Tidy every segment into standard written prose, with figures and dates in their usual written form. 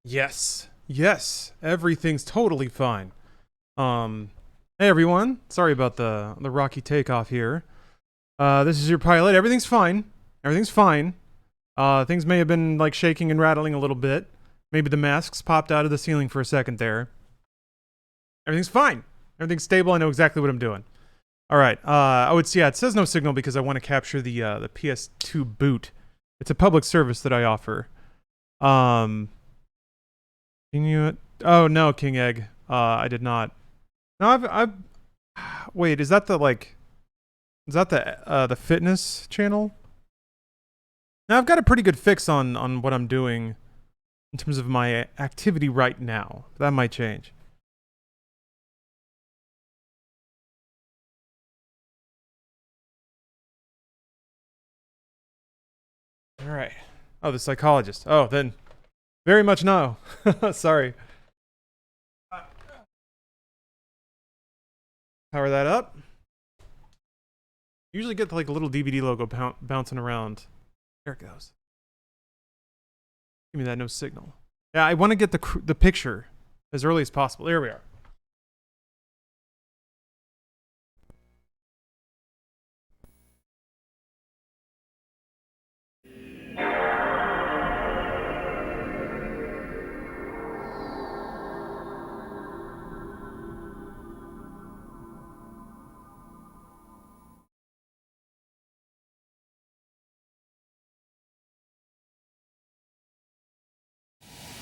Yes. Yes. Everything's totally fine. Hey everyone. Sorry about the rocky takeoff here. This is your pilot. Everything's fine. Everything's fine. Things may have been like shaking and rattling a little bit. Maybe the masks popped out of the ceiling for a second there. Everything's fine. Everything's stable. I know exactly what I'm doing. All right. It says no signal because I want to capture the PS2 boot. It's a public service that I offer. Oh no, King Egg. I did not. No, I've. Wait, is that the the fitness channel? Now I've got a pretty good fix on what I'm doing in terms of my activity right now. That might change. All right. Oh, the psychologist. Oh, then very much no. Sorry. Power that up. Usually get like a little DVD logo bouncing around. There it goes. Give me that no signal. Yeah, I want to get the picture as early as possible. There we are.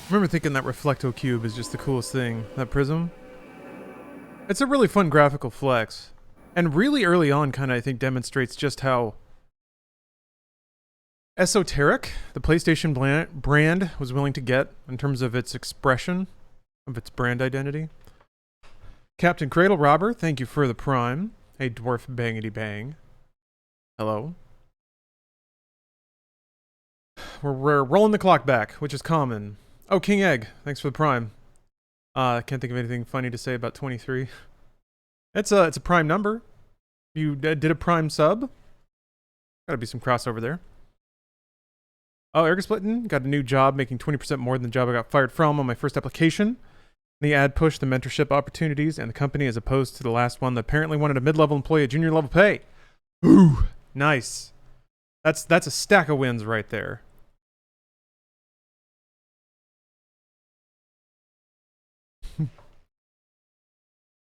I remember thinking that Reflecto Cube is just the coolest thing. That prism. It's a really fun graphical flex. And really early on kind of, I think, demonstrates just how esoteric the PlayStation brand was willing to get in terms of its expression of its brand identity. Captain Cradle Robber, thank you for the prime. Hey, Dwarf Bangity Bang. Hello. We're rolling the clock back, which is common. Oh, King Egg, thanks for the prime. I can't think of anything funny to say about 23. It's a prime number. You did a prime sub. Gotta be some crossover there. Oh, Eric Splitton got a new job making 20% more than the job I got fired from on my first application. The ad pushed the mentorship opportunities and the company as opposed to the last one that apparently wanted a mid-level employee at junior level pay. Ooh, nice. That's a stack of wins right there.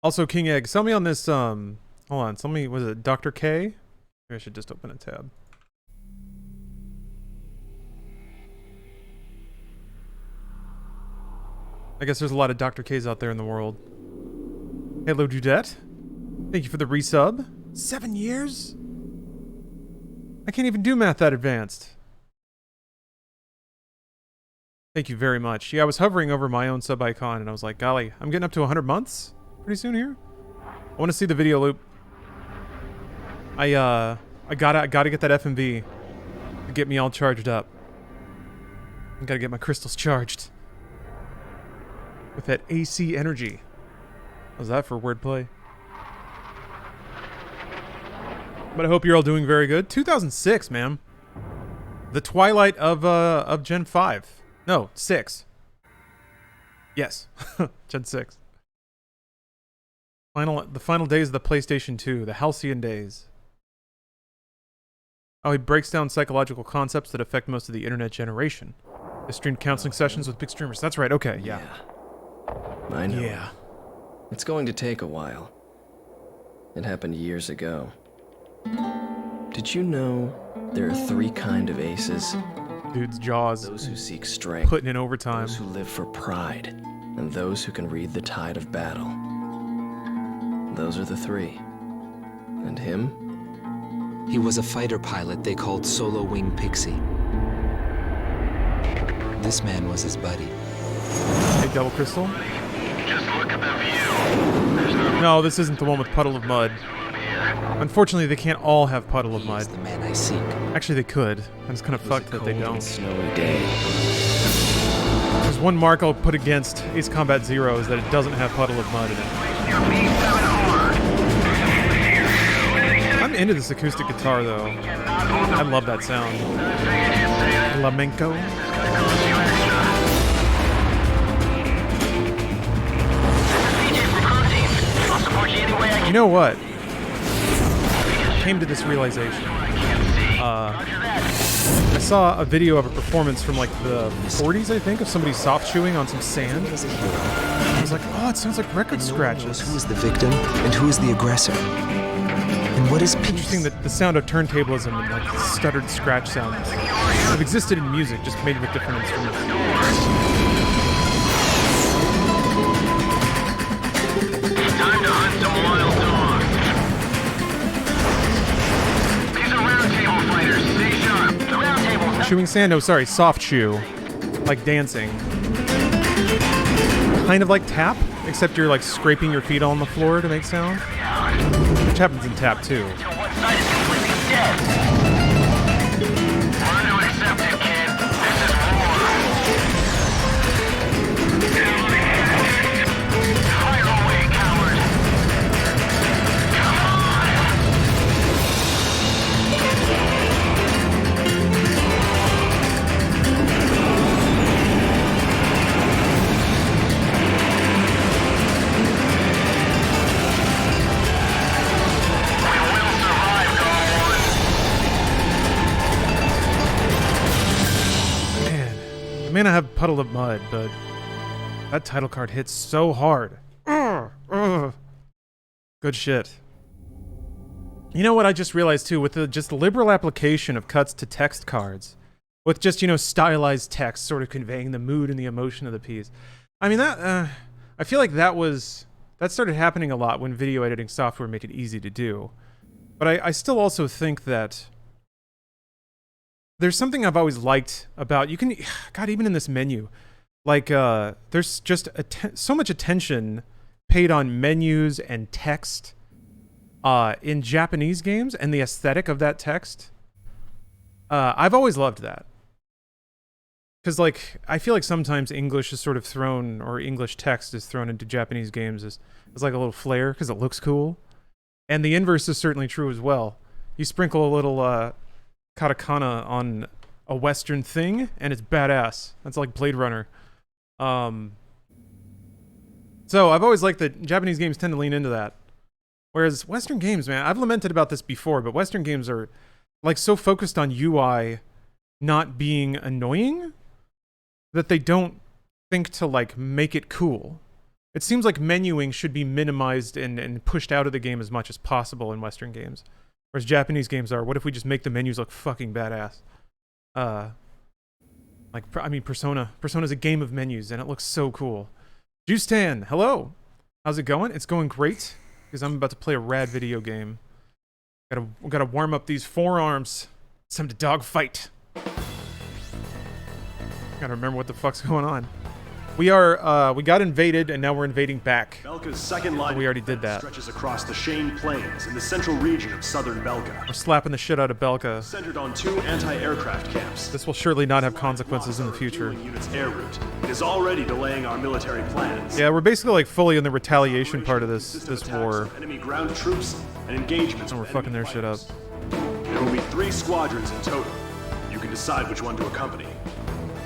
Also, King Egg, sell me on this, hold on, sell me, was it Dr. K? Maybe I should just open a tab. I guess there's a lot of Dr. K's out there in the world. Hello, Dudette. Thank you for the resub. 7 years? I can't even do math that advanced. Thank you very much. Yeah, I was hovering over my own sub icon and I was like, golly, I'm getting up to 100 months pretty soon here. I want to see the video loop. I gotta get that FMV to get me all charged up. I gotta get my crystals charged with that AC energy. How's that for wordplay? But I hope you're all doing very good. 2006, man. The twilight of Gen 5. No, 6. Yes, Gen 6. The final days of the PlayStation 2, the halcyon days. Oh, he breaks down psychological concepts that affect most of the internet generation. I streamed counseling sessions with big streamers. That's right, okay, yeah. I know. Yeah. It's going to take a while. It happened years ago. Did you know there are 3 kinds of aces? Dude's jaws. Those who seek strength. Putting in overtime. Those who live for pride. And those who can read the tide of battle. Those are the 3. And him? He was a fighter pilot they called Solo Wing Pixie. This man was his buddy. Hey, Double Crystal? Just look at the view. No, this isn't the one with Puddle of Mud. Unfortunately, they can't all have Puddle of Mud. He's the man I seek. Actually, they could. I'm just kind of fucked that they don't. Snowy day. There's one mark I'll put against Ace Combat Zero is that it doesn't have Puddle of Mud in it. I'm into this acoustic guitar, though. I love that sound. Flamenco. You know what? Came to this realization. I saw a video of a performance from like the 40s, I think, of somebody soft chewing on some sand. I was like, oh, it sounds like record scratches. Who is the victim and who is the aggressor? And what is peace? Interesting that the sound of turntablism and like stuttered scratch sounds have existed in music, just made with different instruments. Time to hunt some wild dogs. These are roundtable fighters. Stay sharp. The roundtable. Chewing sand? No, sorry, soft chew. Like dancing. Kind of like tap, except you're like scraping your feet on the floor to make sound. Which happens in tap too. One side is completely dead. Learn to accept it, kid. This is war. Fire away, coward. Come on. Man, I have Puddle of Mud, but that title card hits so hard. Good shit. You know what I just realized too, with the just liberal application of cuts to text cards, with just, you know, stylized text sort of conveying the mood and the emotion of the piece. I mean, that, I feel like that started happening a lot when video editing software made it easy to do. But I still also think that there's something I've always liked about, God, even in this menu, like, there's just so much attention paid on menus and text in Japanese games and the aesthetic of that text. I've always loved that. Because, like, I feel like sometimes English is sort of thrown, or English text is thrown into Japanese games as like a little flair, because it looks cool. And the inverse is certainly true as well. You sprinkle a little katakana on a Western thing, and it's badass. That's like Blade Runner. So I've always liked that Japanese games tend to lean into that. Whereas Western games, man, I've lamented about this before, but Western games are like so focused on UI not being annoying that they don't think to like make it cool. It seems like menuing should be minimized and pushed out of the game as much as possible in Western games. Whereas Japanese games are, what if we just make the menus look fucking badass? Persona's a game of menus, and it looks so cool. Juice10, hello. How's it going? It's going great, because I'm about to play a rad video game. Gotta warm up these forearms. It's time to dogfight. Gotta remember what the fuck's going on. We got invaded, and now we're invading back. Belka's second line we already did that. Stretches across the Shane Plains in the central region of southern Belka. We're slapping the shit out of Belka. Centered on 2 anti-aircraft camps. This will surely not have consequences in the future. Unit's air route. It is already delaying our military plans. Yeah, we're basically like fully in the retaliation part of this war. Enemy ground troops and engagements. And we're fucking their shit up. There will be 3 squadrons in total. You can decide which one to accompany.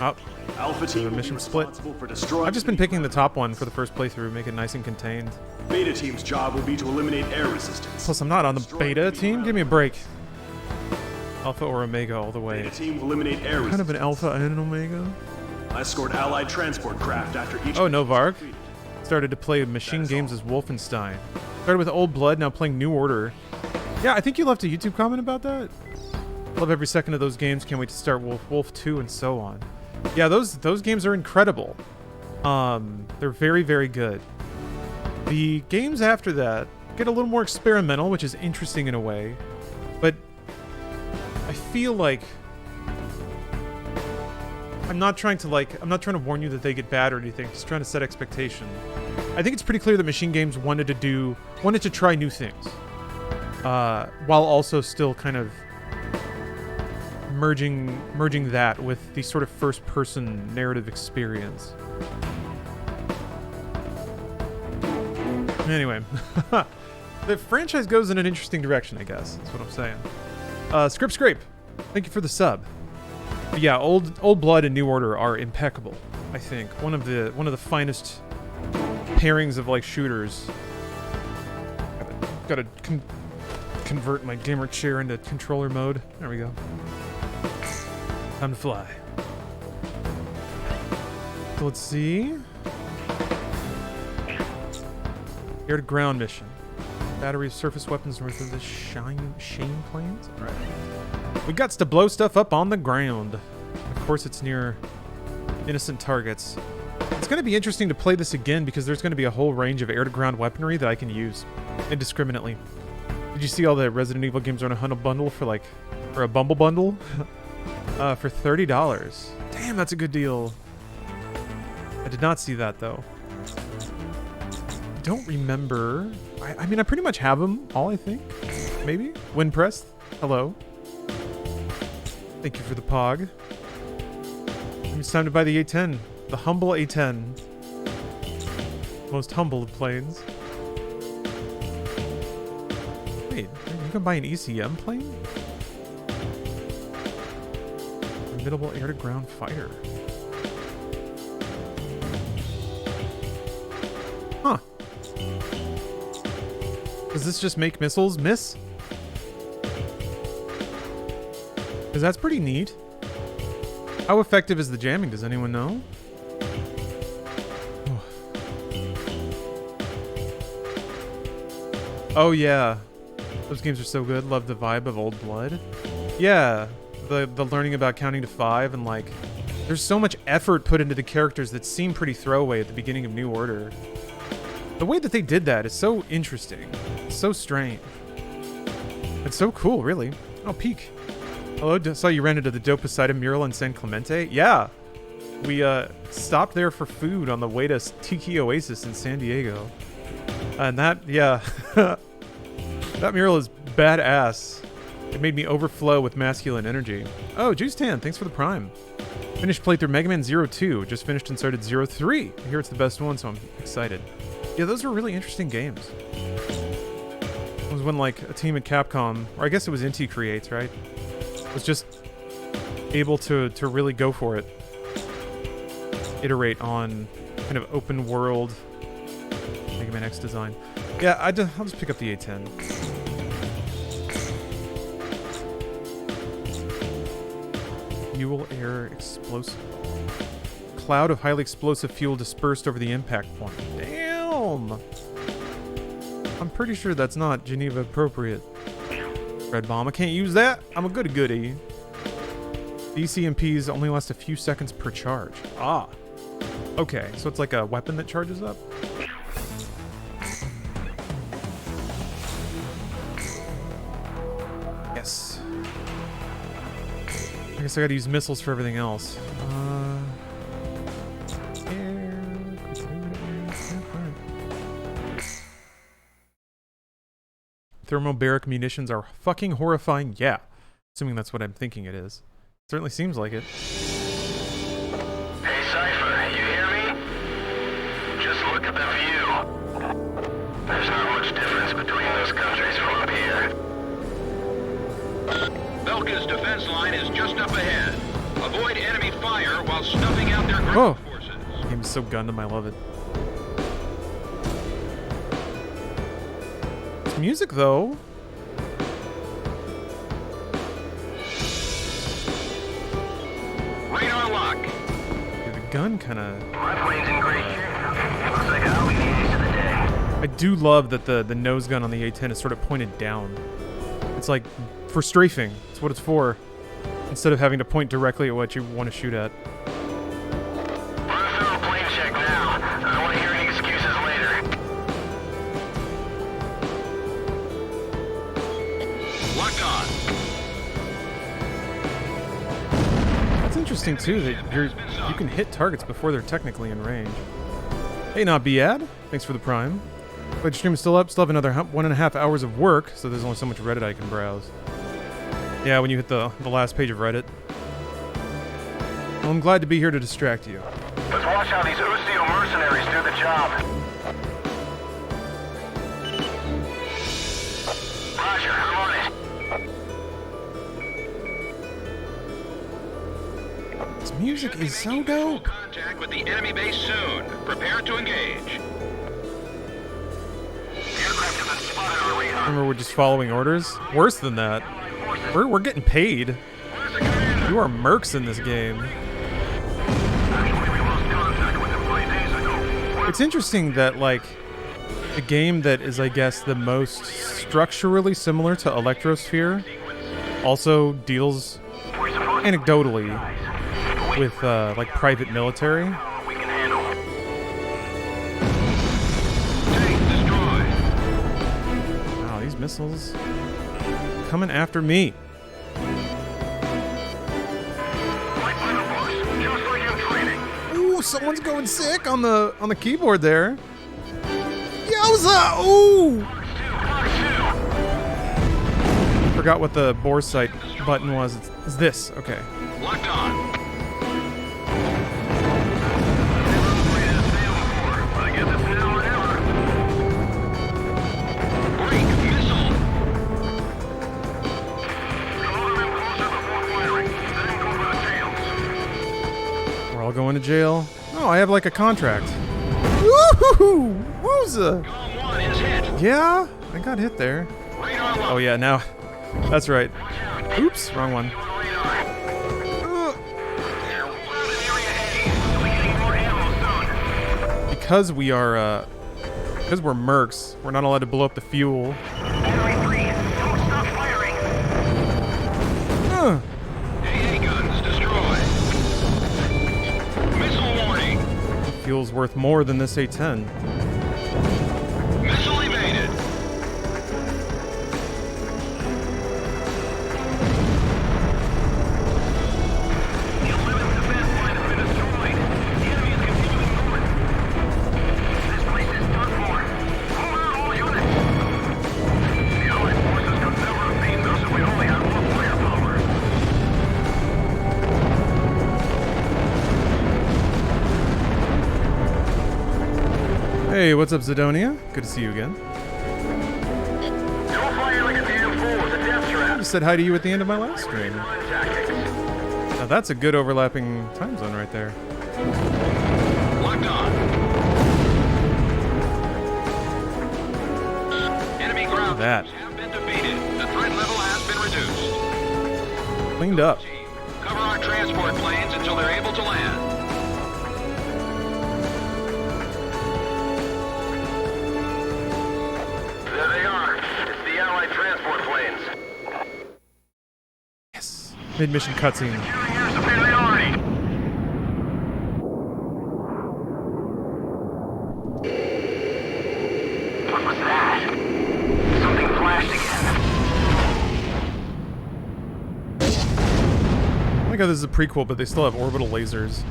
Oh. Alpha team mission split. For I've just been picking the top one for the first playthrough, make it nice and contained. Beta team's job will be to eliminate air resistance. Plus, I'm not on the beta team. Give me a break. Alpha or Omega all the way. Beta team will eliminate air resistance. Kind of an Alpha and an Omega. Escort allied transport craft after each. Oh, Novark. Started to play machine games as Wolfenstein. Started with Old Blood, now playing New Order. Yeah, I think you left a YouTube comment about that. Love every second of those games. Can't wait to start Wolf 2 and so on. Yeah, those games are incredible. They're very, very good. The games after that get a little more experimental, which is interesting in a way. But I feel like I'm not trying to warn you that they get bad or anything, just trying to set expectation. I think it's pretty clear that Machine Games wanted to try new things. While also still kind of merging that with the sort of first-person narrative experience. Anyway, the franchise goes in an interesting direction, I guess. That's what I'm saying. Script Scrape, thank you for the sub. But yeah, Old Blood and New Order are impeccable. I think one of the finest pairings of like shooters. Gotta convert my gamer chair into controller mode. There we go. Time to fly. So let's see. Air to ground mission. Battery of surface weapons north of the Shane Plains. Alright. We got to blow stuff up on the ground. Of course it's near innocent targets. It's going to be interesting to play this again because there's going to be a whole range of air-to-ground weaponry that I can use indiscriminately. Did you see all the Resident Evil games are on a Humble Bundle for like, or a Bumble Bundle? For $30. Damn, that's a good deal. I did not see that though. I don't remember. I mean, I pretty much have them all, I think. Maybe? Windpress, hello. Thank you for the pog. It's time to buy the A10. The humble A10. Most humble of planes. Wait, you can buy an ECM plane? Formidable air-to-ground fighter. Huh. Does this just make missiles miss? Because that's pretty neat. How effective is the jamming? Does anyone know? Oh yeah, those games are so good. Love the vibe of Old Blood. Yeah, the learning about counting to 5 and like, there's so much effort put into the characters that seem pretty throwaway at the beginning of New Order. The way that they did that is so interesting, it's so strange. It's so cool, really. Oh, Peek. Hello, saw you ran into the Dope Poseidon mural in San Clemente. Yeah, we stopped there for food on the way to Tiki Oasis in San Diego. And that, yeah, that mural is badass. It made me overflow with masculine energy. Oh, Juice Tan, thanks for the prime. Finished playthrough Mega Man 02. Just finished and started 03. I hear it's the best one, so I'm excited. Yeah, those were really interesting games. It was when like a team at Capcom, or I guess it was Inti Creates, right? Was just able to really go for it. Iterate on kind of open world Mega Man X design. Yeah, I'll just pick up the A10. Fuel air explosive. Cloud of highly explosive fuel dispersed over the impact point. Damn! I'm pretty sure that's not Geneva appropriate. Red bomb, I can't use that. I'm a goody. DCMPs only last a few seconds per charge. Ah. Okay, so it's like a weapon that charges up? Yes. I guess I gotta use missiles for everything else. Thermobaric munitions are fucking horrifying. Yeah. Assuming that's what I'm thinking it is. Certainly seems like it. Hey, Cypher, you hear me? Just look at the view. There's not much difference between those countries from up here. Belka's defense line is just up ahead. Avoid enemy fire while snuffing out their ground forces. This game's so Gundam, I love it. Music though. Radar lock. Yeah, the gun kind of. My plane's in great shape. Looks like I'll be the ace of the day. I do love that the nose gun on the A10 is sort of pointed down. It's like for strafing. It's what it's for. Instead of having to point directly at what you want to shoot at. Run a thorough plane check now. I don't want to hear any excuses later. Locked on. That's interesting too that you can hit targets before they're technically in range. Hey, not Biad. Thanks for the prime. But stream is still up. Still have another 1.5 hours of work, so there's only so much Reddit I can browse. Yeah, when you hit the last page of Reddit. Well, I'm glad to be here to distract you. Let's watch how these Ucio mercenaries do the job. Roger, I'm on it. This music is so dope. Contact with the enemy base soon. Prepare to engage. Aircraft have been spotted on Remember, we're just following orders? Worse than that. We're getting paid. You are mercs in this game. It's interesting that, like, a game that is, I guess, the most structurally similar to Electrosphere also deals anecdotally with, like, private military. Wow, these missiles coming after me. Ooh, someone's going sick on the keyboard there. Yowza! Ooh! Forgot what the bore sight button was. It's this. Okay. Locked on. I guess it's now or never. Break missile. Come them closer before firing. Then go for the tails. We're all going to jail. Oh, I have like a contract. Woohoo! Wooza! Column 1 is hit. Yeah, I got hit there. Radar low. Oh yeah, now. That's right. Oops, wrong one. Because we are, because we're mercs, we're not allowed to blow up the fuel. AA guns destroyed. Missile warning. Fuel's worth more than this A-10. Missile evaded. The 11th defense line has been destroyed. The enemy is continuing north. This place is done for. Move out all units. The Allied forces could never have beaten us if we only had more firepower. Hey, what's up, Zidonia? Good to see you again. Don't fire like a damn fool. It's a death trap. I just said hi to you at the end of my last stream. Tactics. Now that's a good overlapping time zone right there. Locked on. Enemy ground That. troops have been defeated. The threat level has been reduced. Cleaned up. Cover our transport planes until they're able to land. There they are. It's the Allied transport planes. Yes. Mid-mission cutscene. Securing air superiority. What was that? Something flashed again. Oh my god, this is a prequel, but they still have orbital lasers.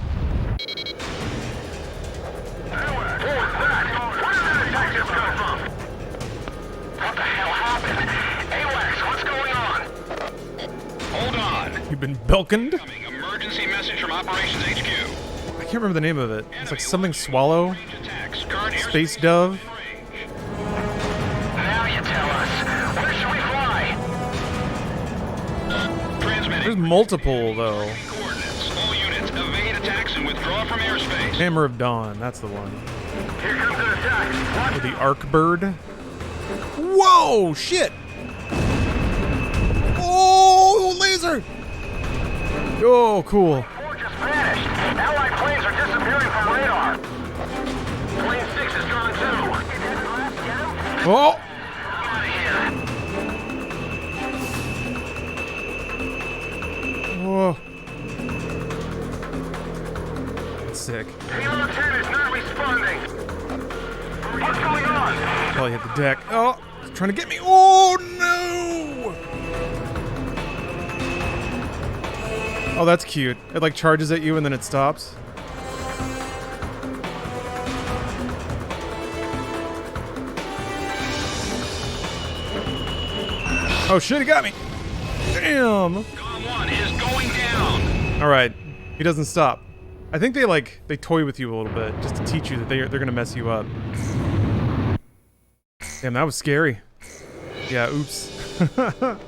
What the hell happened? AWACS, what's going on? Hold on. You've been belkened? Coming. Emergency message from Operations HQ. I can't remember the name of it. It's like something swallow, Range attacks. Current airspeed space dove. range. Now you tell us. Where should we fly? Transmitting. There's multiple though. Coordinates. All units evade attacks and withdraw from airspace. Hammer of Dawn, that's the one. Here comes an attack. Or the Arc Bird. Whoa, shit! Oh, laser! Oh, cool. Four just vanished. Allied planes are disappearing from radar. Plane 6 is gone too. Oh! Out of here. Whoa. That's sick. Payload 10 is not responding. What's going on? Probably hit the deck. Oh, it's trying to get me. Oh, no! Oh, that's cute. It like charges at you and then it stops. Oh shit, he got me! Damn! Column 1 is going down. Alright, he doesn't stop. I think they toy with you a little bit, just to teach you that they're gonna mess you up. Damn, that was scary. Yeah, oops. Hey, Cypher.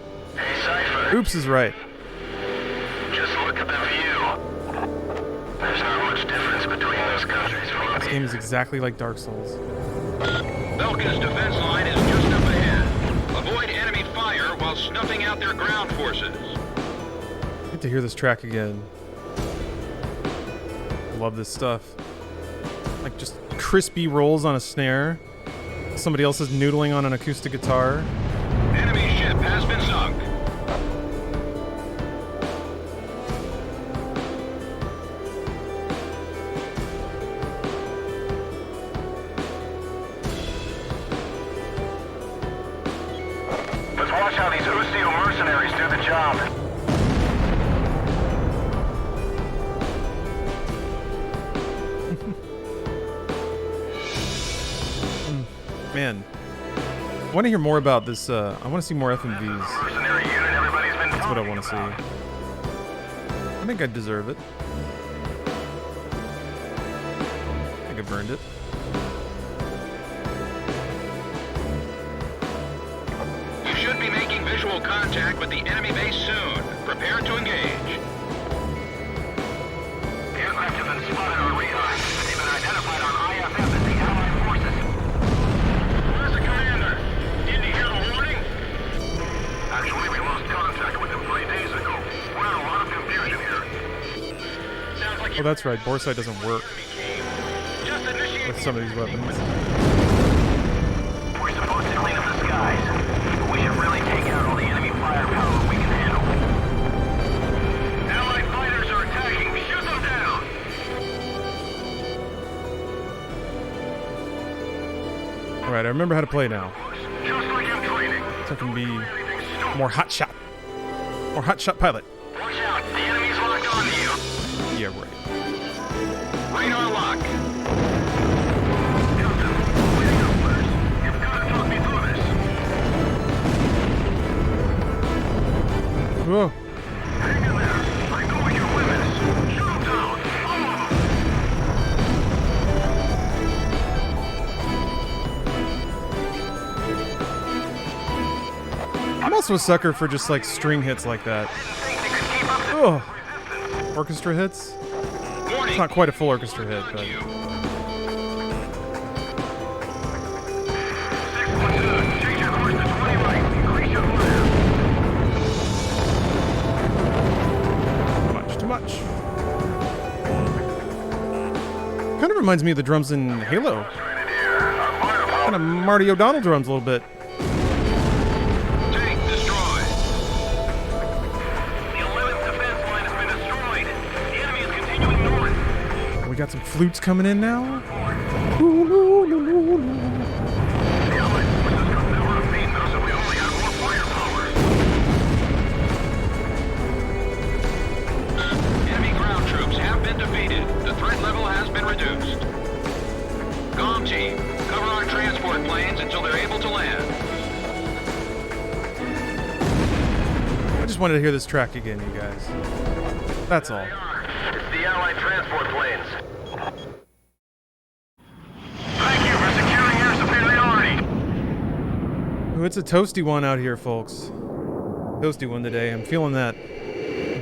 Oops is right. Just look at the view. There's not much difference between those countries from up This here. game is exactly like Dark Souls. Belkin's defense line is just up ahead. snuffing out their ground forces. Get to hear this track again. Love this stuff. Like just crispy rolls on a snare. Somebody else is noodling on an acoustic guitar. Enemy ship has been sunk. Let's watch how these Ucio mercenaries do the job. Man, I want to hear more about this. I want to see more FMVs. Mercenary unit everybody's been That's what I talking want to see. about. I think I deserve it. I think I've earned it. You should be making visual contact with the enemy base soon. Prepare to engage. Aircraft have been spotted on radar. They've been identified on IFF as the Allied forces. Where's the commander? Didn't you hear the warning? Actually, we lost contact with him 3 days ago. We're in a lot of confusion here. Sounds like Oh, that's right. Boresight doesn't work just initiate with some of these weapons. We're supposed to clean up the skies, but we should really take out all the enemy firepower we can handle. Allied fighters are attacking. Shoot them down. All right, I remember how to play now. Just like in training. So I can be more hotshot. More hotshot pilot. Watch out. The enemy's locked onto you. Yeah, right. radar lock. Captain, waiting up first. You've got to talk me through this. Whoa. Hang in there. I know what your whim is. Shoot them down. All of them. I'm also a sucker for just like string hits like that. Didn't think they could keep up this Oh, resistance. orchestra hits. Warning. It's not quite a full orchestra hit, but 612, change your course to 20 right. Increase your flare. too much. Kind of reminds me of the drums in Halo. Kind of Marty O'Donnell drums a little bit. Tank destroyed. The 11th defense line has been destroyed. The enemy is continuing north. We got some flutes coming in now. The Allied forces could never have beaten us if we only had more firepower. Enemy ground troops have been defeated. The threat level has been reduced. Comm team, cover our transport planes until they're able to land. I just wanted to hear this track again, you guys. That's all. It's the Allied transport planes. Thank you for securing air superiority. Ooh, it's a toasty one out here, folks. Toasty one today. I'm feeling that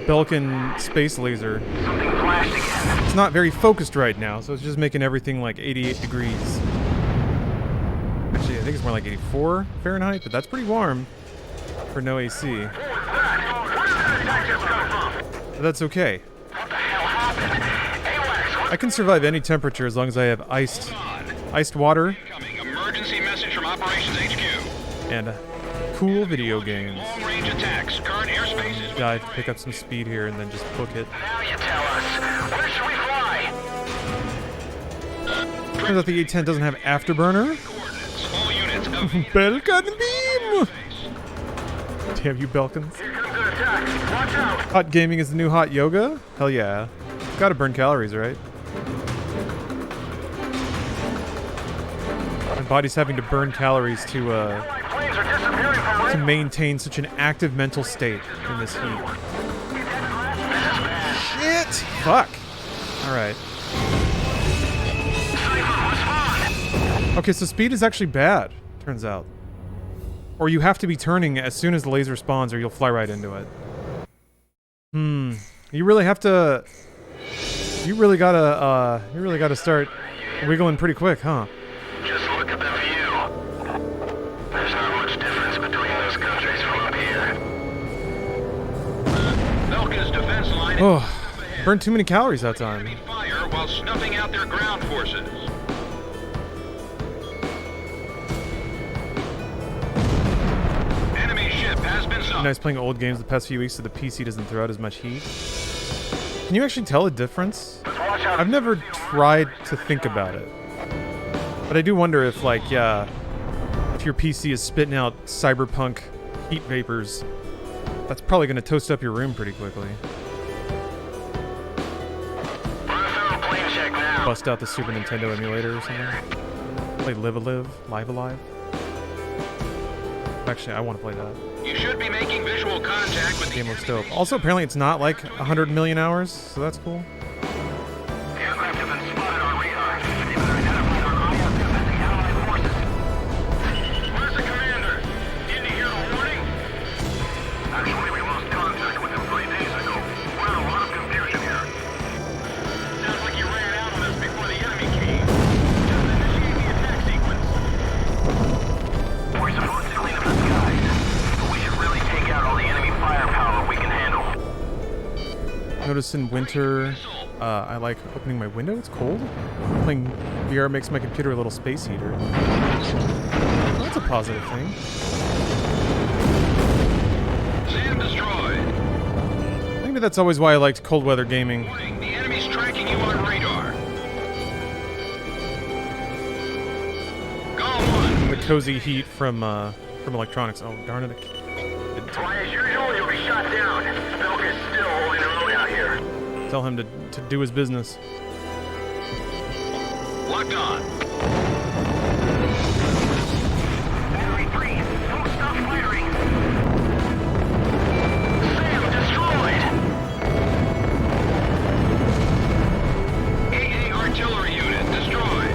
Belkin space laser. Something flashed again. It's not very focused right now, so it's just making everything like 88 degrees. Actually, I think it's more like 84 Fahrenheit, but that's pretty warm for no AC. What was that? Where did that attack just come from? But that's okay. What the hell happened? AWACS, I can survive any temperature as long as I have iced water Incoming emergency message from Operations HQ. and cool video games. Long-range attacks. Current airspace is Dive, pick up some speed here, and then just book it. now you tell us. Where should we fly? Turns out the A-10 doesn't have afterburner. coordinates. All units of Belkin beam! Damn you, Belkins. Here comes an attack. Watch out. Hot gaming is the new hot yoga? Hell yeah. Gotta burn calories, right? My body's having to burn calories to Allied planes are disappearing from radar. maintain such an active mental state in this heat. Shit! Fuck! Alright. Okay, so speed is actually bad, turns out. Or you have to be turning as soon as the laser spawns or you'll fly right into it. You really have to... You really gotta start wiggling pretty quick, huh? Just look at the view. There's not much difference between those countries from up here. Oh, burned too many calories that time. Fire while snuffing out their ground forces. Enemy ship has been sunk. Nice playing old games the past few weeks so the PC doesn't throw out as much heat. Can you actually tell a difference? I've never tried to think about it. But I do wonder if, like, yeah, if your PC is spitting out cyberpunk heat vapors, that's probably going to toast up your room pretty quickly. Bust out the Super Nintendo emulator or something. Play Live Alive. Actually, I want to play that. You should be making visual contact with the Game looks dope. Also, apparently it's not like 100 million hours, so that's cool. Aircraft have been spotted on radar. They've been identified on ISS as the Allied forces. Where's the commander? Didn't you hear the warning? Actually, we lost contact with him 3 days ago. We're in a lot of confusion here. Sounds like you ran out on us before the enemy came. Just initiate the attack sequence. We're supposed to clean up the skies, but we should really take out all the enemy firepower we can handle. Notice in winter, I like opening my window. It's cold. Playing VR makes my computer a little space heater. That's a positive thing. SAM destroyed. Maybe that's always why I liked cold weather gaming. Warning, the enemy's tracking you on radar. Golem 1. The cozy heat from electronics. Oh darn it! I didn't Fly as usual, you'll be shot down. Belk is still holding her own out here. tell him to do his business. Locked on. Battery 3, don't stop firing. SAM destroyed. AA artillery unit destroyed.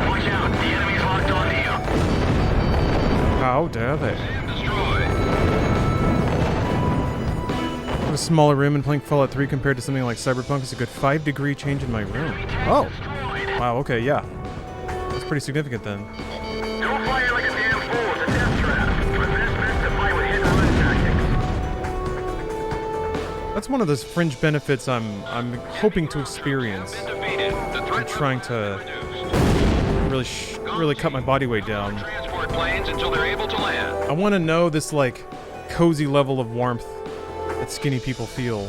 Watch out, the enemy's locked onto you. How dare they? SAM destroyed. A smaller room and playing Fallout 3 compared to something like Cyberpunk is a good 5-degree change in my room. Oh! Wow, okay, yeah. That's pretty significant then. Don't fire like a damn fool, it's a death trap. But this meant to fight with hit-and-run tactics. That's one of those fringe benefits I'm hoping to experience. Been defeated. The I'm threat trying to really cut my body weight down. transport planes until they're able to land. I want to know this like cozy level of warmth that skinny people feel.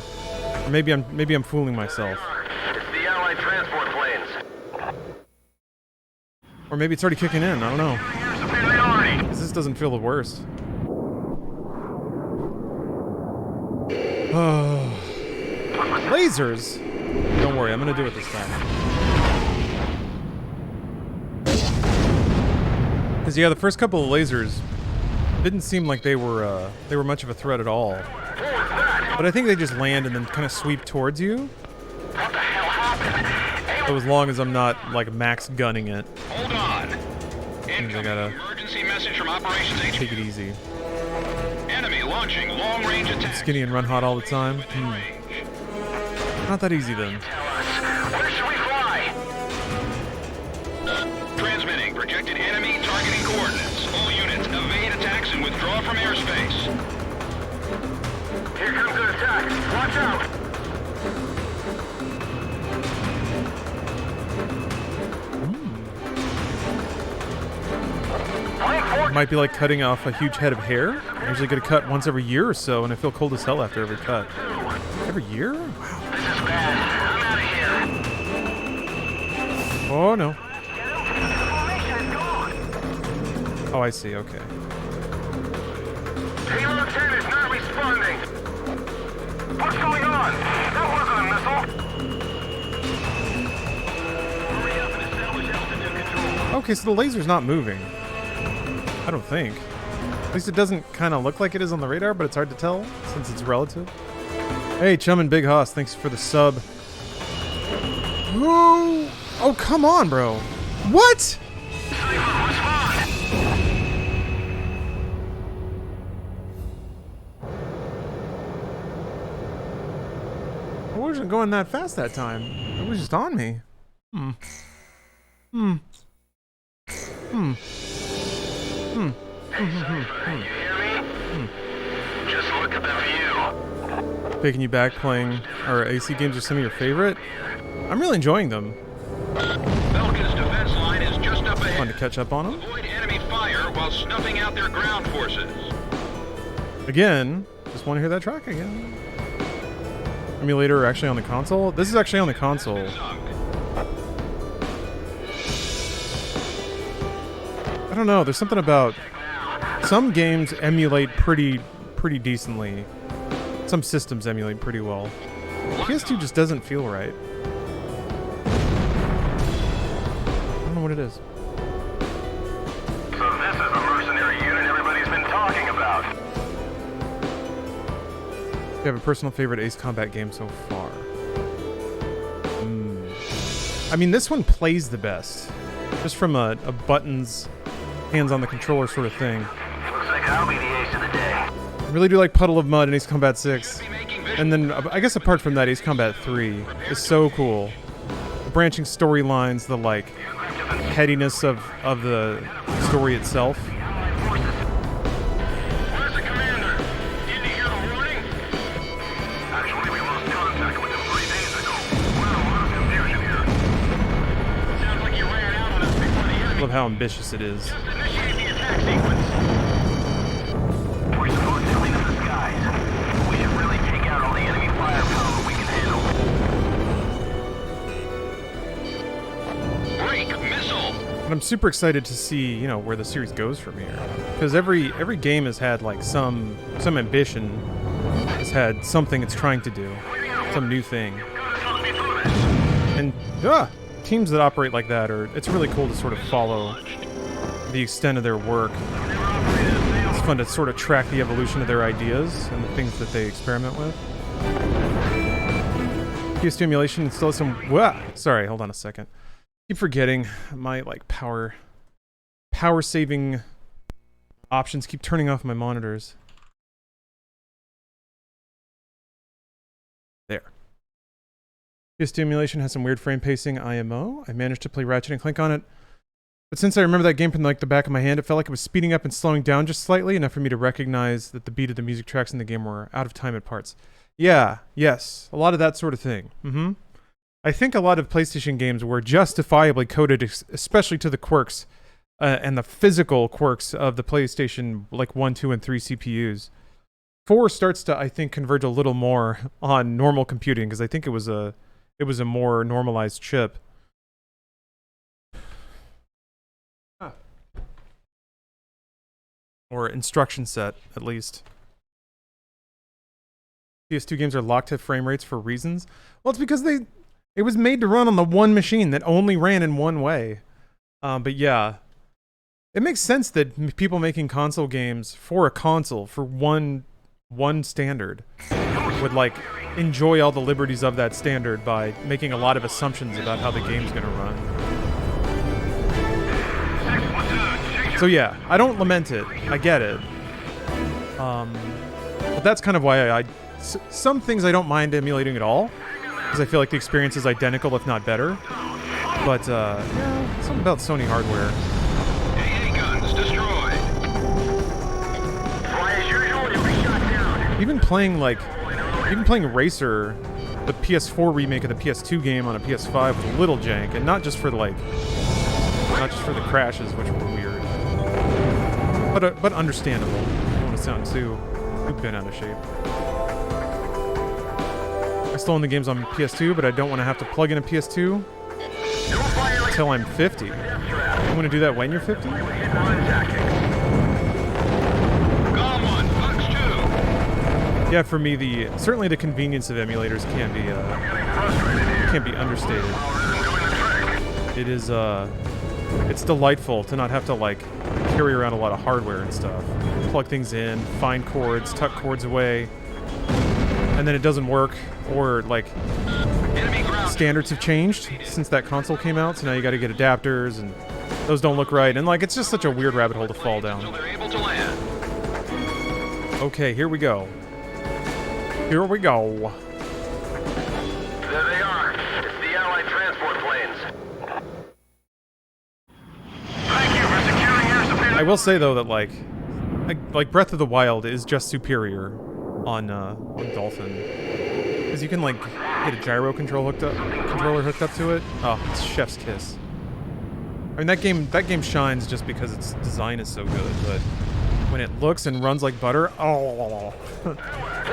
Or maybe I'm fooling myself. It's the Allied transport planes. Or maybe it's already kicking in. I don't know. Your superiority. This doesn't feel the worst. Lasers! Don't worry, I'm gonna do it this time. Cause yeah, the first couple of lasers didn't seem like they were much of a threat at all. But I think they just land and then kind of sweep towards you. What the hell happened? So as long as I'm not like max gunning it, Hold on. means I gotta Emergency message from Operations HQ. take it easy. Enemy launching long-range attack. Skinny and run hot all the time. Not that easy then. Where should we fly? Transmitting projected enemy targeting coordinates. All units evade attacks and withdraw from airspace. Here comes an attack. Watch out. Flank forward. Might be like cutting off a huge head of hair. I usually get a cut once every year or so, and I feel cold as hell after every cut. Every year? Wow. This is bad. I'm out of here. Oh no. Formation is gone. Oh, I see. Okay. Payload 10 is not responding. What's going on? That wasn't a missile. Hurry up and establish altitude control. Okay, so the laser's not moving. I don't think. At least it doesn't kind of look like it is on the radar, but it's hard to tell since it's relative. Hey, Chum and Big Hoss, thanks for the sub. Whoa! Oh, come on, bro. What? I wasn't going that fast that time. It was just on me. You hear me? Look at the view. Taking you back, playing our AC games are some of your favorite. I'm really enjoying them. Belkin's defense line is just up ahead. Fun to catch up on them. Avoid enemy fire while snuffing out their ground forces. Again, just want to hear that track again. Emulator actually on the console? This is actually on the console. I don't know, there's something about some games emulate pretty decently. Some systems emulate pretty well. PS2 just doesn't feel right. I don't know what it is. So this is the mercenary unit everybody's been talking about. Do you have a personal favorite Ace Combat game so far? I mean, this one plays the best. Just from a buttons, hands on the controller sort of thing. Looks like I'll be the ace of the day. I really do like Puddle of Mud in Ace Combat 6. And then, I guess apart from that, Ace Combat 3 is so cool. The branching storylines, the, like, headiness of the story itself. Where's the commander? Didn't you hear the warning? Actually, we lost contact with him 3 days ago. We're in a lot of confusion here. Sounds like you ran out on us before the enemy. Love how ambitious it is. Just initiate the attack sequence. We're supposed to clean up the skies. We should really take out all the enemy firepower we can handle. Break missile. But I'm super excited to see, you know, where the series goes from here. Because every game has had, like, some ambition. Has had something it's trying to do. Some new thing. And, teams that operate like that it's really cool to sort of follow the extent of their work. It's fun to sort of track the evolution of their ideas and the things that they experiment with. PS2 emulation installs some... Sorry, hold on a second. Keep forgetting my, like, power saving options keep turning off my monitors. There. PS2 emulation has some weird frame pacing IMO. I managed to play Ratchet and Clank on it. But since I remember that game from, like, the back of my hand, it felt like it was speeding up and slowing down just slightly, enough for me to recognize that the beat of the music tracks in the game were out of time at parts. Yeah, yes, a lot of that sort of thing. I think a lot of PlayStation games were justifiably coded, especially to the quirks and the physical quirks of the PlayStation, like 1, 2, and 3 CPUs. 4 starts to, I think, converge a little more on normal computing, because I think it was a more normalized chip. Or instruction set, at least. PS2 games are locked to frame rates for reasons. Well, it's because it was made to run on the one machine that only ran in one way. But yeah, it makes sense that people making console games for a console, for one standard, would, like, enjoy all the liberties of that standard by making a lot of assumptions about how the game's gonna run. So yeah, I don't lament it. I get it. But that's kind of why some things I don't mind emulating at all, because I feel like the experience is identical, if not better. But yeah, something about Sony hardware. AA guns destroyed. Why, as usual, you'll be shot down. Even playing Racer, the PS4 remake of the PS2 game on a PS5 was a little jank, and not just for the crashes, which were weird. But understandable. I don't want to sound too bent out of shape. I still own the games on PS2, but I don't want to have to plug in a PS2 until I'm 50. You want to do that when you're 50? Gone one, Fox 2. Yeah, for me, certainly the convenience of emulators can't be understated. It is it's delightful to not have to, like, carry around a lot of hardware and stuff. Plug things in, find cords, tuck cords away, and then it doesn't work, or, like, standards have changed since that console came out, so now you gotta get adapters, and those don't look right, and, like, it's just such a weird rabbit hole to fall down. Until they're able to land. Okay, here we go. Here we go. There they are. It's the Allied transport planes. Thank you for securing your superior. I will say, though, that, like Breath of the Wild is just superior. on Dolphin, because you can like get a gyro controller hooked up to it. Oh, it's chef's kiss. I mean, that game shines just because its design is so good, but when it looks and runs like butter, oh,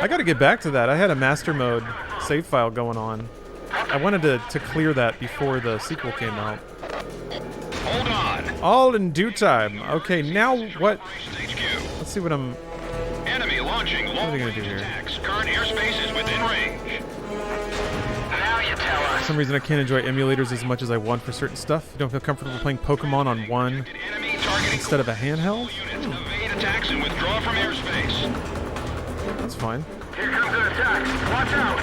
I gotta get back to that. I had a master mode save file going on. I wanted to clear that before the sequel came out. Hold on. All in due time. Okay, now what? HQ. Let's see what I'm... Enemy launching What are they gonna do long-range here? attacks. Current airspace is within range. Now you tell us. For some reason, I can't enjoy emulators as much as I want for certain stuff. I don't feel comfortable playing Pokemon on one Enemy targeting instead of a handheld. units. Evade attacks and withdraw from airspace. That's fine. Here comes an attack. Watch out.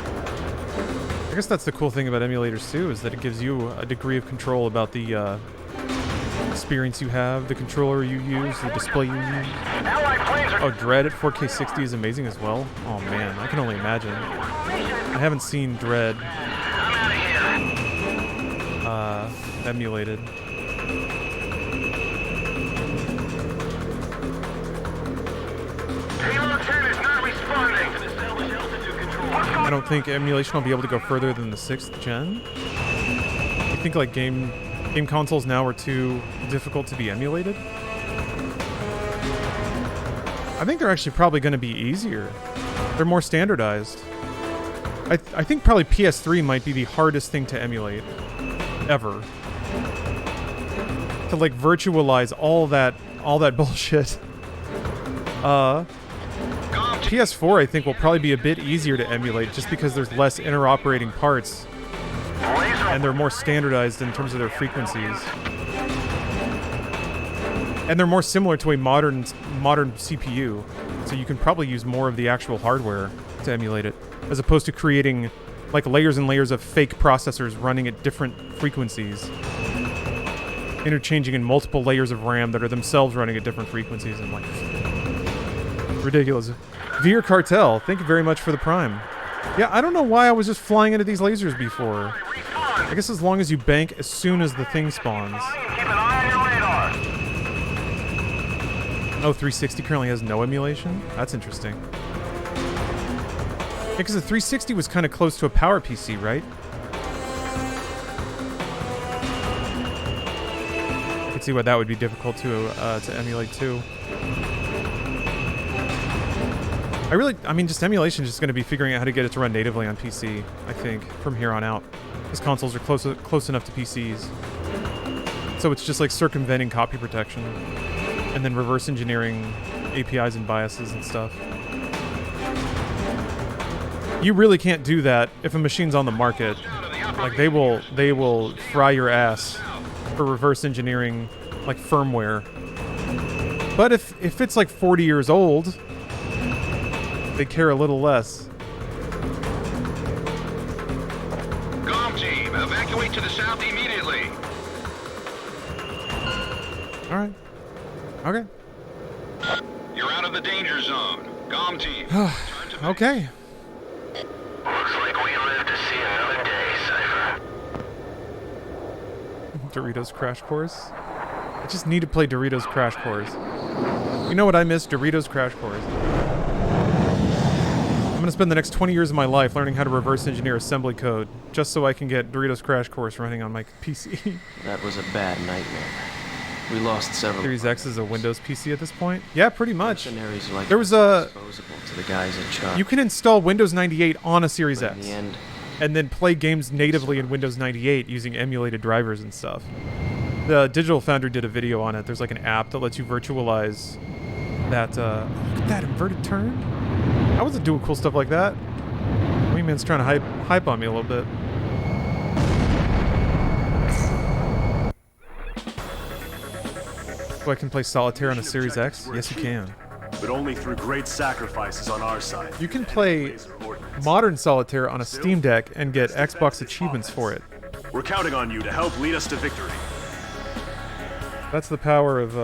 I guess that's the cool thing about emulators too, is that it gives you a degree of control about the experience you have, the controller you use, the display you use. Allied planes are... Oh, Dread at 4K 60 is amazing as well. Oh man, I can only imagine. I haven't seen Dread I'm out of here. emulated. Payload 10 is not responding. Establish altitude control. I don't think emulation will be able to go further than the 6th gen. You think like game consoles now are too difficult to be emulated? I think they're actually probably going to be easier. They're more standardized. I think probably PS3 might be the hardest thing to emulate ever. To like virtualize all that bullshit. PS4 I think will probably be a bit easier to emulate just because there's less interoperating parts and they're more standardized in terms of their frequencies. And they're more similar to a modern CPU, so you can probably use more of the actual hardware to emulate it, as opposed to creating like layers and layers of fake processors running at different frequencies, interchanging in multiple layers of RAM that are themselves running at different frequencies, and like ridiculous. Veer Cartel, thank you very much for the Prime. Yeah, I don't know why I was just flying into these lasers before. I guess as long as you bank as soon as the thing spawns. Keep an eye on your radar. Oh, 360 currently has no emulation? That's interesting. Yeah, because the 360 was kind of close to a power PC, right? I could see why that would be difficult to emulate too. I mean, just emulation is just going to be figuring out how to get it to run natively on PC, I think, from here on out. Because consoles are close enough to PCs. So it's just like circumventing copy protection. And then reverse engineering APIs and biases and stuff. You really can't do that if a machine's on the market. Like they will fry your ass for reverse engineering like firmware. But if it's like 40 years old, they care a little less. GOM team, evacuate to the south immediately. All right. Okay. You're out of the danger zone. GOM team. Return to Okay. Looks like we live to see another day, Cypher. Doritos Crash Course. I just need to play Doritos Crash Course. You know what I miss? Doritos Crash Course. I'm gonna spend the next 20 years of my life learning how to reverse engineer assembly code just so I can get Doritos Crash Course running on my PC. That was a bad nightmare. We lost several. Series X is a Windows PC at this point? Yeah, pretty much. Mercenaries are like There was a... disposable to the guys at Chuck. You can install Windows 98 on a Series But in X the end, and then play games natively in Windows 98 using emulated drivers and stuff. The Digital Foundry did a video on it. There's like an app that lets you virtualize that, look at that inverted turn. I wasn't doing cool stuff like that. Wingman's trying to hype on me a little bit. So I can play Solitaire on a Series X? Yes, you can. But only through great sacrifices on our side. You can play modern Solitaire on a Steam Deck and get Xbox achievements for it. We're counting on you to help lead us to victory. That's the power of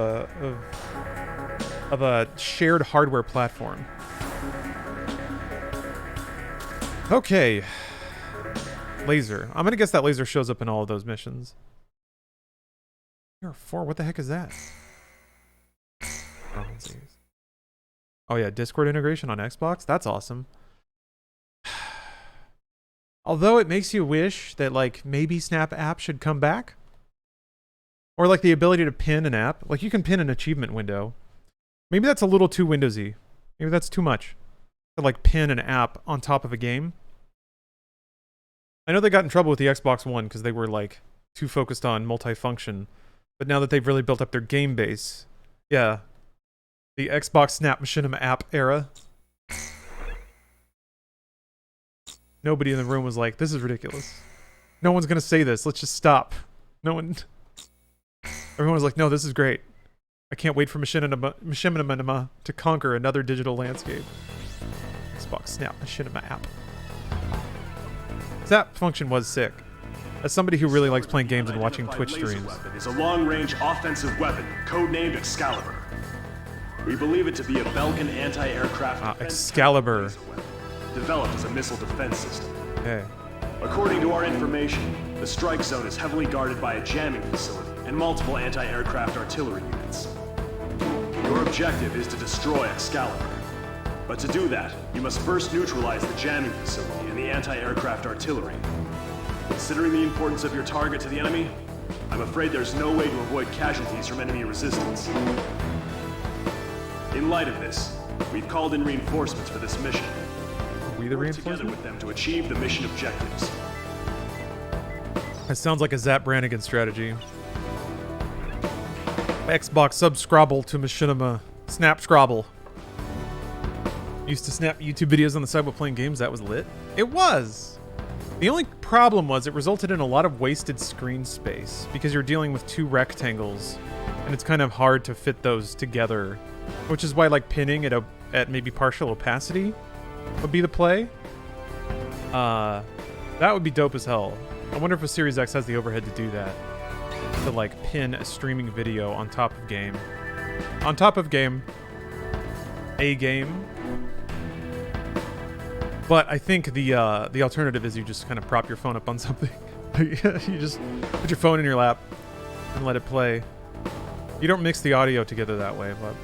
a shared hardware platform. Okay. Laser. I'm gonna guess that laser shows up in all of those missions. Here are 4. What the heck is that? Oh, Oh yeah, Discord integration on Xbox? That's awesome. Although it makes you wish that like maybe Snap app should come back. Or like the ability to pin an app. Like you can pin an achievement window. Maybe that's a little too Windowsy. Maybe that's too much. To like pin an app on top of a game. I know they got in trouble with the Xbox One because they were like too focused on multifunction. But now that they've really built up their game base, yeah. The Xbox Snap Machinima app era. Nobody in the room was like, this is ridiculous. No one's gonna say this. Let's just stop. No one. Everyone was like, no, this is great. I can't wait for Machinima to conquer another digital landscape. Xbox Snap Machinima app. That function was sick. As somebody who really likes playing games and watching Twitch streams. Weapon is a long-range offensive weapon, codenamed Excalibur. We believe it to be a Belkin anti-aircraft Excalibur. laser weapon, developed as a missile defense system. Okay. According to our information, the strike zone is heavily guarded by a jamming facility and multiple anti-aircraft artillery units. Your objective is to destroy Excalibur. But to do that, you must first neutralize the jamming facility and the anti-aircraft artillery. Considering the importance of your target to the enemy, I'm afraid there's no way to avoid casualties from enemy resistance. In light of this, we've called in reinforcements for this mission. Are we the Work together reinforcement? with them to achieve the mission objectives. That sounds like a Zap Brannigan strategy. Xbox sub-scrobble to Machinima. Snap scrobble. Used to snap YouTube videos on the side while playing games. That was lit. It was! The only problem was it resulted in a lot of wasted screen space because you're dealing with two rectangles and it's kind of hard to fit those together, which is why like pinning at maybe partial opacity would be the play. That would be dope as hell. I wonder if a Series X has the overhead to do that, to like pin a streaming video on top of game. On top of game. A game. But I think the alternative is you just kind of prop your phone up on something. You just put your phone in your lap and let it play. You don't mix the audio together that way, but...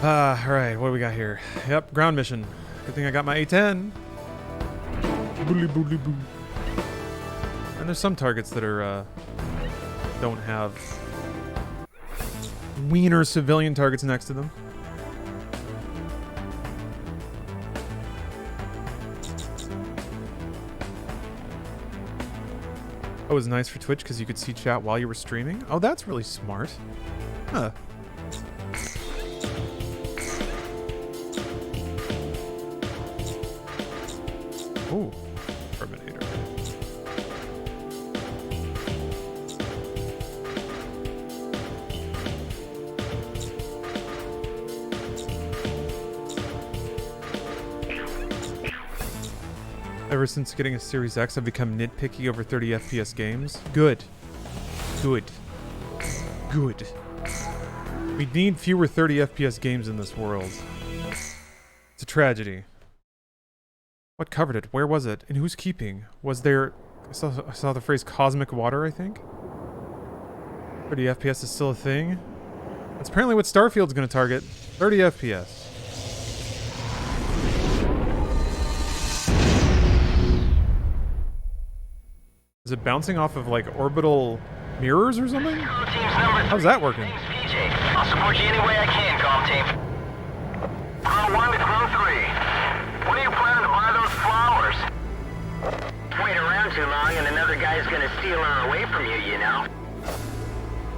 alright, what do we got here? Yep, ground mission. Good thing I got my A10. Boodly boodly boo. And there's some targets that are, don't have wiener civilian targets next to them. Oh, it was nice for Twitch because you could see chat while you were streaming? Oh, that's really smart. Huh. Oh, Terminator. Ever since getting a Series X, I've become nitpicky over 30 FPS games. Good. Good. Good. We need fewer 30 FPS games in this world. It's a tragedy. What covered it? Where was it? In whose keeping? Was there... I saw the phrase cosmic water, I think? 30 FPS is still a thing? That's apparently what Starfield's gonna target. 30 FPS. Is it bouncing off of, like, orbital mirrors or something? How's that working? I'll support you any way I can, Comm Team. Crew 1 to Crew 3. When are you planning to buy those flowers? Wait around too long and another guy's gonna steal her away from you, you know.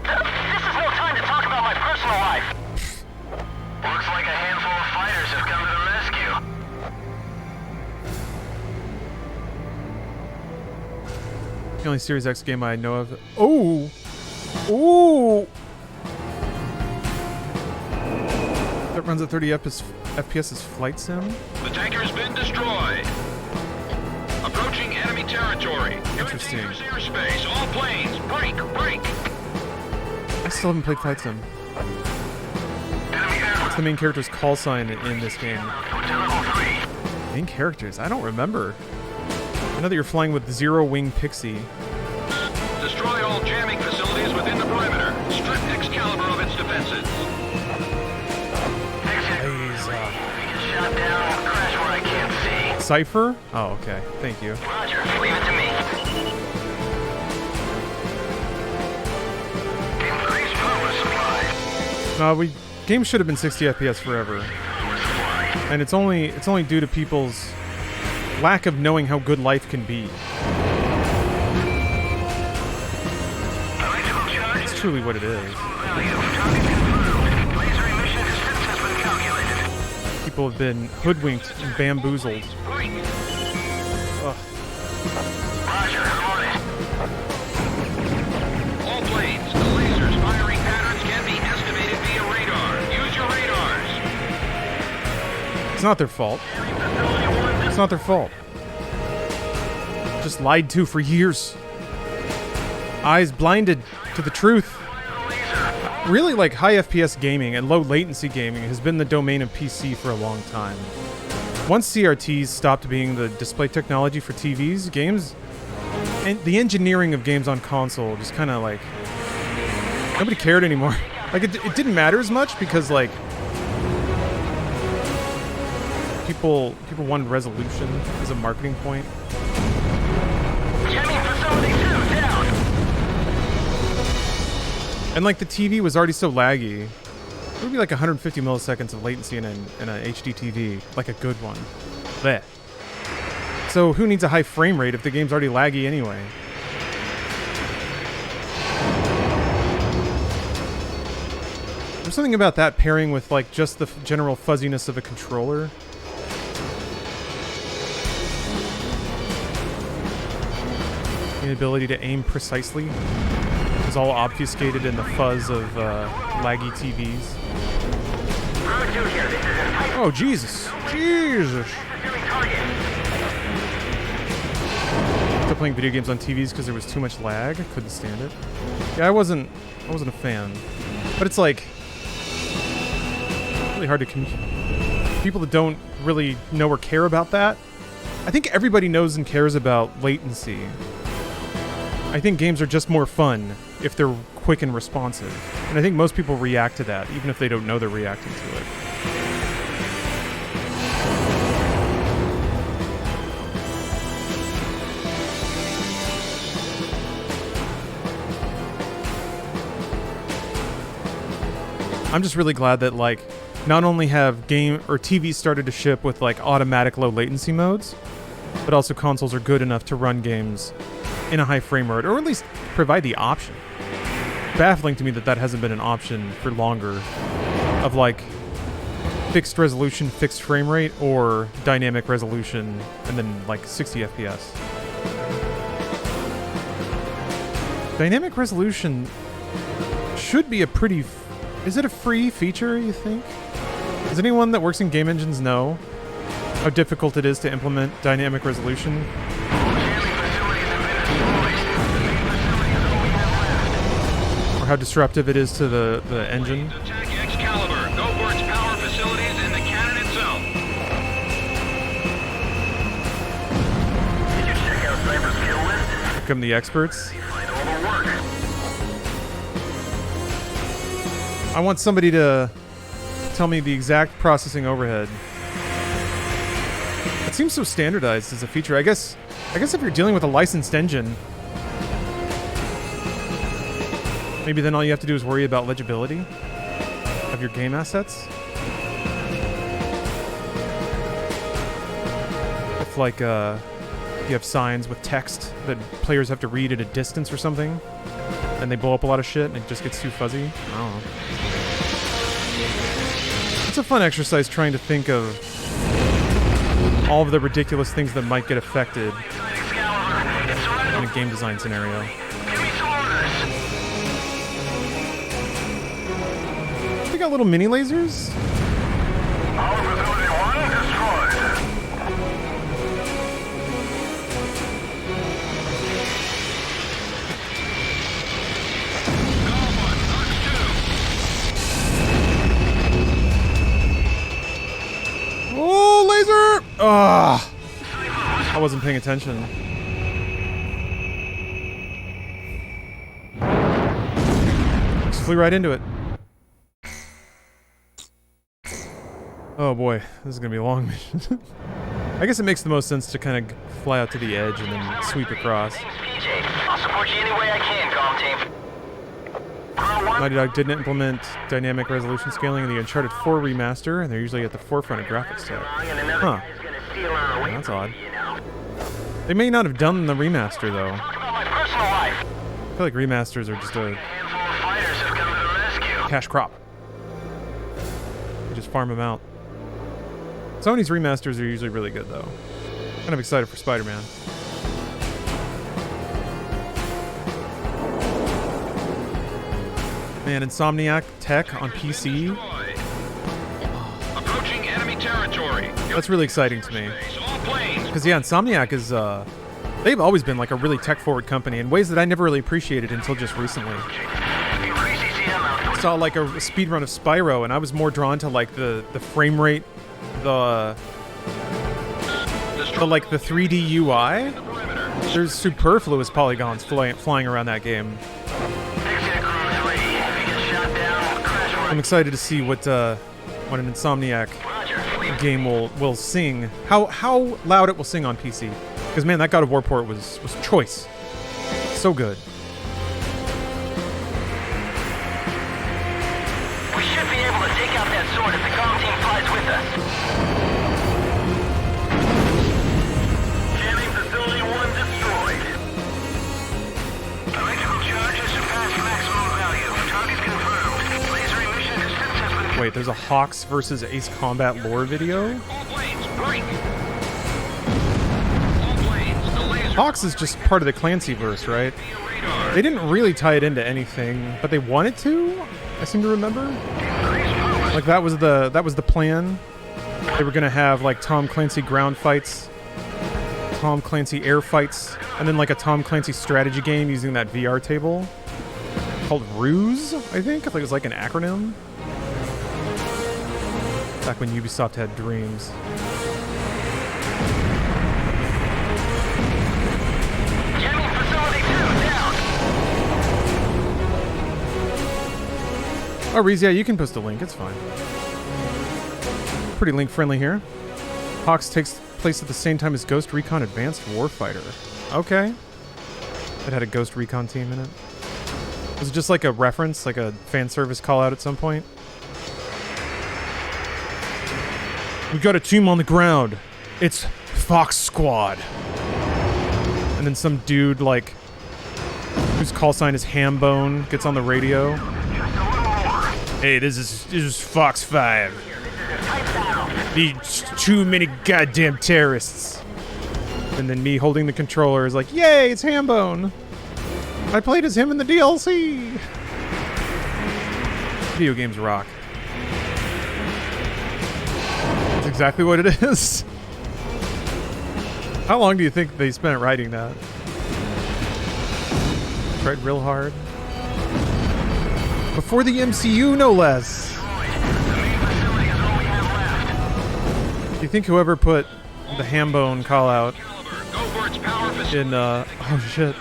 This is no time to talk about my personal life. Looks like a handful of fighters have come to the rescue. The only Series X game I know of. Oh! Oh! That runs at 30 FPS is Flight Sim? The tanker has been destroyed. Approaching enemy territory. You're in Interesting. dangerous airspace. All planes, break, break. I still haven't played Flight Sim. What's the main character's call sign in this game? Main characters? I don't remember. I know that you're flying with Zero Wing Pixie. Destroy all jamming facilities within the perimeter. Strip Excalibur of its defenses. Cipher? Oh, okay. Thank you. Roger, leave it to me. Increase power supply. Games should have been 60 FPS forever. And it's only due to people's lack of knowing how good life can be. Electrical charge It's truly what it is. value. Target confirmed. Laser emission distance has been calculated. People have been hoodwinked and bamboozled. Break. Ugh. Roger, I'm on it. All planes, the lasers firing patterns can be estimated via radar. Use your radars. It's not their fault. It's not their fault. Just lied to for years. Eyes blinded to the truth. Really, like, high FPS gaming and low latency gaming has been the domain of PC for a long time. Once CRTs stopped being the display technology for TVs, games, and the engineering of games on console just kind of like, nobody cared anymore. Like, it didn't matter as much because, like, people wanted resolution as a marketing point. Jamming facility 2 down. And like the TV was already so laggy, it would be like 150 milliseconds of latency in an HD TV, like a good one. Blech. So who needs a high frame rate if the game's already laggy anyway? There's something about that pairing with like just the general fuzziness of a controller. The ability to aim precisely is all obfuscated in the fuzz of laggy TVs. Oh, Jesus. Jesus. Still playing video games on TVs because there was too much lag. I couldn't stand it. Yeah, I wasn't a fan. But it's like really hard to people that don't really know or care about that. I think everybody knows and cares about latency. I think games are just more fun if they're quick and responsive. And I think most people react to that, even if they don't know they're reacting to it. I'm just really glad that, like, not only have game or TVs started to ship with, like, automatic low latency modes, but also consoles are good enough to run games in a high frame rate, or at least provide the option. Baffling to me that that hasn't been an option for longer, of like fixed resolution, fixed frame rate, or dynamic resolution, and then like 60 FPS. Dynamic resolution should be a pretty... Is it a free feature, you think? Does anyone that works in game engines know how difficult it is to implement dynamic resolution? How disruptive it is to the engine. Attack Excalibur. Go for its power facilities and the cannon itself. Did you check out Cyber's kill list? Here come the experts. Find all the work. I want somebody to tell me the exact processing overhead. It seems so standardized as a feature. I guess if you're dealing with a licensed engine, maybe then all you have to do is worry about legibility of your game assets. If like you have signs with text that players have to read at a distance or something, and they blow up a lot of shit and it just gets too fuzzy. I don't know. It's a fun exercise trying to think of all of the ridiculous things that might get affected in a game design scenario. Give me some orders. They got little mini lasers? Power facility 1 destroyed. Oh, laser! Ah, I wasn't paying attention. Just flew right into it. Oh boy, this is gonna be a long mission. I guess it makes the most sense to kind of fly out to the edge and then sweep across. PJ, I'll support you any way I can, Comm Team. Naughty Dog didn't implement dynamic resolution scaling in the Uncharted 4 remaster, and they're usually at the forefront of graphics tech. Huh. Yeah, that's odd. They may not have done the remaster, though. I feel like remasters are just a cash crop. You just farm them out. Sony's remasters are usually really good, though. Kind of excited for Spider-Man. Man, Insomniac Tech on PC. Approaching enemy territory. That's really exciting to me. All planes. Because, yeah, Insomniac is, they've always been like a really tech-forward company in ways that I never really appreciated until just recently. I saw like a speedrun of Spyro, and I was more drawn to like the frame rate, the 3D UI. There's superfluous polygons flying around that game. I'm excited to see what an Insomniac game will sing. How loud it will sing on PC. Because man, that God of War port was choice. So good. We should be able to take out that sword if the Comm Team flies with us. Jamming facility 1 destroyed. Electrical charges surpass maximum value. Target confirmed. Laser emission distance has been... Wait, there's a Hawks versus Ace Combat lore video? All planes, break. All planes, the laser... Hawks is just part of the Clancyverse, right? They didn't really tie it into anything, but they wanted to, I seem to remember. Like that was the plan. They were gonna have like Tom Clancy ground fights, Tom Clancy air fights, and then like a Tom Clancy strategy game using that VR table called Ruse, I think. I think it was like an acronym. Back when Ubisoft had dreams. Jamming facility 2 down. Oh, Reese, yeah, you can post a link. It's fine. Pretty link friendly here. Hawks takes place at the same time as Ghost Recon Advanced Warfighter. Okay. It had a Ghost Recon team in it. Was it just like a reference, like a fan service call out at some point? We got a team on the ground. It's Fox Squad. And then some dude, like, whose call sign is Hambone, gets on the radio. Hey, this is Fox 5. These too many goddamn terrorists. And then me holding the controller is like, yay, it's Hambone. I played as him in the DLC. Video games rock. That's exactly what it is. How long do you think they spent writing that? Tried real hard. Before the MCU, no less. Do you think whoever put the Hambone call out in, oh shit.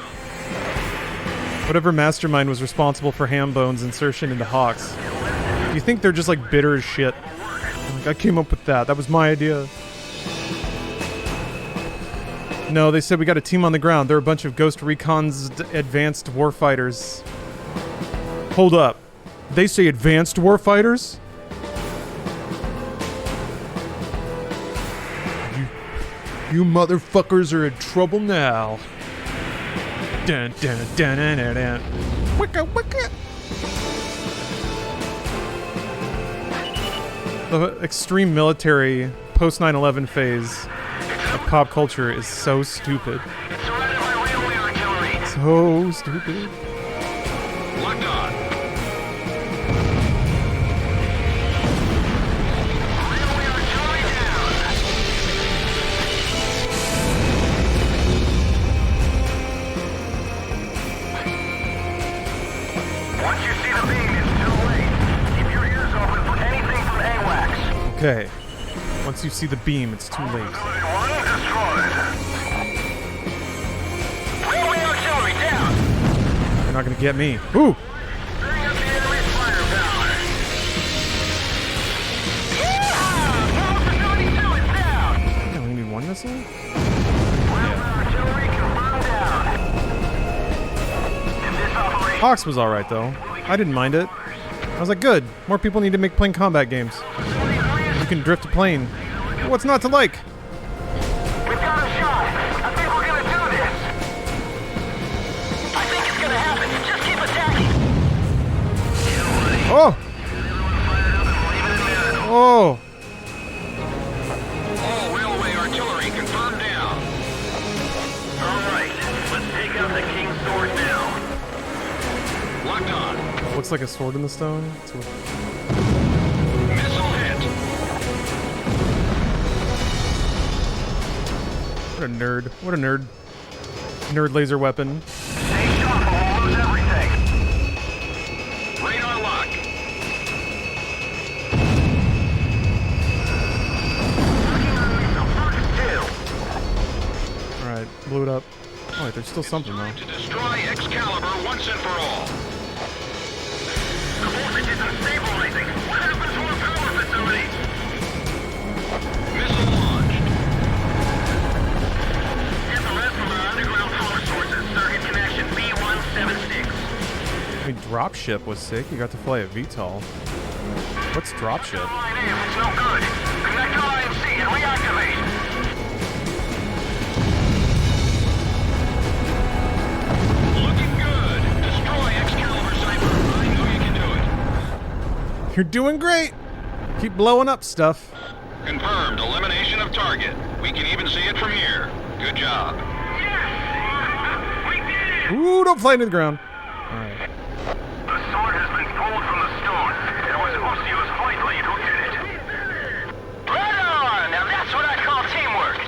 Whatever mastermind was responsible for Hambone's insertion into Hawks, do you think they're just like bitter as shit? Like, I came up with that. That was my idea. No, they said we got a team on the ground. They're a bunch of Ghost Recon's advanced warfighters. Hold up. They say advanced warfighters? You motherfuckers are in trouble now. Dun dun dun dun dun dun. Wicka wicka. The extreme military post 9/11 phase of pop culture is so stupid. So stupid. Locked on. Once you see the beam, it's too late. Keep your ears open for anything from AWACS. Okay. Once you see the beam, it's too late. One destroyed. Railway artillery down. You're not gonna get me. Ooh! Bring up the enemy's firepower. Yeah! Power facility 2 is down. I only need one missile? Artillery confirmed down. In this operation, Hawks was alright though. I didn't mind it. I was like, good. More people need to make plane combat games. You can drift a plane. What's not to like? we've got a shot. I think we're gonna do this. I think it's gonna happen. Just keep attacking. Oh! Oh! All railway artillery confirmed down. All right, let's take out the King's Sword now. Locked on. Looks like a sword in the stone. Missile hit. What a nerd. What a nerd. Nerd laser weapon. Stay sharp or we'll lose everything. Radar lock. Alright, blew it up. Oh wait, there's still something though. To destroy Excalibur once and for all. The voltage isn't stabilizing. What happens to our power facilities? Missile launched. Get the rest from our underground power sources. Circuit connection B176. I mean, dropship was sick. You got to fly a VTOL. What's dropship? Line A if it's no good. Connect to Line C and reactivate. Looking good. Destroy Excalibur, Cypher. I know you can do it. You're doing great! Keep blowing up stuff. Confirmed. Elimination of target. We can even see it from here. Good job. Yes! We did it! Ooh, don't fly into the ground. Alright. The sword has been pulled from the stone. It was Osseo's flight lead who did it. Right on! Now that's what I call teamwork.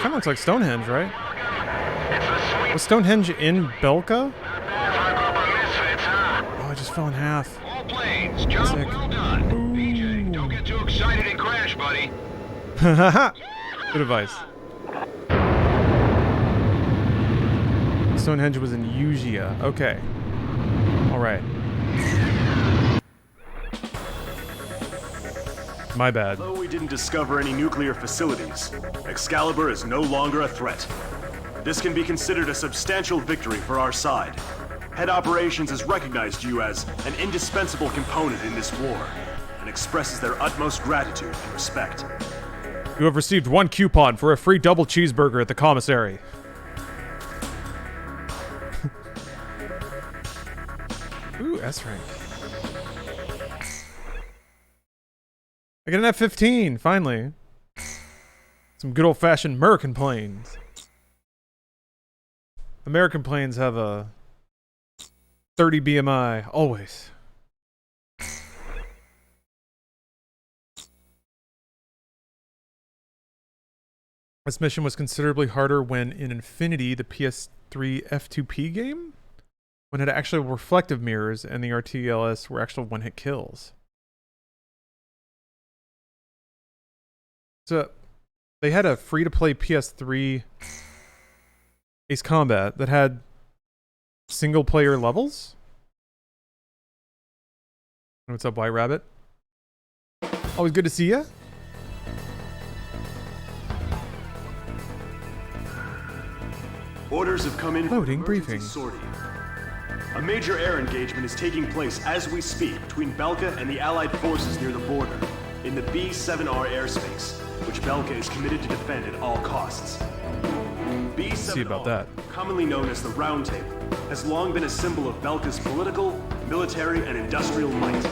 Kinda looks like Stonehenge, right? It's the sweet Was Stonehenge in Belka? bad for a group of misfits, huh? Oh, I just fell in half. All planes. Job Sick. well done. BJ, don't get too excited and crash, buddy. Good advice. Stonehenge was in Eugia. Okay. Alright. My bad. Though we didn't discover any nuclear facilities, Excalibur is no longer a threat. This can be considered a substantial victory for our side. Head Operations has recognized you as an indispensable component in this war, and expresses their utmost gratitude and respect. You have received 1 coupon for a free double cheeseburger at the commissary. Ooh, S rank. I get an F-15, finally. Some good old-fashioned American planes. American planes have a 30 BMI, always. This mission was considerably harder when in Infinity, the PS3 F2P game, when it had actual reflective mirrors and the RTLS were actual one-hit kills. So they had a free-to-play PS3 Ace Combat that had single-player levels. What's up, White Rabbit? Always good to see ya. Orders have come in for Loading emergency briefing. sortie. A major air engagement is taking place as we speak between Belka and the Allied forces near the border, in the B-7R airspace, which Belka is committed to defend at all costs. B-7R, See about that. commonly known as the Roundtable, has long been a symbol of Belka's political, military, and industrial might.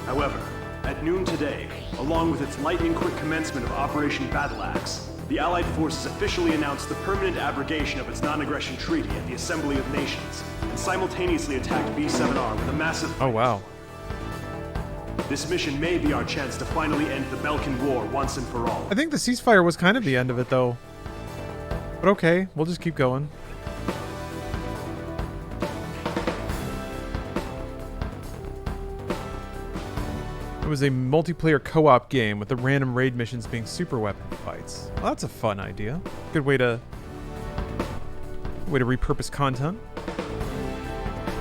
However, at noon today, along with its lightning-quick commencement of Operation Battle Axe, the Allied forces officially announced the permanent abrogation of its non-aggression treaty at the Assembly of Nations, and simultaneously attacked B-7R with a massive... Oh, wow. This mission may be our chance to finally end the Belkan War once and for all. I think the ceasefire was kind of the end of it, though. But okay, we'll just keep going. It was a multiplayer co-op game with the random raid missions being superweapon fights. Well, that's a fun idea. Good way to repurpose content.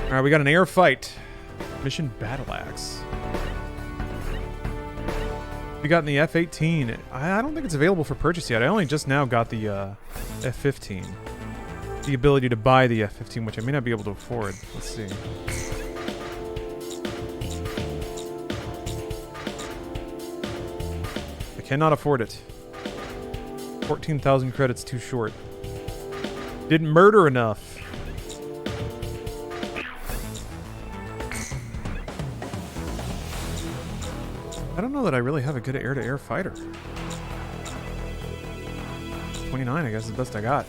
All right, we got an air fight. Mission Battle Axe. We got in the F-18. I don't think it's available for purchase yet. I only just now got the F-15. The ability to buy the F-15, which I may not be able to afford. Let's see. I cannot afford it. 14,000 credits too short. Didn't murder enough. I don't know that I really have a good air-to-air fighter. 29, I guess, is the best I got.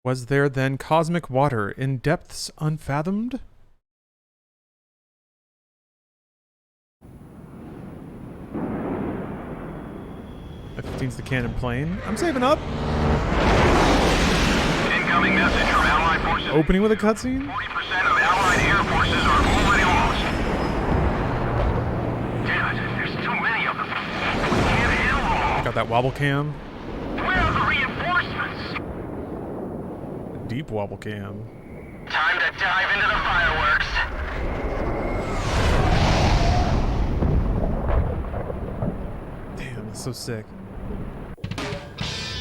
Was there then cosmic water in depths unfathomed? F-15's the cannon plane. I'm saving up. Incoming message from Allied forces. Opening with a cutscene? 40% of Allied air forces are already lost. Damn it, there's too many of them. We can't handle them all. Got that wobble cam. Where are the reinforcements? Deep wobble cam. Time to dive into the fireworks. Damn, that's so sick.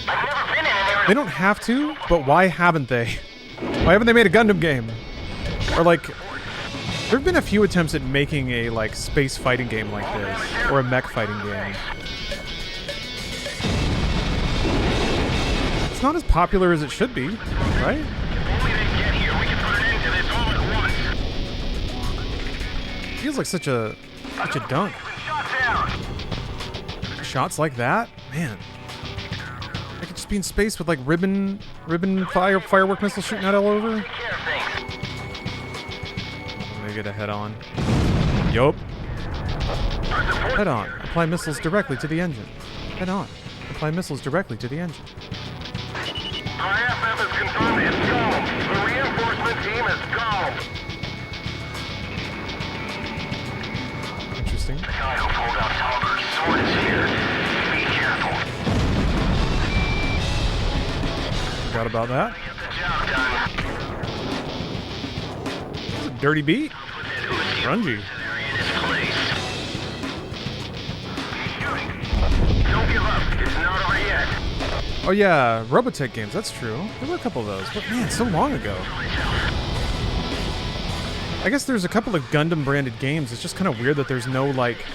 I've never been in an area. They don't have to, but why haven't they? Why haven't they made a Gundam game? Or like, there have been a few attempts at making a like space fighting game like this, or a mech fighting game. It's not as popular as it should be, right? If only they get here, we can put an end to this all at once. Feels like such a dunk. Shot down. Shots like that, man. I could just be in space with like ribbon firework missiles shooting out all over. Care of things. Let me get a head on. Yup. Head on. Apply missiles directly to the engine. Head on. Apply missiles directly to the engine. IFF has confirmed it's gone. The reinforcement team is gone. Interesting. The guy who pulled out Talbert's sword is here. Be careful. Forgot about that. Get the job done. It's a dirty beat. Grungy. In his place. Don't give up. It's not over yet. Oh yeah, Robotech games, that's true. There were a couple of those, but man, so long ago. I guess there's a couple of Gundam branded games. It's just kind of weird that there's no like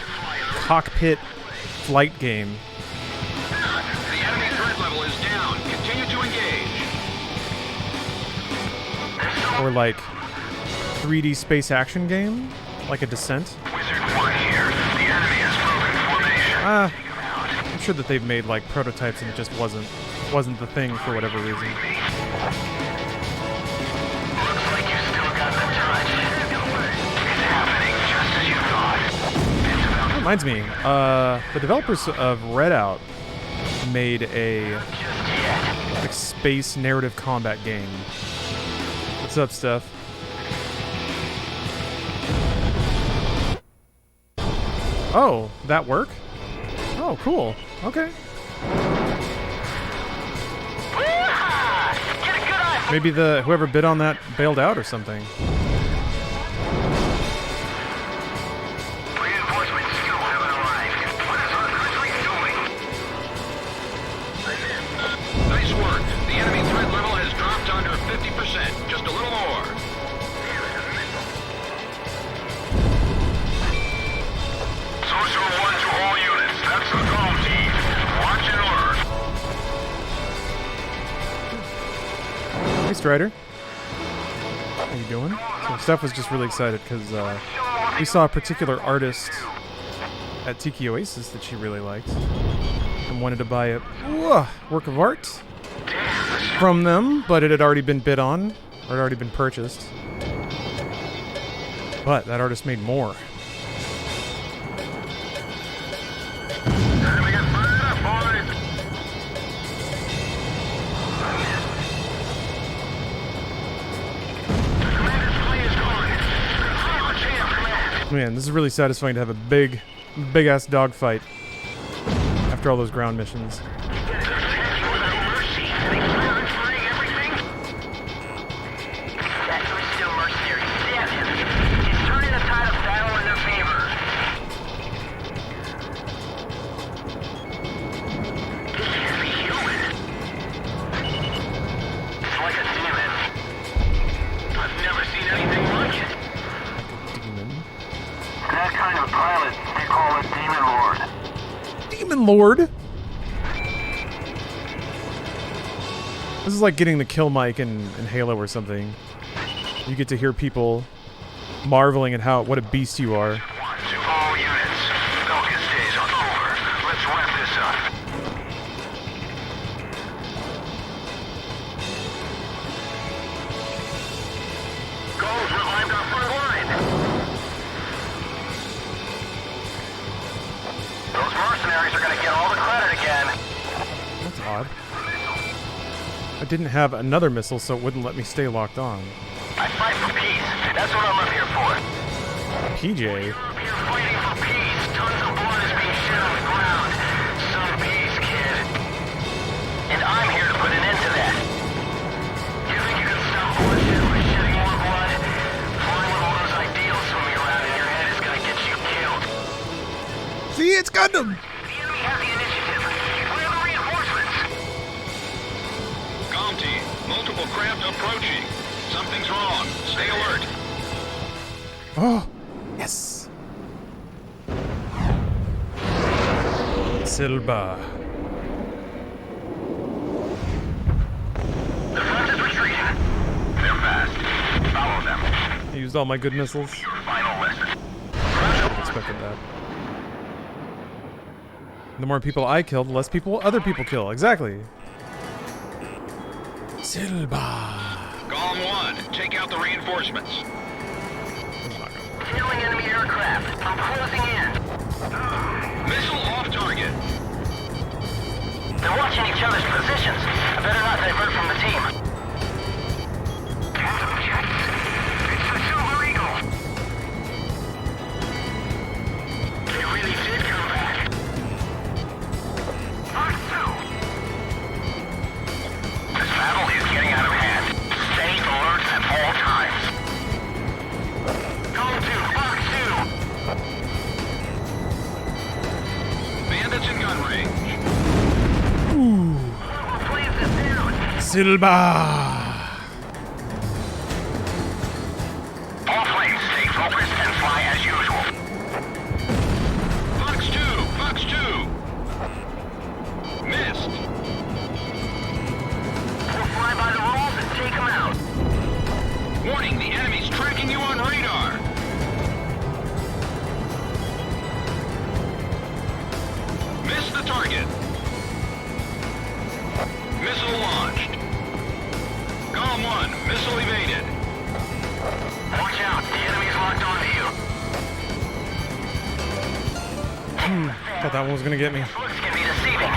cockpit flight game. The enemy threat level is down. Continue to engage. Or like 3D space action game, like a Descent. Wizard 1 here. The enemy has broken formation. I'm sure that they've made like prototypes and it just wasn't the thing for whatever reason. Looks like you still got the touch. It's happening just as you thought. It's about That reminds me, the developers of Redout made a just yet. like space narrative combat game. What's up, Steph? Oh, that work? Oh, cool. Okay. Get a good eye. Maybe whoever bid on that bailed out or something. Reinforcements still haven't arrived. What is our country doing? Nice work. The enemy threat level has dropped under 50%. Just a little more. Social 1 to all units. That's the comm team. Watch and learn. Hey, Strider. How you doing? So Steph was just really excited because we saw a particular artist at Tiki Oasis that she really liked and wanted to buy a work of art from them, but it had already been bid on, or had already been purchased. But that artist made more. Time to get fired up, boys. Commander's plane is gone. Fire the chain of command. Man, this is really satisfying to have a big ass dogfight after all those ground missions. Attacking without mercy. They fire Lord. This is like getting the kill mic in Halo or something. You get to hear people marveling at what a beast you are. To all units, focus days are over. Let's wrap this up. Gold revived our front line. Those mercenaries are gonna get all the credit again. That's odd. I didn't have another missile, so it wouldn't let me stay locked on. I fight for peace. That's what I'm up here for. PJ. You're fighting for peace. Tons of blood is being shed on the ground. Some peace, kid. And I'm here to put an end to that. You think you can stop bloodshed by shedding more blood? Flying with all those ideals swimming around in your head is gonna get you killed. See, it's Gundam. The enemy has the initiative. Where are the reinforcements? Comm team, multiple craft approaching. Something's wrong. Stay alert. Oh, yes. Silba. The front is retreating. They're fast. Follow them. I used all my good missiles. Your final lesson. I expected that. The more people I kill, the less people other people kill. Exactly. Silba. Column 1, take out the reinforcements. Hailing enemy aircraft. I'm closing in. Missile off target. They're watching each other's positions. I better not divert from the team. Phantom jets. It's the Silver Eagle. They really did come back. Mark 2. This battle is getting out of hand. Stay alert at all times. Go to Mark 2. Bandits in gun range. Whoever plays this down. Silba. All planes stay focused and fly as usual. Fox 2, Fox 2. Missed. We'll fly by the rules and take them out. Warning, the enemy's tracking you on radar. Missed the target. Missile launched. Column 1, missile evaded. Watch out, the enemy's locked onto you. Thought that one was gonna get me. Looks can be deceiving.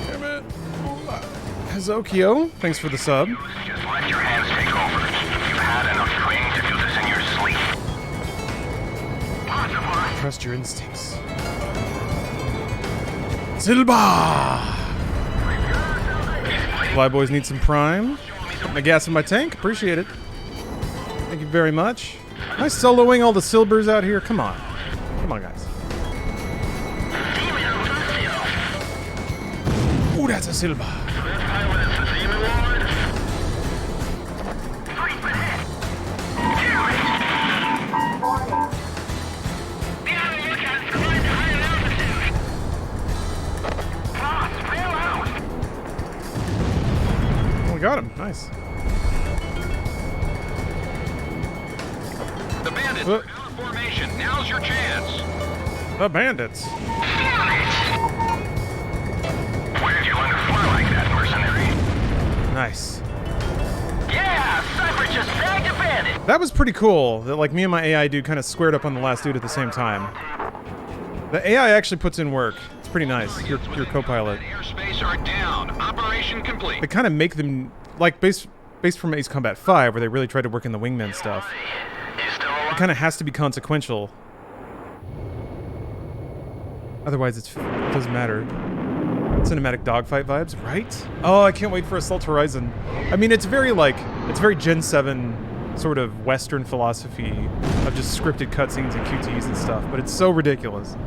Damn it. Hazokio, thanks for the sub. Just let your hands take over. You've had enough training to do this in your sleep. Trust your instincts. Silba! Flyboys need some prime. Put my gas in my tank. Appreciate it. Thank you very much. Am I soloing all the Silbers out here? Come on. Come on, guys. Ooh, that's a Silba. Oh, we got him. Nice. The bandits What? are out of formation. Now's your chance. The bandits. Where did you learn to fly like that, mercenary? Nice. Yeah, Cypher just bagged a bandit. That was pretty cool. That like me and my AI dude kind of squared up on the last dude at the same time. The AI actually puts in work. It's pretty nice. Your co-pilot. Airspace are down. Operation complete. They kind of make them like based from Ace Combat 5, where they really tried to work in the wingman stuff. You still It alive? kind of has to be consequential. Otherwise, it doesn't matter. Cinematic dogfight vibes, right? Oh, I can't wait for Assault Horizon. I mean, it's very Gen 7 sort of Western philosophy of just scripted cutscenes and QTEs and stuff, but it's so ridiculous.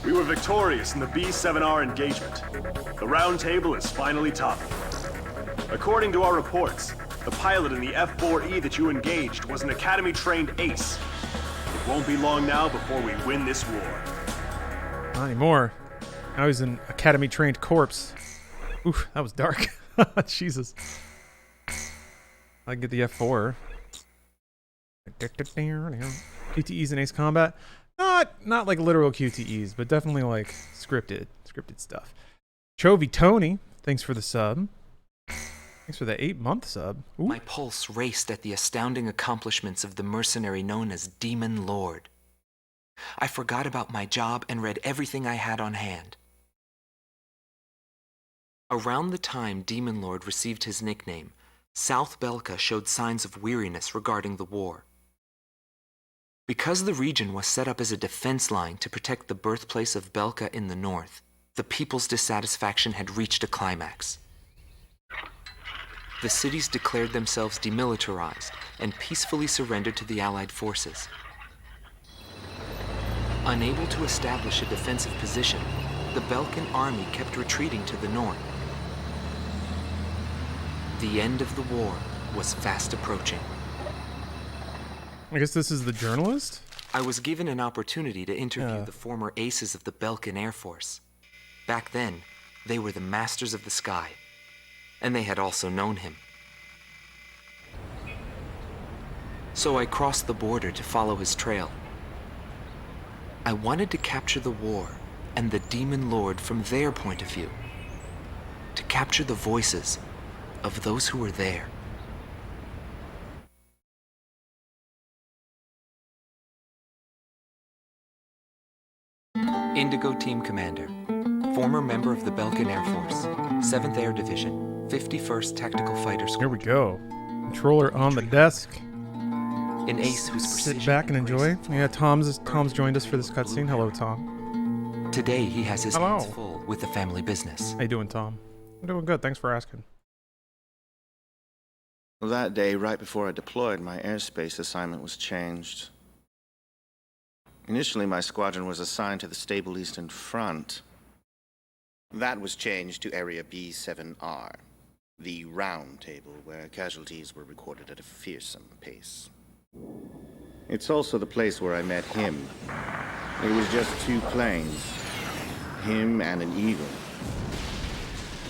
We were victorious in the B-7R engagement. The roundtable is finally toppled. According to our reports, the pilot in the F-4E that you engaged was an Academy-trained ace. It Won't be long now before we win this war. Not anymore. Now he's an academy-trained corpse. Oof, that was dark. Jesus. I can get the F4. QTEs in Ace Combat. Not like literal QTEs, but definitely like scripted stuff. Chovy Tony, thanks for the sub. Thanks for the 8-month sub. Ooh. My pulse raced at the astounding accomplishments of the mercenary known as Demon Lord. I forgot about my job and read everything I had on hand. Around the time Demon Lord received his nickname, South Belka showed signs of weariness regarding the war. Because the region was set up as a defense line to protect the birthplace of Belka in the north, the people's dissatisfaction had reached a climax. The cities declared themselves demilitarized and peacefully surrendered to the Allied forces. Unable to establish a defensive position, the Belkan army kept retreating to the north. The end of the war was fast approaching. I guess this is the journalist? I was given an opportunity to interview the former aces of the Belkan Air Force. Back then, they were the masters of the sky, and they had also known him. So I crossed the border to follow his trail. I wanted to capture the war and the Demon Lord from their point of view, to capture the voices of those who were there. Indigo Team Commander, former member of the Belkan Air Force, 7th Air Division, 51st Tactical Fighter Squadron. Here we go. Controller on the desk. An ace whose Sit precision back and and enjoy. grace Yeah, Tom's joined us for this cutscene. Hello, Tom. Today he has his Hello. hands full with the family business. How you doing, Tom? I'm doing good. Thanks for asking. Well, that day, right before I deployed, my airspace assignment was changed. Initially, my squadron was assigned to the stable Eastern Front. That was changed to Area B7R, the roundtable where casualties were recorded at a fearsome pace. It's also the place where I met him. It was just 2 planes, him and an eagle.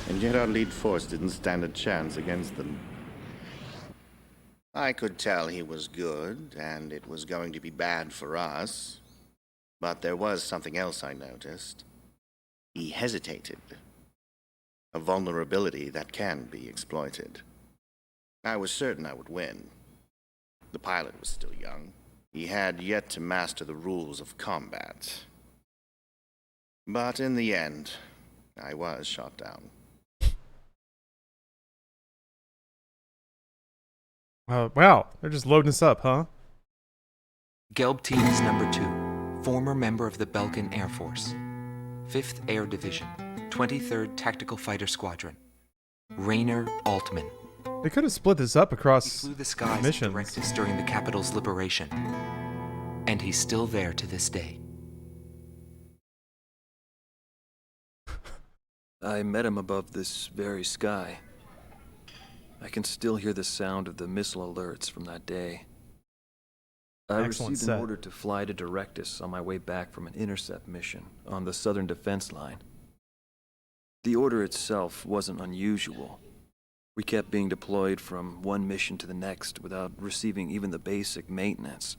And yet our lead force didn't stand a chance against them. I could tell he was good, and it was going to be bad for us. But there was something else I noticed. He hesitated. A vulnerability that can be exploited. I was certain I would win. The pilot was still young. He had yet to master the rules of combat. But in the end, I was shot down. Wow, they're just loading us up, huh? Gelb Team is number 2, former member of the Belkan Air Force, 5th Air Division, 23rd Tactical Fighter Squadron, Rainer Altman. They could have split this up He across flew the skies of missions. Directus during the capital's liberation, and he's still there to this day. I met him above this very sky. I can still hear the sound of the missile alerts from that day. I Excellent received set. an order to fly to Directus on my way back from an intercept mission on the southern defense line. The order itself wasn't unusual. We kept being deployed from one mission to the next without receiving even the basic maintenance.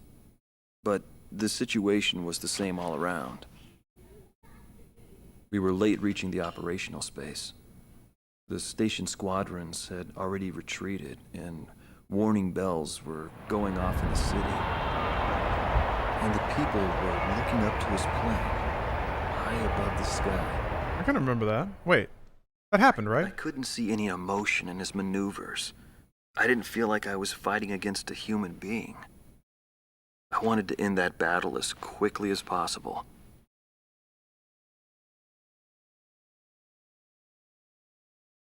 But the situation was the same all around. We were late reaching the operational space. The station squadrons had already retreated, and warning bells were going off in the city. And the people were looking up to his plane, high above the sky. I kind of remember that. Wait, that happened, I right? couldn't see any emotion in his maneuvers. I didn't feel like I was fighting against a human being. I wanted to end that battle as quickly as possible.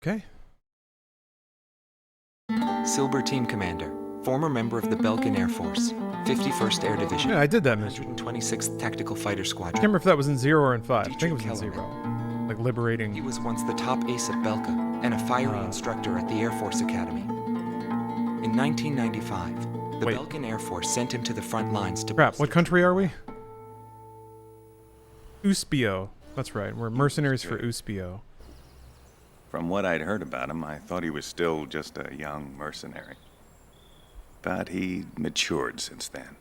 Okay. Silver Team Commander, former member of the Belkan Air Force, 51st Air Division, Yeah, I did that mission. 126th Tactical Fighter I can't Squadron. remember if that was in 0 or in 5. I think it was in Dietrich 0. Like He liberating. was once the top ace at Belka and a fiery Ah. instructor at the Air Force Academy. In 1995, The Wait. Belkan Air Force sent him to the front lines to Crap, boost what country are we? Uspio. That's right, we're mercenaries for Uspio. From what I'd heard about him, I thought he was still just a young mercenary. But he matured since then.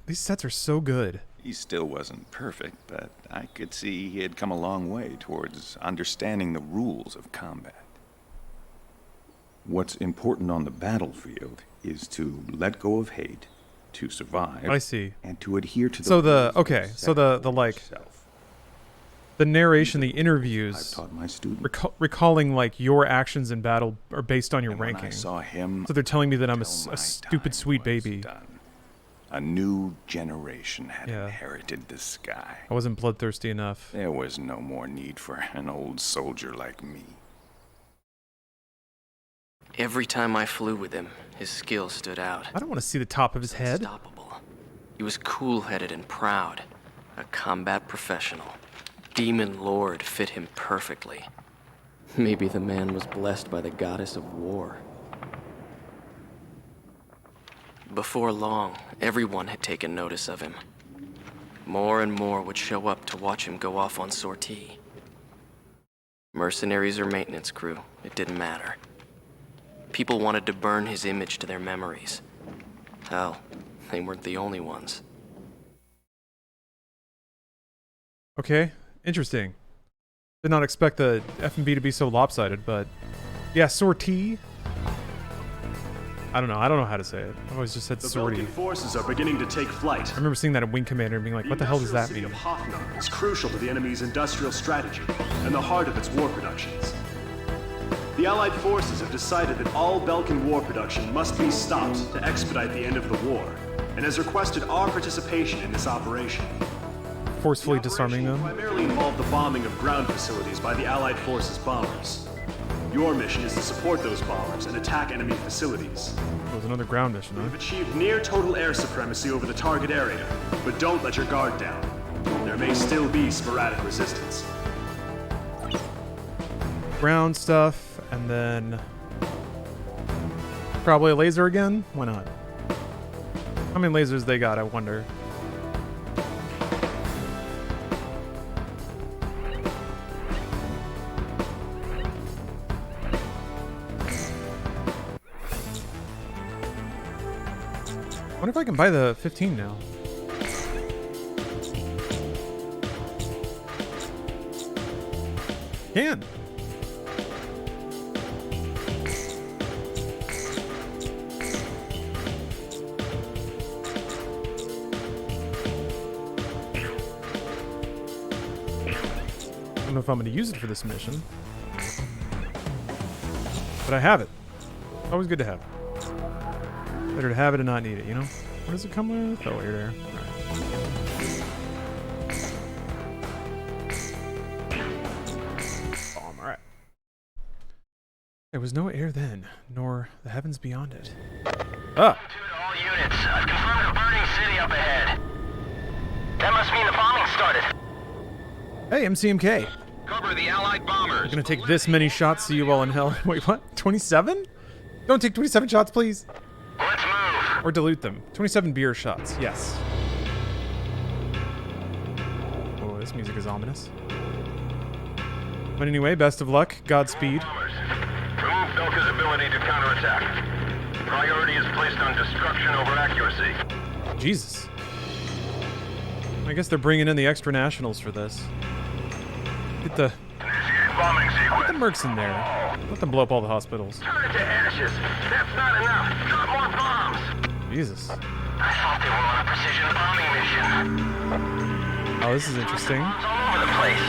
These sets are so good. He still wasn't perfect, but I could see he had come a long way towards understanding the rules of combat. What's important on the battlefield is to let go of hate, to survive, I see. and to adhere to the So the rules okay, set so the for like yourself. the narration, the I've interviews, taught my students. recalling like your actions in battle are based on your And when I ranking. saw him, So they're telling me that I'm a, till a my stupid time sweet was baby. done. A new generation had Yeah. inherited the sky. I wasn't bloodthirsty enough. There was no more need for an old soldier like me. Every time I flew with him, his skill stood out. I don't want to see the top of his head. Unstoppable. He was cool-headed and proud. A combat professional. Demon Lord fit him perfectly. Maybe the man was blessed by the goddess of war. Before long, everyone had taken notice of him. More and more would show up to watch him go off on sortie. Mercenaries or maintenance crew, it didn't matter. People wanted to burn his image to their memories. Hell, they weren't the only ones. Okay, interesting. Did not expect the F&B to be so lopsided, but yeah, sortie. I don't know how to say it. I've always just said The sortie. Belkan forces are beginning to take flight. I remember seeing that in Wing Commander and being like, what the hell does that mean? The industrial city of Hoffnung is crucial to the enemy's industrial strategy and the heart of its war productions. The Allied forces have decided that all Belkan war production must be stopped to expedite the end of the war, and has requested our participation in this operation. Forcefully The disarming operation them. primarily involved the bombing of ground facilities by the Allied forces' bombers. Your mission is to support those bombers and attack enemy facilities. It was another ground mission, huh? You've achieved near total air supremacy over the target area, but don't let your guard down. There may still be sporadic resistance. Ground stuff, and then probably a laser again? Why not? How many lasers they got, I wonder. I wonder if I can buy the 15 now. Can. I don't know if I'm going to use it for this mission. But I have it. Always good to have. Better to have it and not need it, you know? What does it come with? Oh, you're there. Bomb, alright. There was no air then, nor the heavens beyond it. Ah! All units, I've confirmed a burning city up ahead. That must mean the bombing started. Hey, MCMK! Cover the Allied bombers. I'm gonna take this many shots, see you all in hell. Wait, what? 27? Don't take 27 shots, please! Let's move. Or dilute them. 27 beer shots, yes. Oh, this music is ominous. But anyway, best of luck. Godspeed. Bombers. Remove Belka's ability to counterattack. Priority is placed on destruction over accuracy. Jesus. I guess they're bringing in the extra nationals for this. Get the Bombing sequence. mercs in there. Let them blow up all the hospitals. Turn it to ashes. That's not enough. Drop more bombs. Jesus. I thought they were on a precision bombing mission. Oh, this is interesting. Bombs all over the place.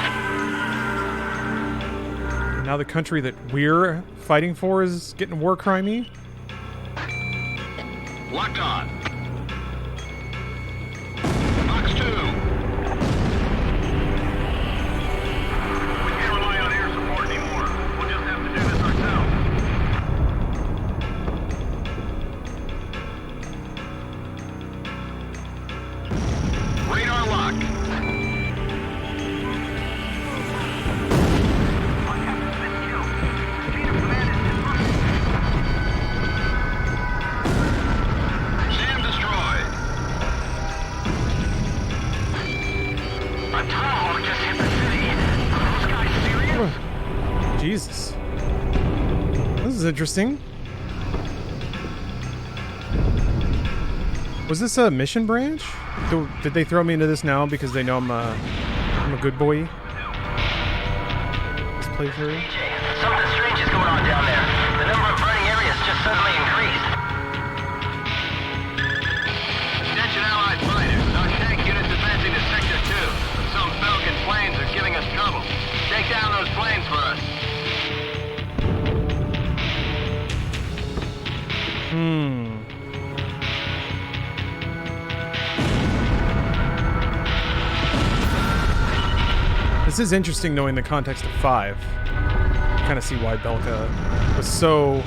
Now the country that we're fighting for is getting war crimey. Locked on. Box 2. We can't rely on air support anymore. We'll just have to do this ourselves. Radar locked. interesting. Was this a mission branch? Did they throw me into this now because they know I'm a good boy? This playthrough? Something strange is going on down there. The number of burning areas just suddenly increased. Attention Allied fighters. Our tank unit's advancing to Sector 2. Some Falcon planes are giving us trouble. Take down those planes for us. This is interesting knowing the context of 5. Kind of see why Belka was so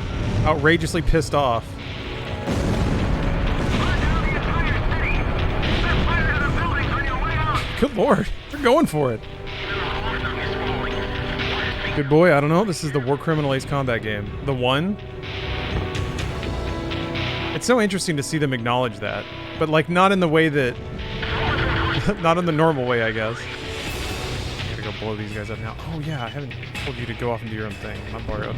outrageously pissed off. Good lord, they're going for it. Good boy, I don't know. This is the War Criminal Ace Combat game. The one. It's so interesting to see them acknowledge that. But like not in the way that... not in the normal way, I guess. Go blow these guys up now. Oh yeah, I haven't told you to go off and do your own thing. I'm borrowed.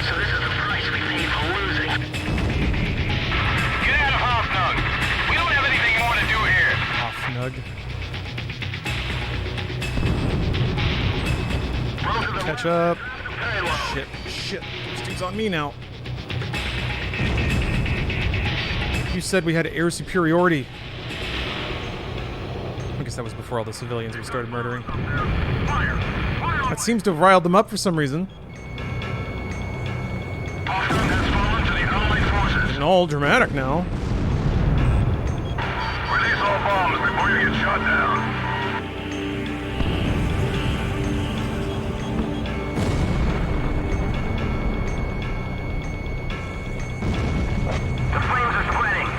So this is the price we paid for losing. Get out of Hoffnung. We don't have anything more to do here. Off nug. Catch up. Shit. This dude's on me now. You said we had air superiority. I guess that was before all the civilians we started murdering. That seems to have riled them up for some reason. Getting all dramatic now. Release all bombs before you get shot down. The flames are spreading.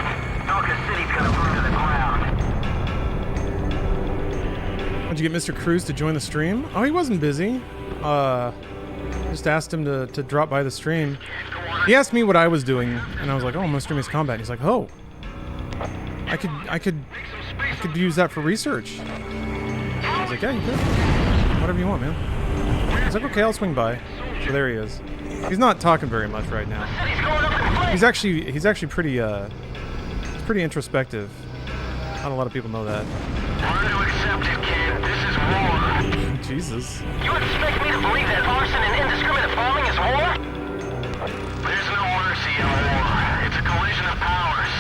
Falcon City's gonna burn to the ground. Did you get Mr. Cruz to join the stream? Oh, he wasn't busy. Just asked him to drop by the stream. He asked me what I was doing, and I was like, "Oh, I'm gonna stream his combat." And he's like, "Oh, I could use that for research." I was like, "Yeah, you could. Whatever you want, man." He's like, "Okay, I'll swing by." So there he is. He's not talking very much right now. He's actually pretty pretty introspective. Not a lot of people know that. Learn to accept it, kid. This is war. Jesus. You expect me to believe that arson and indiscriminate bombing is war? There's no mercy in war. It's a collision of powers.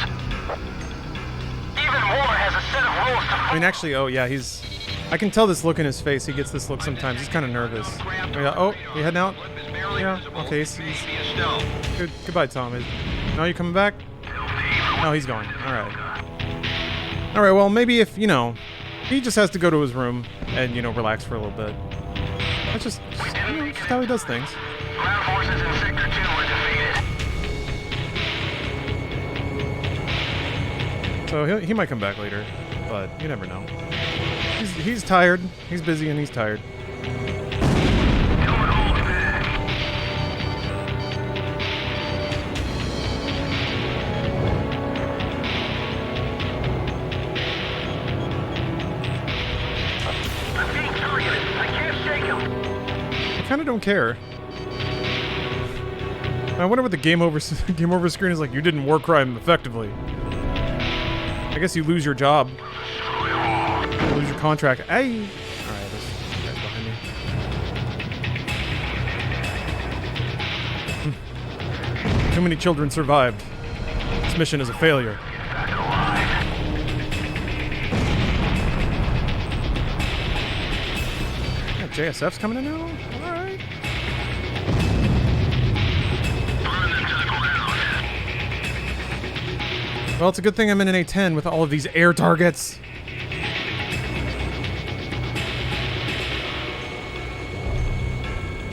Even war has a set of rules to I mean, actually, oh yeah, I can tell this look in his face. He gets this look sometimes. He's kind of nervous. Oh, you heading out? Yeah. Okay. Goodbye, Tom. No, you coming back? No, he's going. All right. All right. Well, maybe if he just has to go to his room and relax for a little bit. That's just how he does things. ground forces in Sector 2 were defeated. So he might come back later, but you never know. He's tired. He's busy and he's tired. I kind of don't care. I wonder what the game over screen is like. You didn't war crime effectively. I guess you lose your job. You lose your contract. Hey! Alright, this guy's behind me. Too many children survived. This mission is a failure. Yeah, JSF's coming in now? Alright. Well, it's a good thing I'm in an A10 with all of these air targets.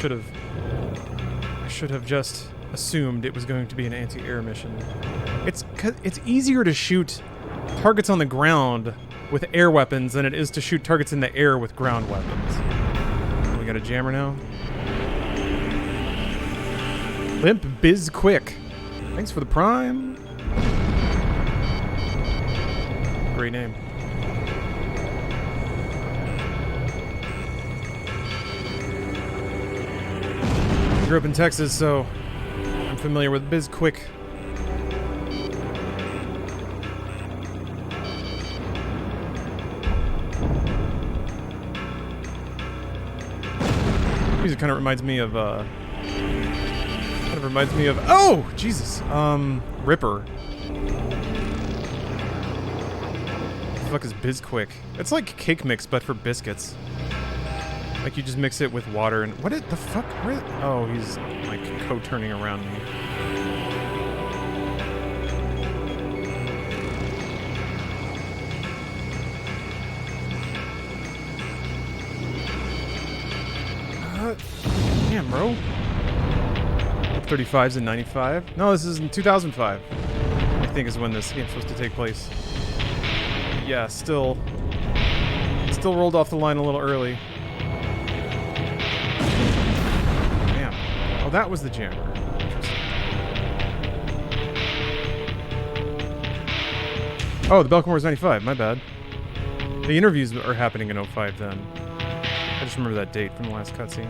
I should have just assumed it was going to be an anti-air mission. It's easier to shoot targets on the ground with air weapons than it is to shoot targets in the air with ground weapons. We got a jammer now. Limp Biz Quick. Thanks for the prime. Great name. grew up in Texas, so I'm familiar with BizQuick. Music kind of reminds me of oh Jesus, Ripper. What the fuck is BizQuick? It's like cake mix but for biscuits. Like you just mix it with water and what the fuck? Oh, he's like co-turning around me. Damn, bro. 35s and 95. No, this is in 2005. I think is when this game's supposed to take place. Yeah, still rolled off the line a little early. Damn. Oh, that was the jammer. Oh, the Belcamore is 95. My bad. The interviews are happening in 05 then. I just remember that date from the last cutscene.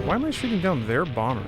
Why am I shooting down their bombers?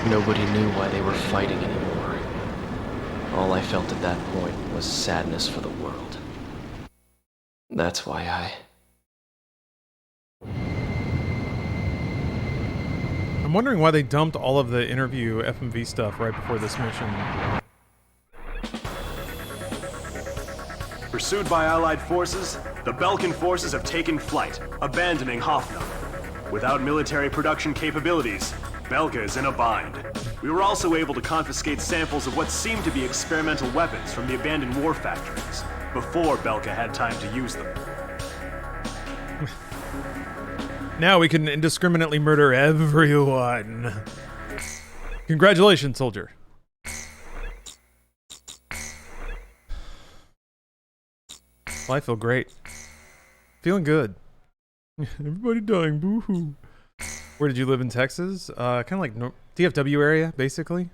Nobody knew why they were fighting anymore. All I felt at that point was sadness for the world. That's why I'm wondering why they dumped all of the interview FMV stuff right before this mission. Pursued by Allied forces, the Belkan forces have taken flight, abandoning Hoffnung. Without military production capabilities, Belka is in a bind. We were also able to confiscate samples of what seemed to be experimental weapons from the abandoned war factories, before Belka had time to use them. Now we can indiscriminately murder everyone. Congratulations, soldier. Well, I feel great. Feeling good. Everybody dying, boo-hoo. Where did you live in Texas? Kind of like DFW area, basically.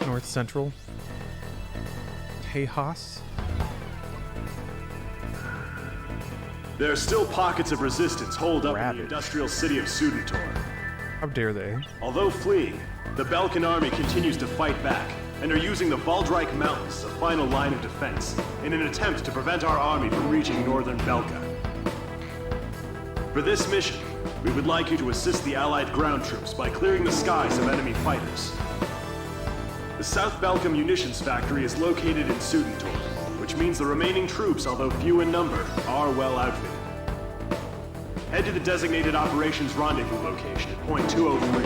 North Central. Tejas. There are still pockets of resistance holed up in the industrial city of Sudentor. How dare they? Although fleeing, the Belkan army continues to fight back, and are using the Valdreich Mountains as a final line of defense, in an attempt to prevent our army from reaching northern Belka. For this mission, we would like you to assist the Allied ground troops by clearing the skies of enemy fighters. The South Belka munitions factory is located in Sudentor, which means the remaining troops, although few in number, are well outfitted. Head to the designated operations rendezvous location at point 203.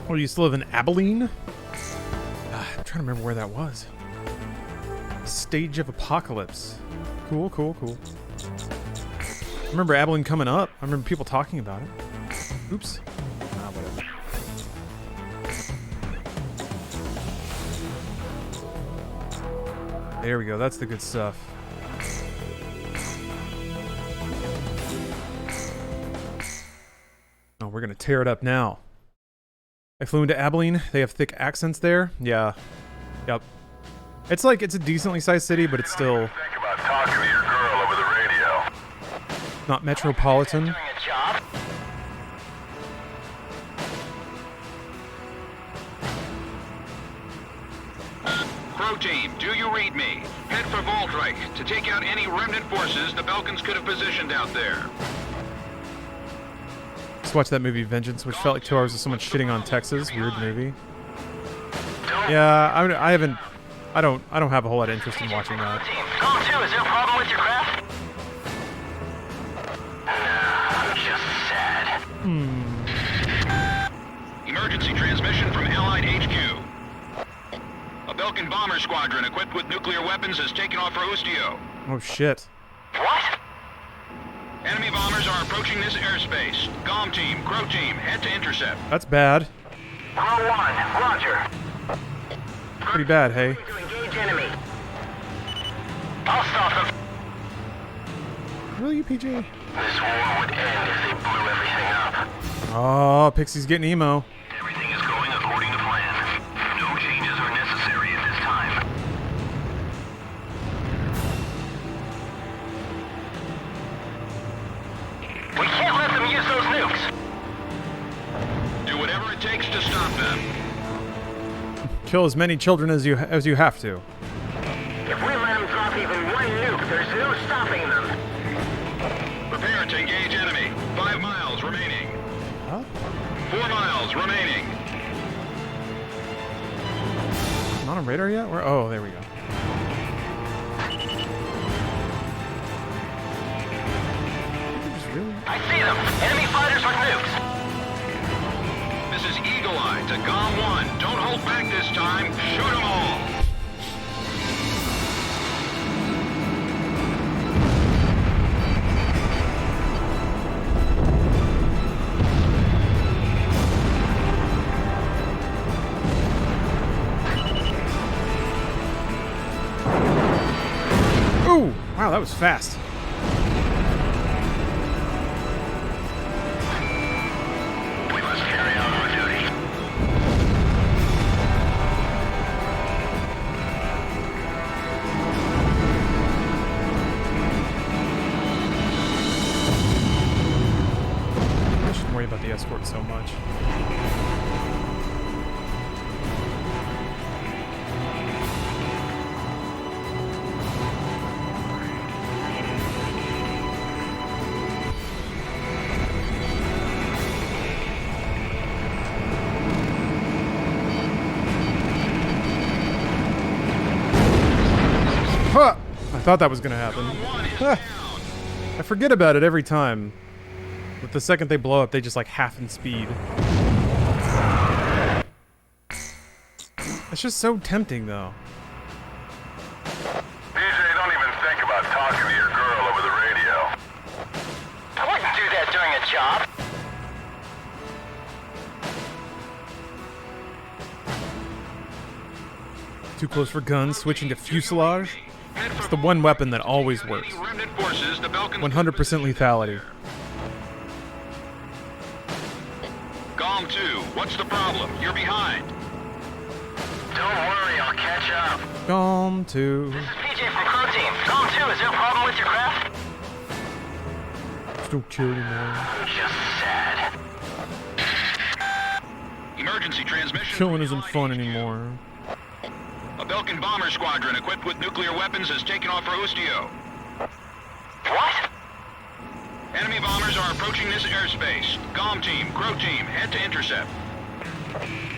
Oh, you still live in Abilene? I'm trying to remember where that was. Stage of Apocalypse. Cool, cool, cool. I remember Abilene coming up. I remember people talking about it. Oops. Whatever. There we go. That's the good stuff. Oh, we're gonna tear it up now. I flew into Abilene. They have thick accents there. Yeah. Yep. It's like, it's a decently sized city, but it's still Think about talking to your girl over the radio. not metropolitan. Crow team, do you read me? Head for Valdreich to take out any remnant forces the Belkans could have positioned out there. Just watched that movie Vengeance, which felt like 2 hours of someone shitting on Texas. Weird movie. Yeah, I don't have a whole lot of interest in watching that. Column 2, is there a problem with your craft? I'm just sad. Emergency transmission from Allied HQ. A Belkin bomber squadron equipped with nuclear weapons has taken off for Ustio. Oh shit. What? Enemy bombers are approaching this airspace. GOM team, Crow team, head to intercept. That's bad. Crow 1, roger. Pretty bad, hey. To engage enemy. I'll stop them. Really, PJ? This war would end if they blew everything up. Oh, Pixie's getting emo. Everything is going according to plan. No changes are necessary at this time. We can't let them use those nukes. Do whatever it takes to stop them. Kill as many children as you have to. If we let them drop even one nuke, there's no stopping them. Prepare to engage enemy. 5 miles remaining. Huh? 4 miles remaining. Not on radar yet? Oh, there we go. I see them. Enemy fighters with nukes. This is Eagle Eye to GOM 1. Don't hold back this time. Shoot them all. Ooh! Wow, that was fast. We must carry out our duty. I shouldn't worry about the escort so much. Huh! I thought that was gonna happen. Huh. I forget about it every time. But the second they blow up, they just like half in speed. It's just so tempting, though. DJ, don't even think about talking to your girl over the radio. I wouldn't do that during a job. Too close for guns, switching to fuselage. It's the one weapon that always works. 100% lethality. GOM 2, what's the problem? You're behind. Don't worry, I'll catch up. GOM 2. This is PJ from Crow Team. GOM 2, is there a problem with your craft? Just don't care anymore. I'm just sad. Emergency transmission. Killing isn't fun anymore. A Belkin bomber squadron equipped with nuclear weapons has taken off for Ustio. What? Enemy bombers are approaching this airspace. GOM team, Crow team, head to intercept.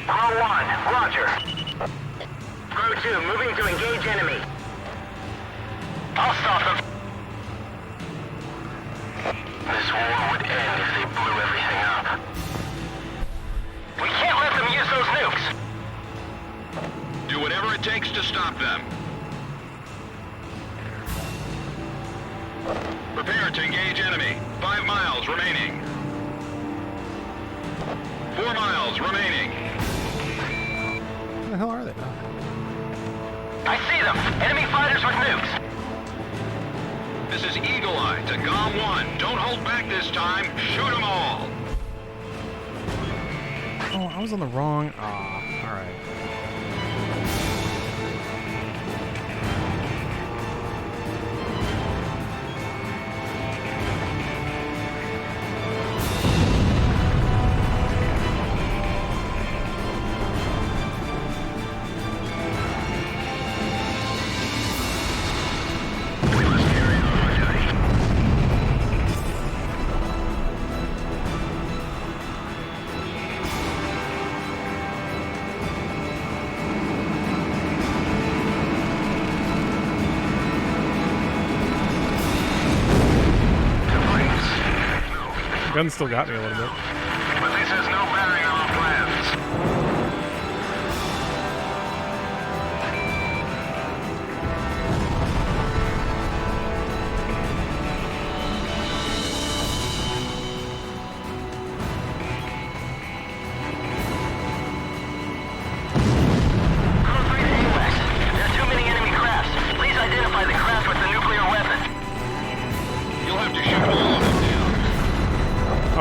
Crow 1, roger. Crow 2, moving to engage enemy. I'll stop them. This war would end if they blew everything up. We can't let them use those nukes. Do whatever it takes to stop them. Prepare to engage enemy. 5 miles remaining. 4 miles remaining. Where the hell are they? I see them. Enemy fighters with nukes. This is Eagle Eye to GOM 1. Don't hold back this time. Shoot them all. Oh, I was on the wrong... alright. gun still got me a little bit. But this has no bearing on our plans.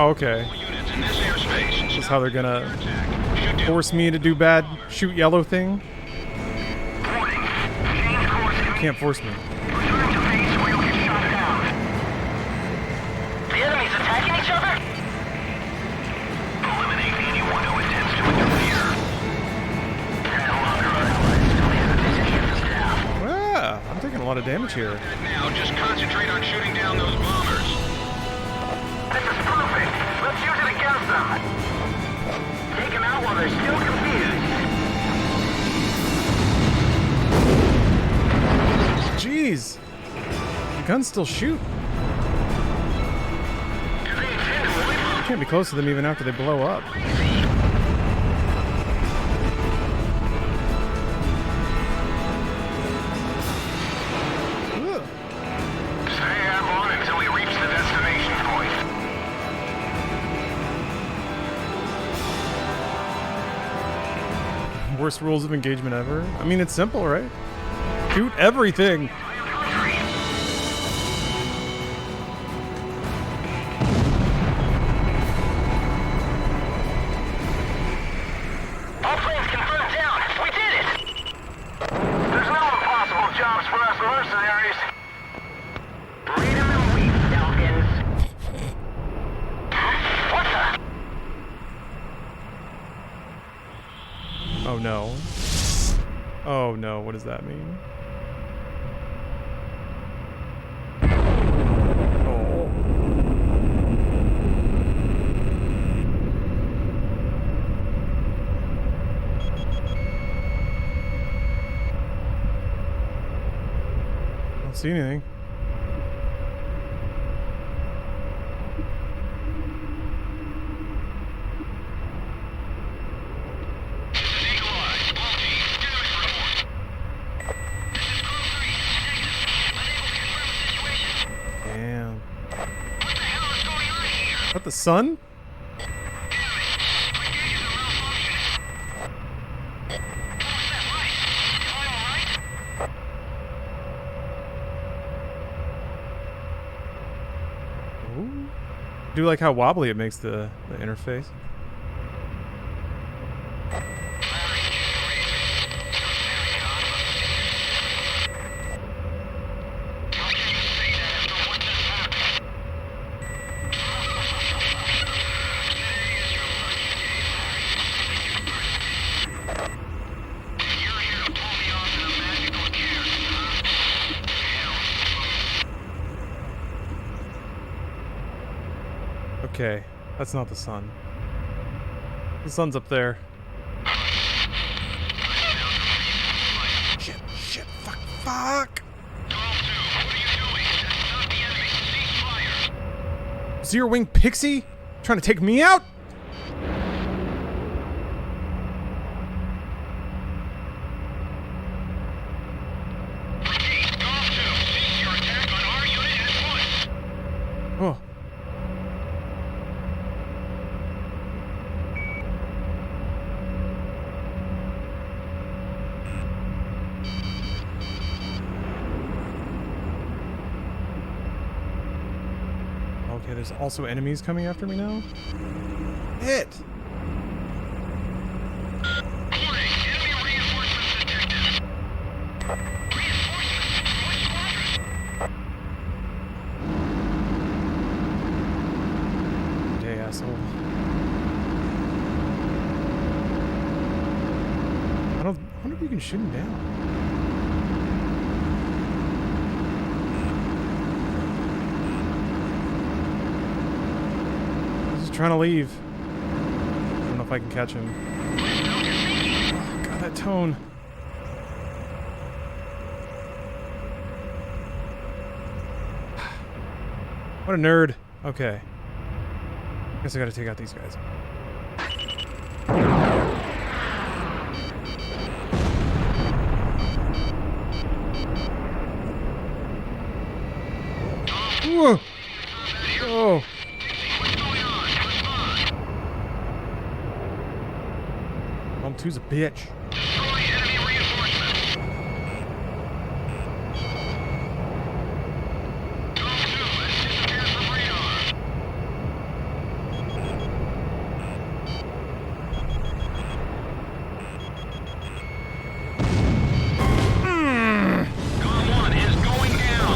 Oh, okay. This is how they're gonna force me to do bad shoot yellow thing. Can't force me. The enemy's attacking each other? Eliminate anyone who intends to interfere. Ah, I'm taking a lot of damage here. Now, just concentrate on shooting down those bombers. This is perfect. Let's use it against them. Take them out while they're still confused. Jeez. The guns still shoot. You can't be close to them even after they blow up. Ugh. Stay airborne until we reach the destination point. Worst rules of engagement ever. I mean, it's simple, right? Shoot everything. All planes confirmed down. We did it! There's no impossible jobs for us mercenaries. Freedom and weep, Falcons. What the? Oh no. Oh no, what does that mean? Oh. Don't see anything. Damn. What, the sun? Ooh. Do like how wobbly it makes the interface. Okay, that's not the sun. The sun's up there. Shit, fuck! Zero-wing pixie? Trying to take me out? Oh. Okay, there's also enemies coming after me now? Hit! Okay, asshole. I wonder if you can shoot him down. Trying to leave. I don't know if I can catch him. Oh, God, that tone. What a nerd. Okay. Guess I gotta take out these guys. Whoa! Oh! Bomb 2's a bitch.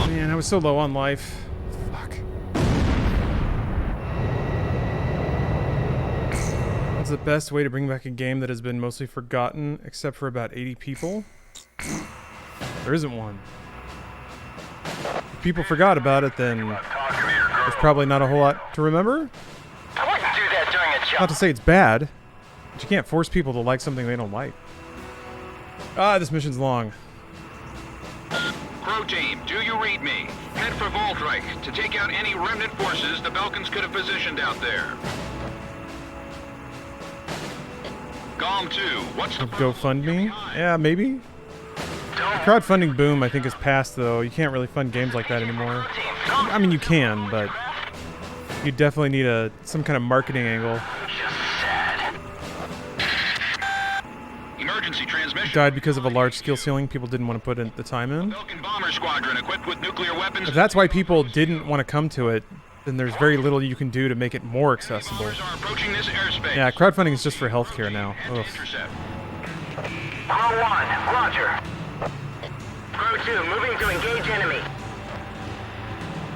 Man, I was so low on life. Fuck. What's the best way to bring back a game that has been mostly forgotten, except for about 80 people? There isn't one. If people forgot about it, then there's probably not a whole lot to remember. I wouldn't do that during a job. Not to say it's bad, but you can't force people to like something they don't like. Ah, this mission's long. Crow team, do you read me? Head for Voltreich to take out any remnant forces the Belkans could have positioned out there. Gom 2, what's the GoFundMe? Yeah, maybe. The crowdfunding boom, I think, is past, though. You can't really fund games like that anymore. I mean, you can, but you definitely need some kind of marketing angle. emergency transmission? Died because of a large skill ceiling. People didn't want to put in the time in. Belkan bomber squadron equipped with nuclear weapons. If that's why people didn't want to come to it, then there's very little you can do to make it more accessible. Bombers are approaching this airspace. Yeah, crowdfunding is just for healthcare now. Ugh. Intercept. Crow 1, roger. Crow 2, moving to engage enemy.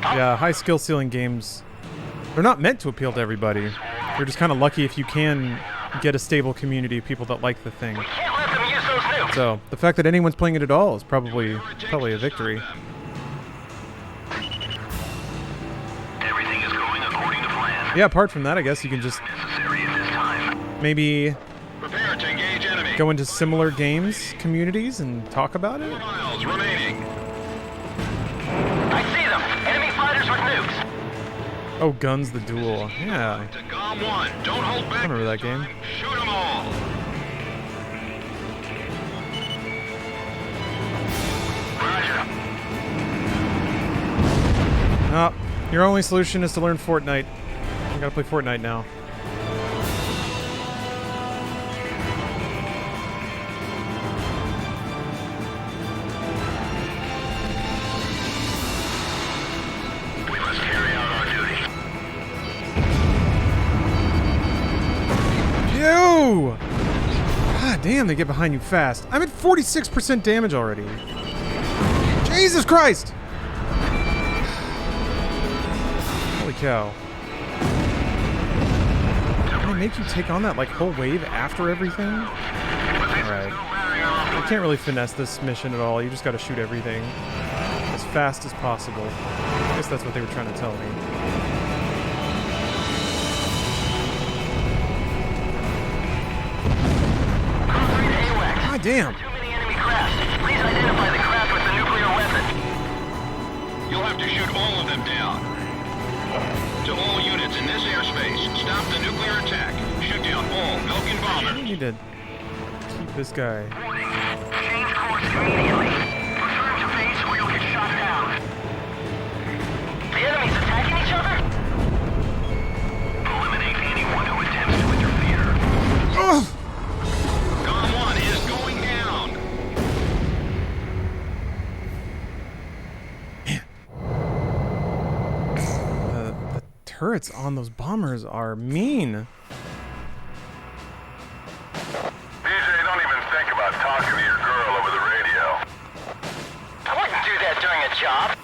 Yeah, high skill ceiling games, they're not meant to appeal to everybody. You're just kind of lucky if you can get a stable community of people that like the thing. Can't let them use those nukes. So the fact that anyone's playing it at all is probably a victory. Everything is going according to plan. Yeah, apart from that, I guess you can just Necessary at this time. maybe Prepare to engage enemy. go into similar games communities and talk about it. 4 miles remaining. I see them. Enemy fighters with nukes. Oh, Guns the Duel. Yeah, To Gom 1. Don't hold back. I remember that game. Shoot them all. Oh, your only solution is to learn Fortnite. You gotta play Fortnite now. We must carry out our duty. Ew! God damn, they get behind you fast. I'm at 46% damage already. Jesus Christ! Holy cow. Can they make you take on that like whole wave after everything? Alright. You can't really finesse this mission at all. You just gotta shoot everything as fast as possible. I guess that's what they were trying to tell me. God damn! Too many enemy crafts. Please identify the craft with the nuclear weapon. You'll have to shoot all of them down. To all units in this airspace, stop the nuclear attack. Shoot down all Belkan I bombers. need to keep this guy. Change course immediately. Return to base or you'll get shot down. The enemy's attacking each other? Eliminate anyone who attempts to interfere. Ugh! Gom 1 is going down. The turrets on those bombers are mean. DJ, don't even think about talking to your girl over the radio. I wouldn't do that during a job.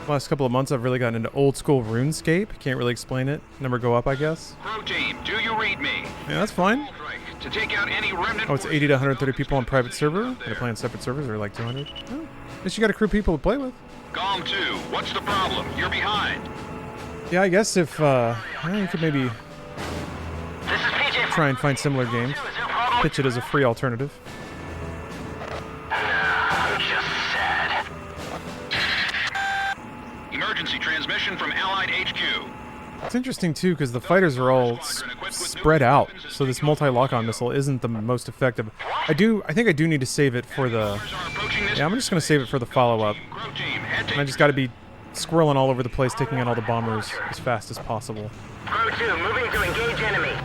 Last couple of months, I've really gotten into old school RuneScape. Can't really explain it. Number go up, I guess. Crow team, do you read me? Yeah, that's fine. Voltreich to take out any remnant. Oh, it's 80 to 130 people on private server. They're playing separate servers, or like 200. Oh, at least you got a crew of people to play with. Gom 2, what's the problem? You're behind. Yeah, I guess if you could maybe This is PJ. try and find similar games. Is there a problem? Pitch it as a free alternative. I'm just sad. emergency transmission from Allied HQ. It's interesting too because the fighters are all spread out, so this multi-lock-on missile isn't the most effective. I think I do need to save it for the. Yeah, I'm just gonna save it for the follow-up. And I just got to be squirreling all over the place, taking out all the bombers as fast as possible. Crow 2, moving to engage enemy.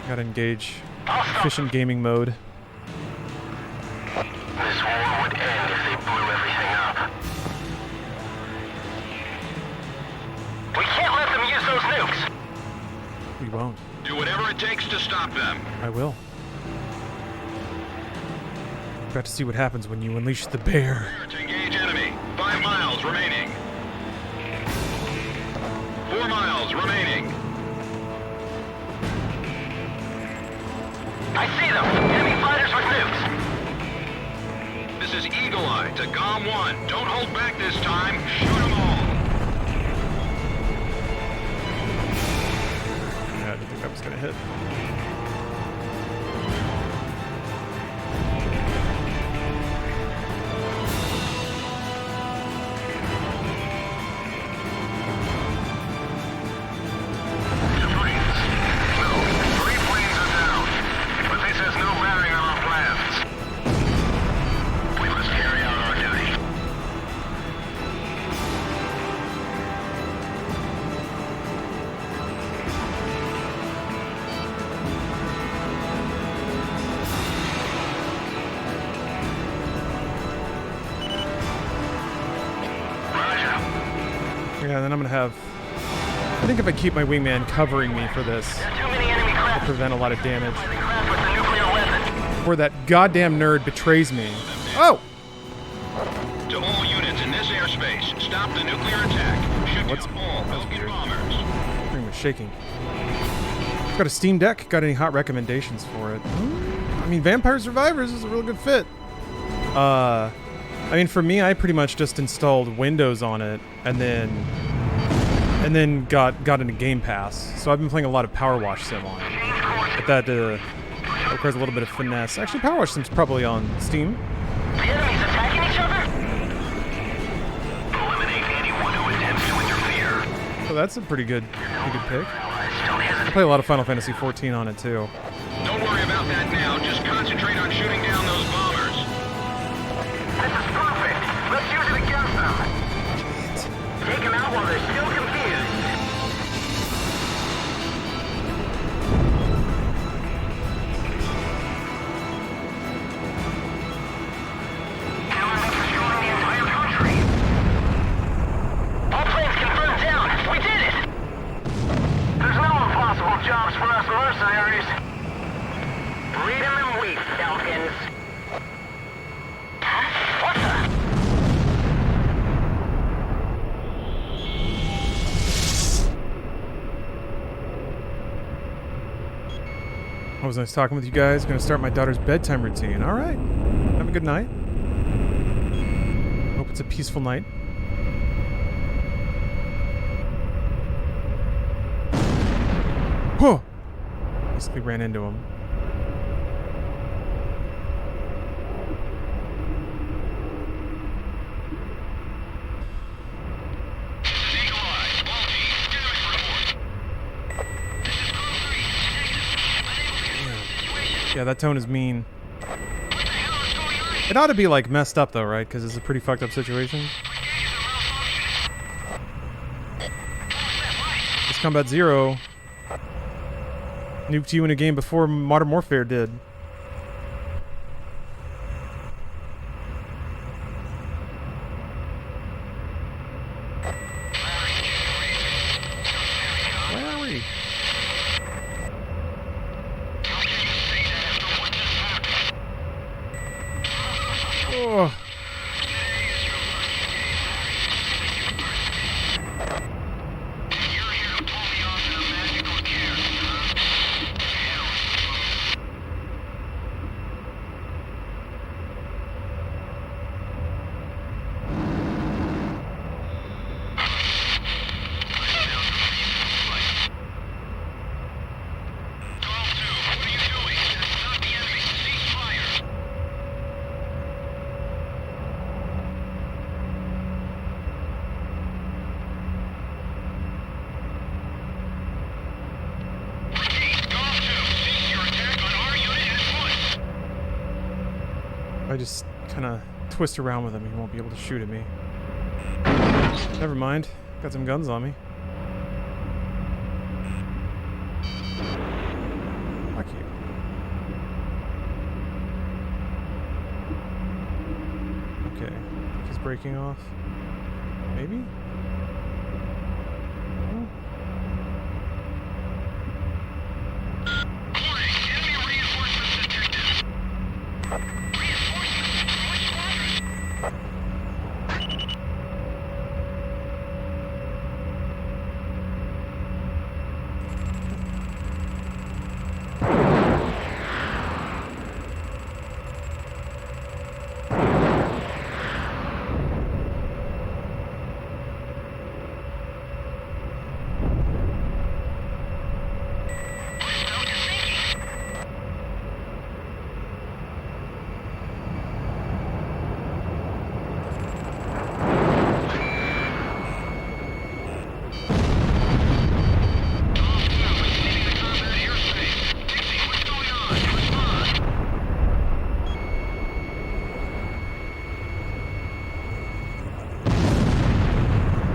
Gotta engage. Efficient gaming mode. This war would end if they blew everything up. We can't let them use those nukes. We won't. Do whatever it takes to stop them. I will. Got to see what happens when you unleash the bear. To engage enemy. 5 miles remaining. 4 miles remaining. I see them. Enemy fighters with nukes. This is Eagle Eye to GOM 1. Don't hold back this time. Shoot them all. Yeah, I didn't think that was gonna hit. Yeah, then I'm gonna have. I think if I keep my wingman covering me for this, I'll prevent a lot of damage. Before that goddamn nerd betrays me. Oh! To all units in this airspace, stop the nuclear attack. Shoot What's down all Vulcan bombers. Thing was shaking. Got a Steam Deck. Got any hot recommendations for it? I mean, Vampire Survivors is a real good fit. I mean, for me, I pretty much just installed Windows on it, and then got into Game Pass. So I've been playing a lot of Power Wash Sim on it. But that requires a little bit of finesse. Actually, Power Wash Sim's probably on Steam. The enemy's attacking each other? Eliminate anyone who attempts to interfere. So that's a pretty good pick. I play a lot of Final Fantasy XIV on it too. Don't worry about that now. Just concentrate on shooting down those bombers. This is perfect. Let's use it against them. Take them out while they're still confused. Enemy destroying the entire country. All planes confirmed down. We did it. There's no impossible jobs for us mercenaries. Freedom and weep, Falcons. What the? It was nice talking with you guys. Gonna start my daughter's bedtime routine. All right. Have a good night. Hope it's a peaceful night. Whoa! Basically ran into him. Yeah, that tone is mean. It ought to be like messed up though, right? Because it's a pretty fucked up situation. This Combat Zero nuked you in a game before Modern Warfare did. Where are we? Oh. I just kind of twist around with him, he won't be able to shoot at me. Never mind. Got some guns on me. Fuck you. Okay. He's breaking off. Maybe? No?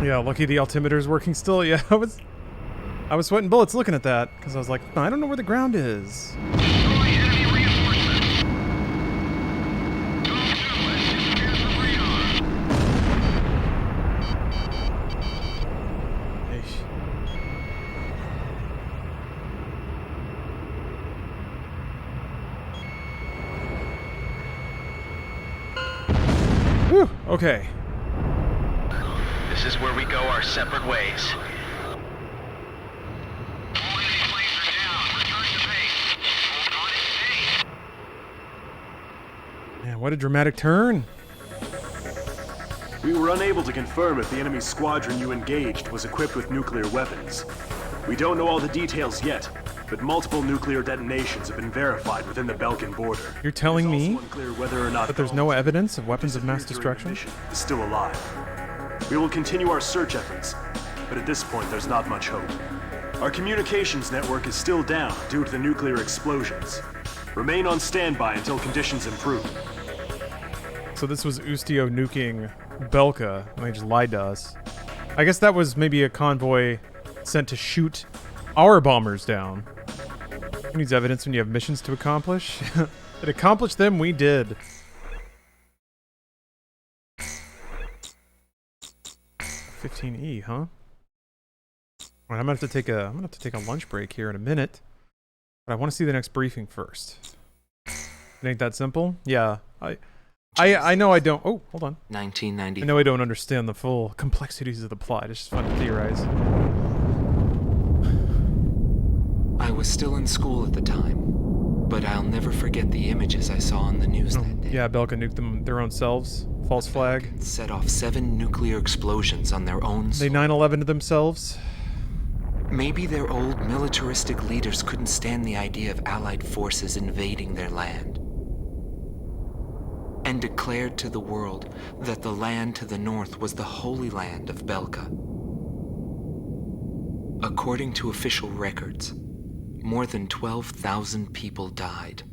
Yeah, lucky the altimeter's working still. Yeah, I was sweating bullets looking at that because I was like, I don't know where the ground is. Whew, okay. This is where we go our separate ways. Man, what a dramatic turn. We were unable to confirm if the enemy squadron you engaged was equipped with nuclear weapons. We don't know all the details yet, but multiple nuclear detonations have been verified within the Belkan border. You're telling me It's also unclear whether or not that there's no evidence of weapons of mass destruction? is still alive. We will continue our search efforts, but at this point there's not much hope. Our communications network is still down due to the nuclear explosions. Remain on standby until conditions improve. So this was Ustio nuking Belka, and they just lied to us. I guess that was maybe a convoy sent to shoot our bombers down. Who needs evidence when you have missions to accomplish? It accomplished them, we did. $15E, huh? All right, I'm gonna have to take a lunch break here in a minute, but I want to see the next briefing first. It ain't that simple. Yeah, I know I don't. Oh, hold on. 1990. I know I don't understand the full complexities of the plot. It's just fun to theorize. I was still in school at the time, but I'll never forget the images I saw on the news that day. Yeah, Belka nuked them their own selves. False flag. Set off 7 nuclear explosions on their own They soil. 9/11'd themselves. Maybe their old militaristic leaders couldn't stand the idea of Allied forces invading their land, and declared to the world that the land to the north was the Holy Land of Belka. According to official records, more than 12,000 people died.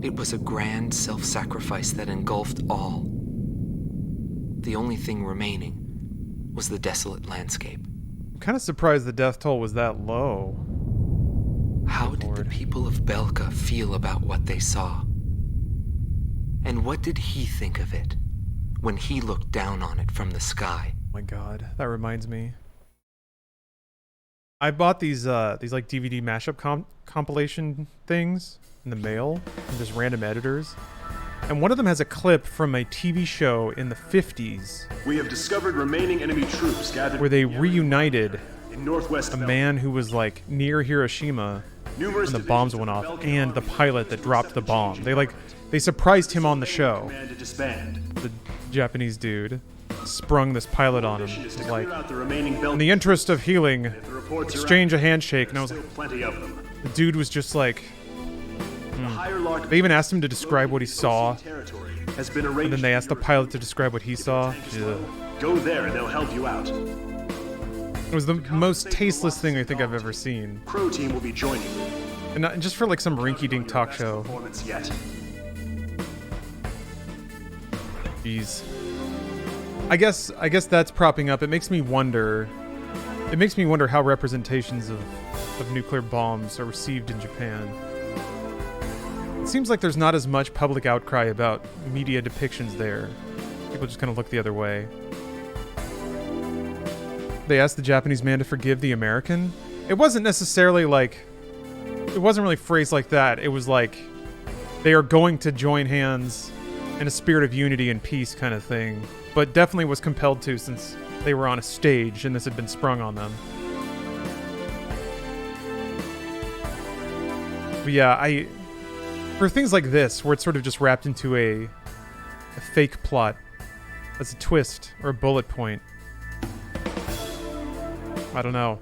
It was a grand self-sacrifice that engulfed all. The only thing remaining was the desolate landscape. I'm kind of surprised the death toll was that low. How did the people of Belka feel about what they saw? And what did he think of it when he looked down on it from the sky? Oh my god, that reminds me. I bought these like DVD mashup compilation things in the mail from just random editors. And one of them has a clip from a TV show in the 50s We have discovered remaining enemy troops gathered where they in the area reunited in northwest a Belka. man who was like near Hiroshima Numerous when the bombs divisions went of off Belkan and the army pilot that dropped the intercept bomb. changes. They surprised him on the show. Command to disband. The Japanese dude sprung this pilot on him. Mission is It to was like, clear out the remaining in Belkan. the interest of healing, If the reports are exchange a accurate, handshake. And I was there's like, still plenty of them. the dude was just like, The higher Lark they even asked him to describe what he saw, territory has been arranged and then they for asked the your pilot to describe what he saw. Ugh. Go there and they'll help you out. It was the most tasteless thing I think I've ever seen. Crow team will be joining you. And just for like some rinky-dink talk show. Performance yet. Jeez. I guess that's propping up. It makes me wonder how representations of nuclear bombs are received in Japan. It seems like there's not as much public outcry about media depictions there. People just kind of look the other way. They asked the Japanese man to forgive the American. It wasn't necessarily like... It wasn't really phrased like that. It was like, they are going to join hands in a spirit of unity and peace kind of thing. But definitely was compelled to since they were on a stage and this had been sprung on them. But yeah, for things like this, where it's sort of just wrapped into a fake plot as a twist or a bullet point, I don't know.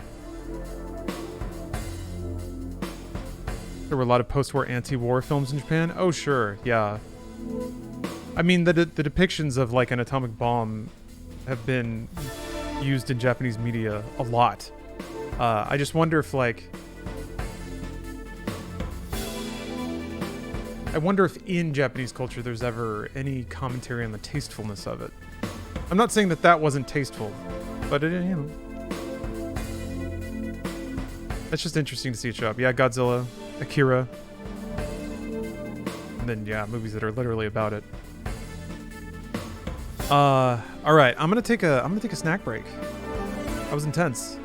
There were a lot of post-war anti-war films in Japan. Oh, sure, yeah. I mean, the depictions of like an atomic bomb have been used in Japanese media a lot. I just wonder if like... I wonder if in Japanese culture there's ever any commentary on the tastefulness of it. I'm not saying that wasn't tasteful, but it, you know... That's just interesting to see it show up. Yeah, Godzilla, Akira, and then yeah, movies that are literally about it. All right, I'm gonna take a snack break. That was intense,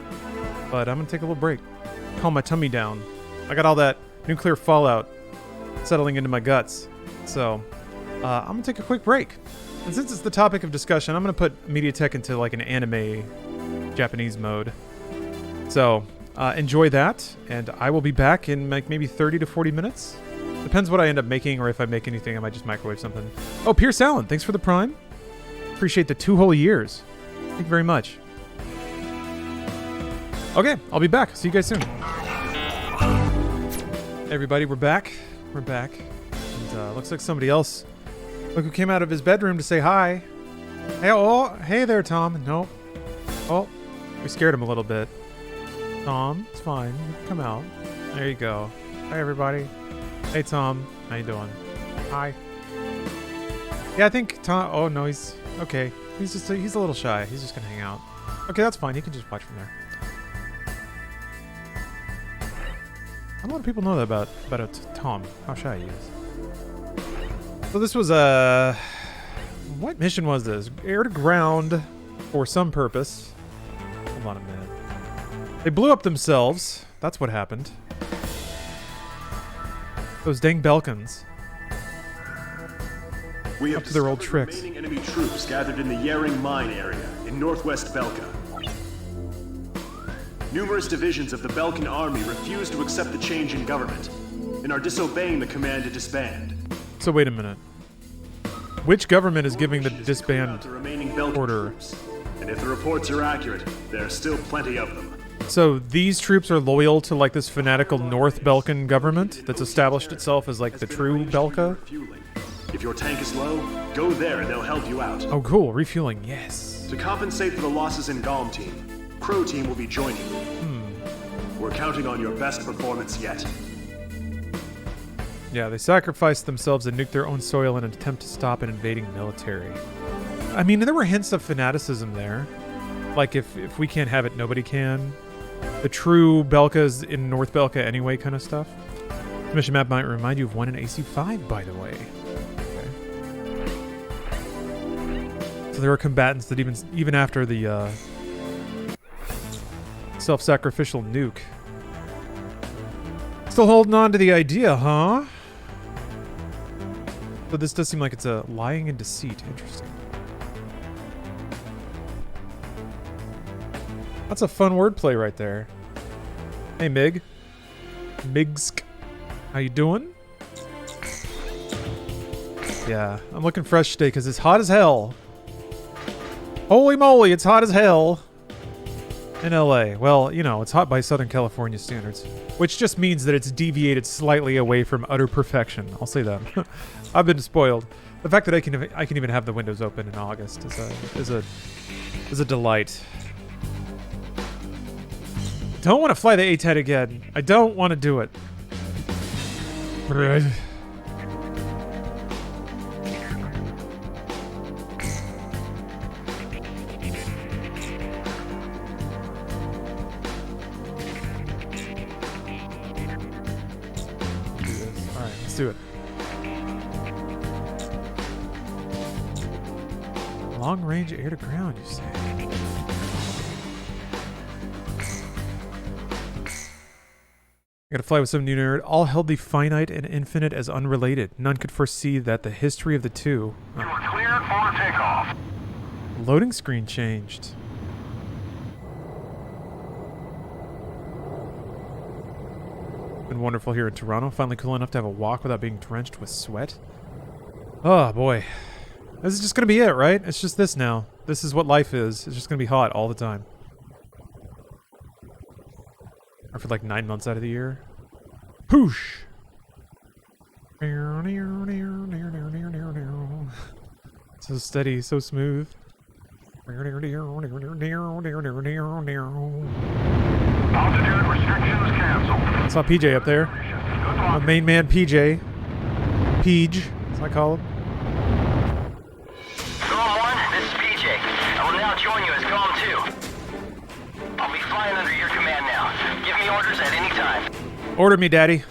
but I'm gonna take a little break, calm my tummy down. I got all that nuclear fallout settling into my guts, so I'm gonna take a quick break. And since it's the topic of discussion, I'm gonna put MediaTek into like an anime Japanese mode. So enjoy that, and I will be back in like maybe 30 to 40 minutes. Depends what I end up making, or if I make anything, I might just microwave something. Oh, Pierce Allen, thanks for the Prime. Appreciate the 2 whole years. Thank you very much. Okay, I'll be back. See you guys soon. Hey everybody, we're back. We're back. And looks like somebody else. Look who came out of his bedroom to say hi. Hey, oh, hey there, Tom. Nope. Oh, we scared him a little bit. Tom, it's fine. Come out. There you go. Hi, everybody. Hey, Tom. How you doing? Hi. Yeah, I think Tom... Oh, no, he's... Okay. He's a little shy. He's just gonna hang out. Okay, that's fine. You can just watch from there. Not a lot of people know that about Tom. How shy he is. So this was a... What mission was this? Air to ground for some purpose. Hold on a minute. They blew up themselves. That's what happened. Those dang Belkans. We have up to their old tricks. Remaining enemy troops gathered in the Yaring mine area in northwest Belka. Numerous divisions of the Belkan army refuse to accept the change in government and are disobeying the command to disband. So wait a minute. Which government is giving the disband the remaining Belkan order? Troops. And if the reports are accurate, there are still plenty of them. So these troops are loyal to like this fanatical North Belkan government that's established itself as like the true Belka? If your tank is low, go there and they'll help you out. Oh cool, refueling, yes. To compensate for the losses in Galm Team, Crow Team will be joining you. We're counting on your best performance yet. Yeah, they sacrificed themselves and nuked their own soil in an attempt to stop an invading military. I mean, there were hints of fanaticism there. Like, if we can't have it, nobody can. The true Belkas in North Belka anyway kind of stuff. The mission map might remind you of one in AC5, by the way. Okay. So there are combatants that even after the self-sacrificial nuke. Still holding on to the idea, huh? But this does seem like it's a lying and deceit. Interesting. That's a fun wordplay right there. Hey, Mig. Migsk. How you doing? Yeah, I'm looking fresh today because it's hot as hell. Holy moly, it's hot as hell in LA. Well, you know, it's hot by Southern California standards, which just means that it's deviated slightly away from utter perfection. I'll say that. I've been spoiled. The fact that I can even have the windows open in August is a delight. Don't want to fly the A-10 again. I don't want to do it. Right. Alright, let's do it. Long range air to ground, you say? I gotta fly with some new nerd. All held the finite and infinite as unrelated. None could foresee that the history of the two. You are cleared for takeoff. Loading screen changed. Been wonderful here in Toronto. Finally cool enough to have a walk without being drenched with sweat. Oh boy. This is just gonna be it, right? It's just this now. This is what life is. It's just gonna be hot all the time. Or for like 9 months out of the year. Poosh! So steady, so smooth. Altitude restrictions canceled. I saw PJ up there. Good luck. My main man PJ. Peej, as I call him. Column 1, this is PJ. I will now join you as Column 2. I'll be flying under your command now. Give me orders at any time. Order me, daddy.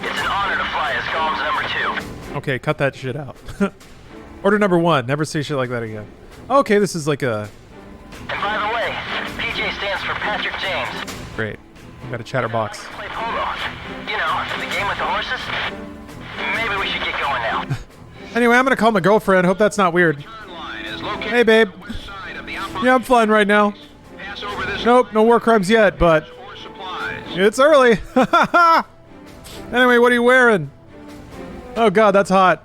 It's an honor to fly as Columns number 2. Okay, cut that shit out. Order number 1. Never say shit like that again. Okay, this is like a... And by the way, PJ stands for Patrick James. Great. I've got a chatterbox. Play polo. You know, the game with the horses. Maybe we should get going now. Anyway, I'm gonna call my girlfriend. Hope that's not weird. Turn line is located Hey, babe. on the west side of the outpost. Yeah, I'm flying right now. Pass over this Nope, no war crimes yet, but or supplies. it's early. Anyway, what are you wearing? Oh god, that's hot.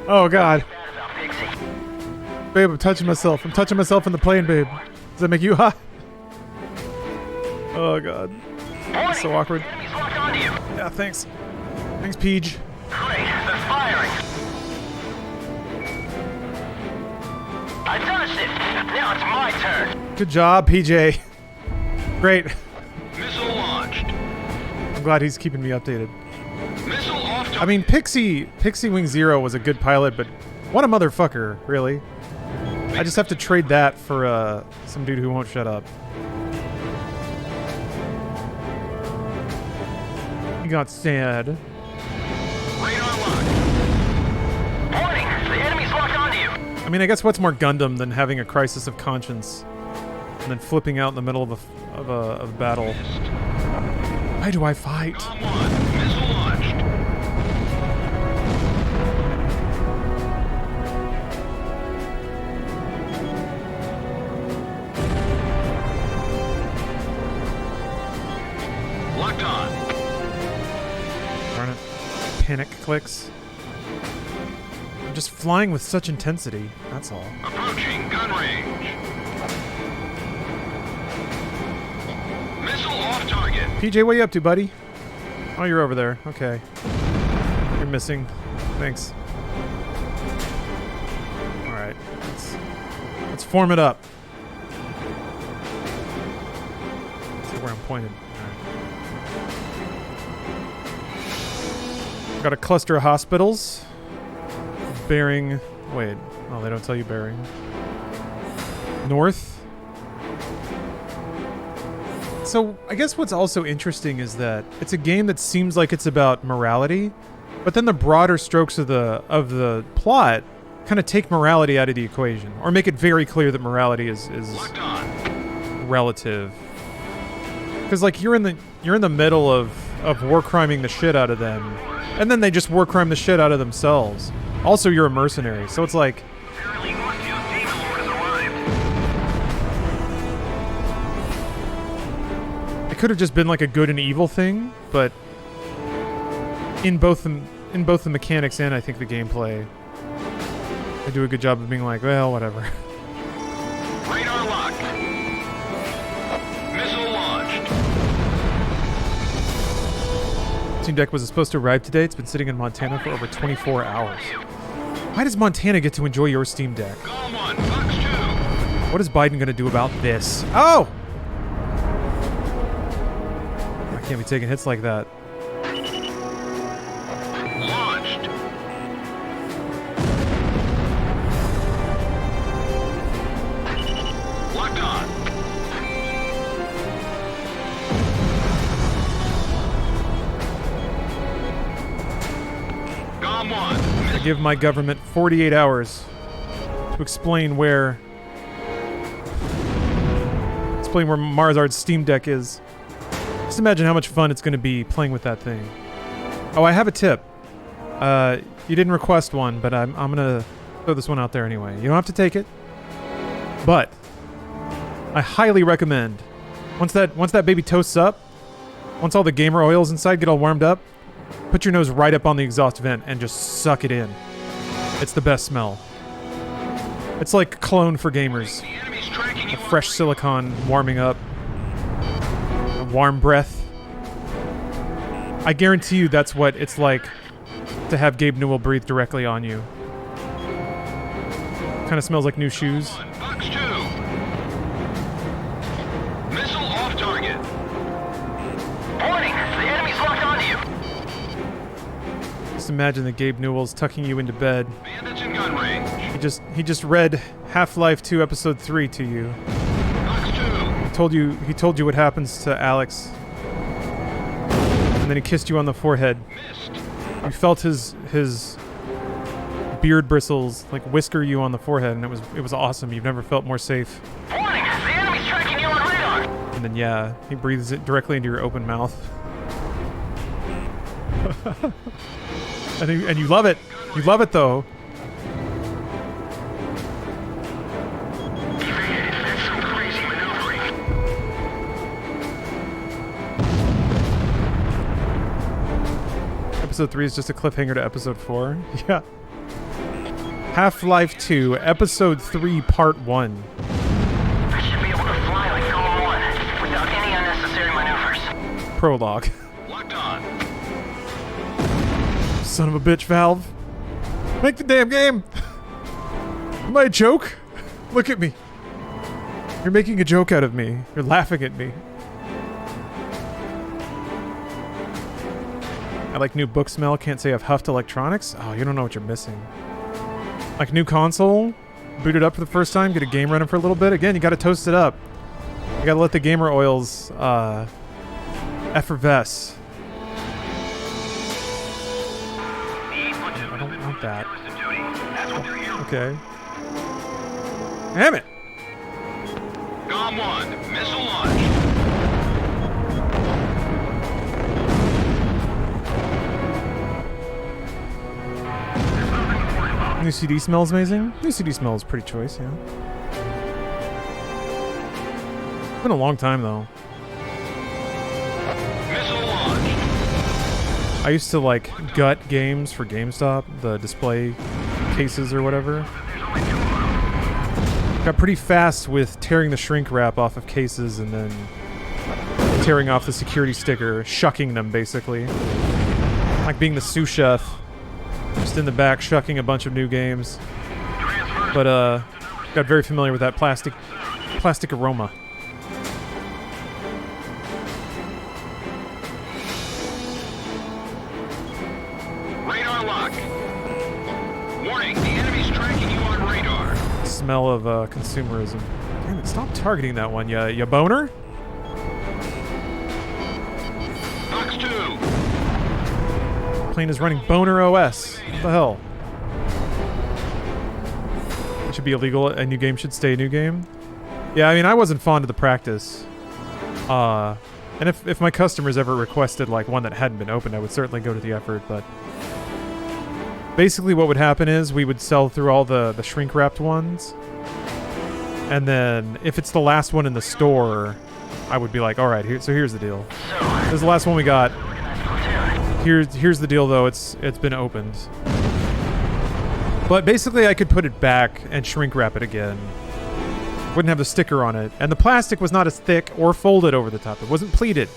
Oh god. Bad about Pixie. Babe, I'm touching myself. I'm touching myself in the plane, babe. Does that make you hot? Oh god. Warning, So awkward. enemies locked onto you. Yeah, thanks. Thanks, Peej. Great, they're firing. I dodged it. Now it's my turn. Good job, PJ. Great. Missile launched. I'm glad he's keeping me updated. Missile off target. I mean, Pixie Wing Zero was a good pilot, but what a motherfucker, really. I just have to trade that for some dude who won't shut up. He got sad. Radar locked. Warning, the enemy's locked onto you. I mean, I guess what's more Gundam than having a crisis of conscience and then flipping out in the middle of a battle? Why do I fight? Column 1, missile launched. Locked on. Darn it. Panic clicks. I'm just flying with such intensity. That's all. Approaching gun range. Missile off target. PJ, what are you up to, buddy? Oh, you're over there. Okay. You're missing. Thanks. Alright. Let's form it up. See where I'm pointed. Alright. Got a cluster of hospitals. Bearing... Wait. Oh, they don't tell you bearing. North. So, I guess what's also interesting is that it's a game that seems like it's about morality, but then the broader strokes of the plot kind of take morality out of the equation, or make it very clear that morality is Locked on. relative. Because like you're in the middle of war criming the shit out of them, and then they just war crime the shit out of themselves. Also, you're a mercenary, so it's like. Apparently, Northfield's Demon Lord has arrived. It could have just been like a good and evil thing, but in both the mechanics and I think the gameplay, they do a good job of being like, well, whatever. Radar locked. Missile launched. Team Deck was supposed to arrive today. It's been sitting in Montana for over 24 hours. Why does Montana get to enjoy your Steam Deck? Column 1, Fox 2. What is Biden going to do about this? Oh! I can't be taking hits like that. give my government 48 hours to explain where Marzard's Steam Deck is. Just imagine how much fun it's going to be playing with that thing. Oh, I have a tip. You didn't request one, but I'm gonna throw this one out there anyway. You don't have to take it, but I highly recommend once that baby toasts up, once all the gamer oils inside get all warmed up, put your nose right up on the exhaust vent and just suck it in. It's the best smell. It's like cologne for gamers. A fresh silicone warming up. A warm breath. I guarantee you that's what it's like to have Gabe Newell breathe directly on you. Kind of smells like new shoes. Box 2. Missile off target. Warning! The enemy's locked onto you! Just imagine that Gabe Newell's tucking you into bed. Bandits in gun range. He just read Half-Life 2 Episode 3 to you. Box 2. He told you what happens to Alex. And then he kissed you on the forehead. Missed. You felt his beard bristles like whisker you on the forehead, and it was awesome. You've never felt more safe. Warning! The enemy's tracking you on radar! And then yeah, he breathes it directly into your open mouth. and you love it. You love it though. That's some crazy maneuvering. Episode 3 is just a cliffhanger to Episode 4. Yeah. Half-Life 2, Episode 3, Part 1. I should be able to fly like Column 1 without any unnecessary maneuvers. Prologue. Locked on. Son of a bitch, Valve. Make the damn game! Am I a joke? Look at me. You're making a joke out of me. You're laughing at me. I like new book smell. Can't say I've huffed electronics. Oh, you don't know what you're missing. Like new console, boot it up for the first time, get a game running for a little bit. Again, you gotta toast it up. You gotta let the gamer oils effervesce. I don't want that. Okay. Damn it! GOM 1. Missile launch. New CD smells amazing. New CD smells pretty choice, yeah. It's been a long time though. Missile launch. I used to like gut games for GameStop, the display cases or whatever. Got pretty fast with tearing the shrink wrap off of cases and then tearing off the security sticker, shucking them basically. Like being the sous chef. Just in the back, shucking a bunch of new games. But, got very familiar with that plastic aroma. Radar lock. Warning, the enemy's tracking you on radar. Smell of, consumerism. Damn it, stop targeting that one, ya boner? Box 2. Plane is running Boner OS. What the hell? It should be illegal. A new game should stay a new game. Yeah, I mean, I wasn't fond of the practice. And if my customers ever requested like one that hadn't been opened, I would certainly go to the effort. But basically, what would happen is we would sell through all the shrink wrapped ones, and then if it's the last one in the store, I would be like, all right, here's the deal. This is the last one we got. Here's the deal though, it's been opened. But basically I could put it back and shrink wrap it again. Wouldn't have the sticker on it. And the plastic was not as thick or folded over the top. It wasn't pleated.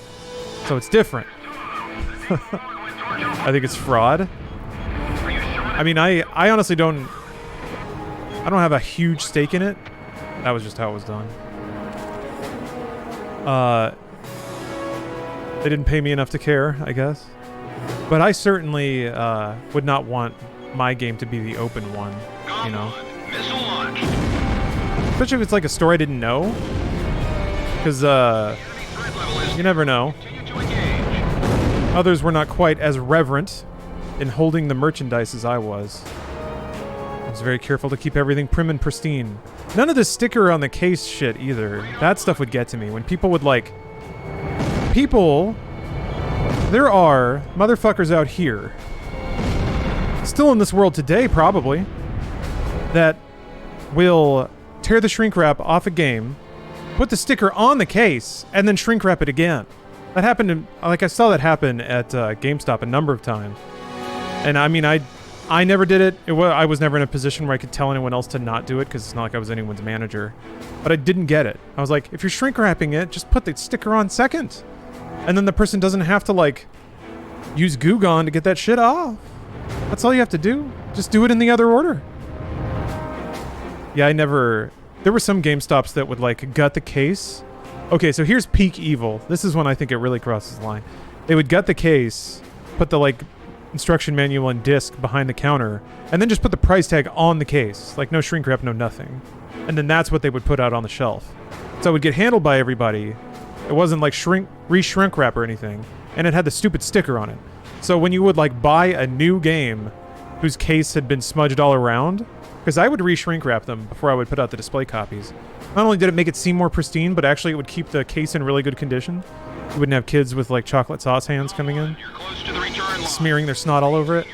So it's different. I think it's fraud. I mean, I honestly don't have a huge stake in it. That was just how it was done. They didn't pay me enough to care, I guess. But I certainly would not want my game to be the open one, you know? Missile launch. Especially if it's like a story I didn't know. Because, you never know. Others were not quite as reverent in holding the merchandise as I was. I was very careful to keep everything prim and pristine. None of the sticker on the case shit either. That stuff would get to me. When people would like... There are motherfuckers out here, still in this world today probably, that will tear the shrink wrap off a game, put the sticker on the case, and then shrink wrap it again. That happened like I saw that happen at GameStop a number of times. And I mean, I never did it. I was never in a position where I could tell anyone else to not do it because it's not like I was anyone's manager. But I didn't get it. I was like, if you're shrink wrapping it, just put the sticker on second. And then the person doesn't have to like use Goo Gone to get that shit off. That's all you have to do. Just do it in the other order. Yeah, there were some GameStops that would like gut the case. Okay, so here's peak evil. This is when I think it really crosses the line. They would gut the case, put the like instruction manual and disc behind the counter, and then just put the price tag on the case. Like no shrink wrap, no nothing. And then that's what they would put out on the shelf. So it would get handled by everybody. It wasn't like re-shrink wrap or anything. And it had the stupid sticker on it. So when you would like buy a new game whose case had been smudged all around, because I would re-shrink wrap them before I would put out the display copies. Not only did it make it seem more pristine, but actually it would keep the case in really good condition. You wouldn't have kids with like chocolate sauce hands coming in, smearing their snot all over it.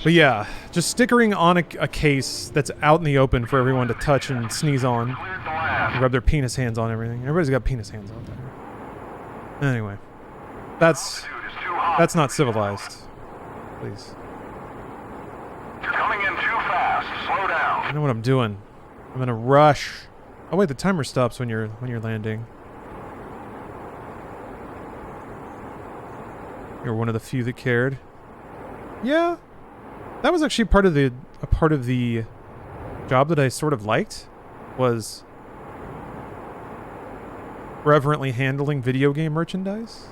But yeah, just stickering on a case that's out in the open for everyone to touch and sneeze on, and rub their penis hands on everything. Everybody's got penis hands out there. Anyway, that's not civilized. Please. You're coming in too fast. Slow down. I know what I'm doing. I'm in a rush. Oh wait, the timer stops when you're landing. You're one of the few that cared. Yeah, that was actually a part of the job that I sort of liked, was reverently handling video game merchandise.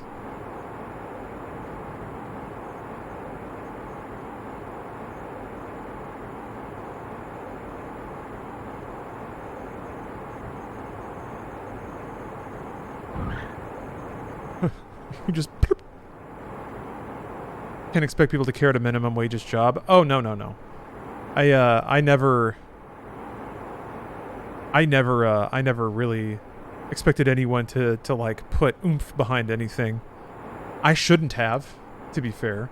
You just can't expect people to care at a minimum wages job. Oh no. I never really expected anyone to like put oomph behind anything. I shouldn't have, to be fair.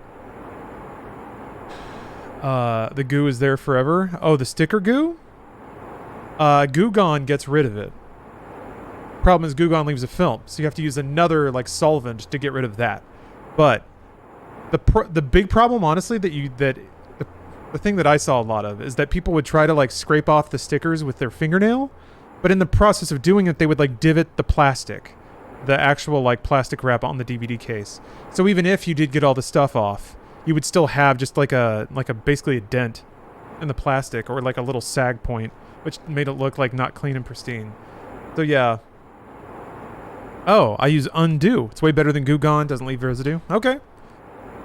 The goo is there forever. Oh, the sticker goo? Goo Gone gets rid of it. Problem is Goo Gone leaves a film, so you have to use another like solvent to get rid of that. But the big problem, honestly, the thing that I saw a lot of is that people would try to like scrape off the stickers with their fingernail, but in the process of doing it, they would like divot the plastic, the actual like plastic wrap on the DVD case. So even if you did get all the stuff off, you would still have just like a basically a dent in the plastic, or like a little sag point, which made it look like not clean and pristine. So yeah. Oh, I use undo. It's way better than Goo Gone. Doesn't leave residue. Okay.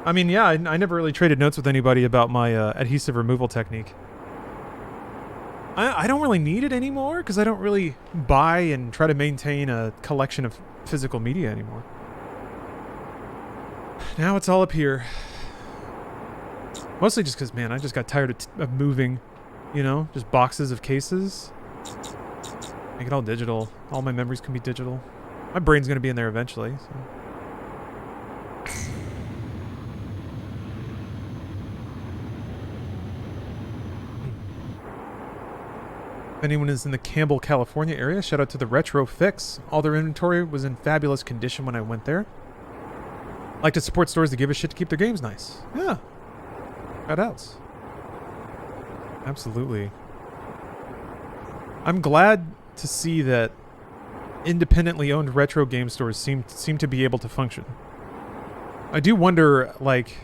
I mean, yeah, I never really traded notes with anybody about my adhesive removal technique. I don't really need it anymore because I don't really buy and try to maintain a collection of physical media anymore. Now it's all up here. Mostly just because, man, I just got tired of moving, you know? Just boxes of cases. Make it all digital. All my memories can be digital. My brain's going to be in there eventually, so. If anyone is in the Campbell, California area, shout out to the Retro Fix. All their inventory was in fabulous condition when I went there. Like to support stores that give a shit to keep their games nice. Yeah. Shoutouts. Absolutely. I'm glad to see that independently owned retro game stores seem to be able to function. I do wonder, like...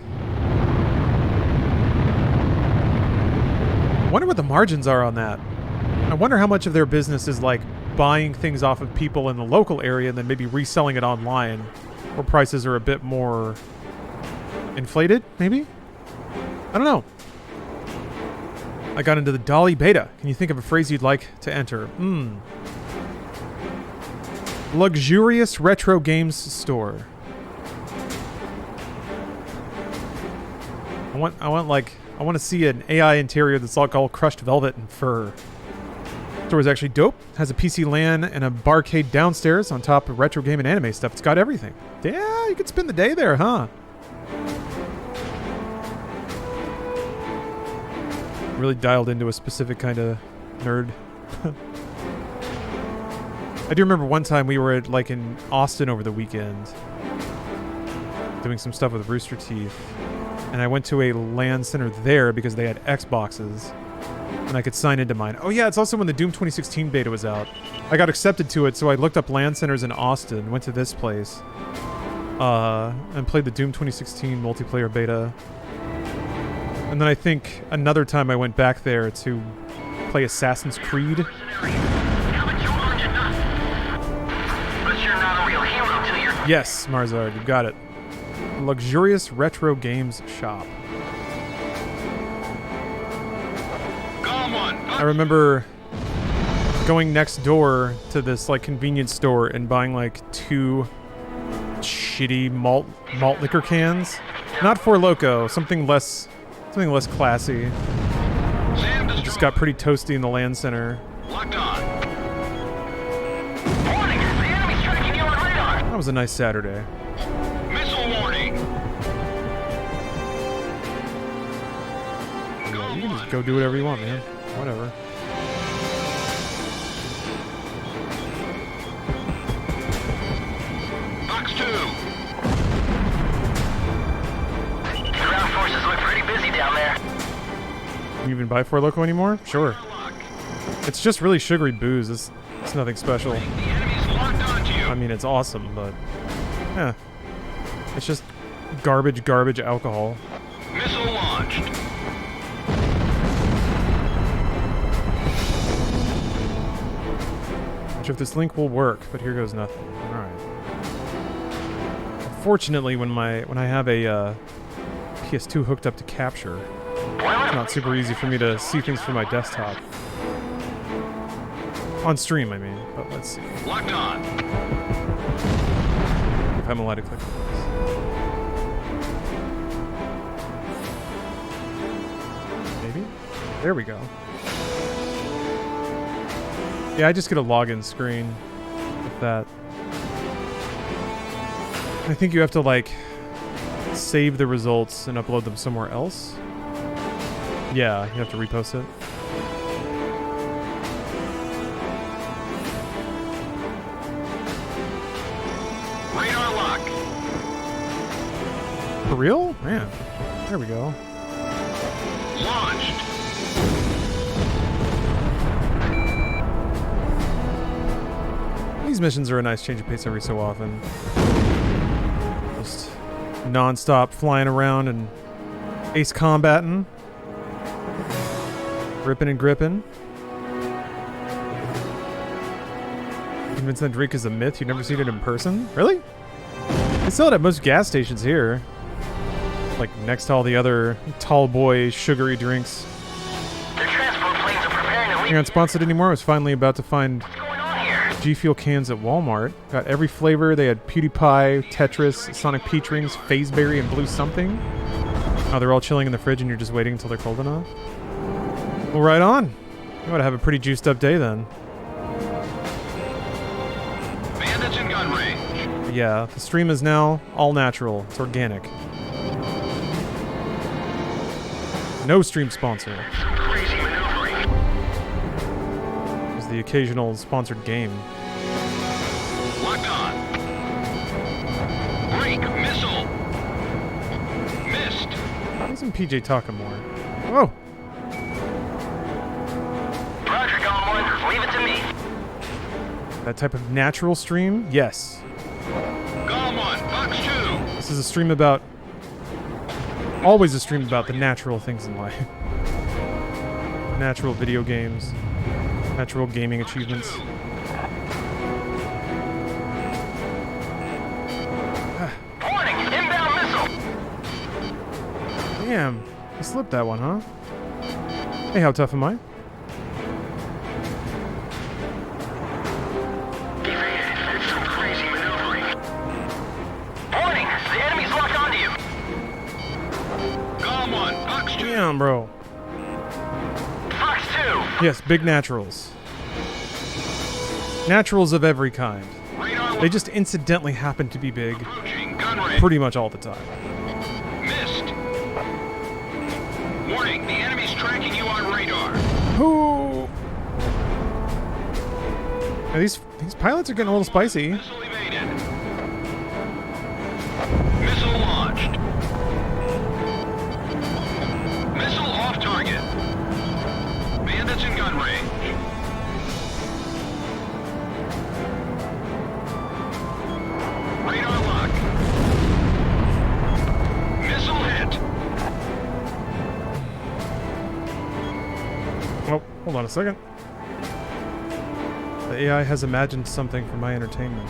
I wonder what the margins are on that. I wonder how much of their business is like buying things off of people in the local area and then maybe reselling it online, where prices are a bit more inflated, maybe? I don't know. I got into the Dolly beta. Can you think of a phrase you'd like to enter? Luxurious retro games store. I want to see an AI interior that's like all crushed velvet and fur. Store is actually dope. Has a PC LAN and a barcade downstairs on top of retro game and anime stuff. It's got everything. Yeah, you could spend the day there, huh? Really dialed into a specific kind of nerd. I do remember one time we were in Austin over the weekend doing some stuff with Rooster Teeth, and I went to a LAN center there because they had Xboxes and I could sign into mine. Oh yeah, it's also when the Doom 2016 beta was out. I got accepted to it, so I looked up LAN centers in Austin, went to this place, and played the Doom 2016 multiplayer beta. And then I think another time I went back there to play Assassin's Creed. But you're not a real hero till you're... Yes, Marzard, you got it. Luxurious retro games shop. I remember going next door to this like convenience store and buying like 2 shitty malt liquor cans. Not Four Loko, something less classy. It just got pretty toasty in the LAN center. Locked on. Warning! The enemy's tracking you on radar! That was a nice Saturday. Missile warning. You can just go do whatever you want, man. Whatever. Box 2. Ground forces look pretty busy down there. You even buy Four Loko anymore? Sure. It's just really sugary booze. It's nothing special. The enemy's locked onto you. I mean, it's awesome, but yeah, it's just garbage alcohol. Missile launched. Not sure if this link will work, but here goes nothing. All right. Fortunately, when I have a PS2 hooked up to capture, it's not super easy for me to see things from my desktop. On stream, I mean. But let's see. Locked on. If I'm allowed to click on this. Maybe? There we go. Yeah, I just get a login screen with that. I think you have to, like, save the results and upload them somewhere else. Yeah, you have to repost it. Radar lock. For real? Man. There we go. Launched. These missions are a nice change of pace every so often. Just non-stop flying around and ace combating. Ripping and gripping. Convinced that drink is a myth? You've never seen it in person? Really? They sell it at most gas stations here. Like next to all the other tall boy sugary drinks. The transport planes are preparing to leave. You're not sponsored anymore? I was finally about to find What's going on here? G Fuel cans at Walmart. Got every flavor. They had PewDiePie, Tetris, Sonic Peach Rings, Phaseberry, and Blue Something. Oh, they're all chilling in the fridge and you're just waiting until they're cold enough? Well, right on. You ought to have a pretty juiced up day then. Bandits in gun range. Yeah, the stream is now all natural. It's organic. No stream sponsor. Some crazy maneuvering. There's the occasional sponsored game. Locked on. Break. Missile. Missed. Why isn't PJ talking more? Whoa! Roger, Gone One. Leave it to me. That type of natural stream? Yes. Gone 1. Box 2. This is a stream about... Always a stream about the natural things in life. Natural video games. Natural gaming achievements. Warning! Inbound missile! Damn. I slipped that one, huh? Hey, how tough am I? Evaded. Some crazy maneuvering. Warning! The enemy's locked onto you. Gone 1. Damn, bro. Fox 2. Yes, big naturals. Naturals of every kind. Radar They just incidentally happen to be big approaching gun range. pretty much all the time. Missed. Warning, the enemy's tracking you on radar. Ooh. Now, these pilots are getting a little spicy. Missile evaded. Missile launched. Missile off target. Bandits in gun range. Radar lock. Missile hit. Oh, hold on a second. The AI has imagined something for my entertainment.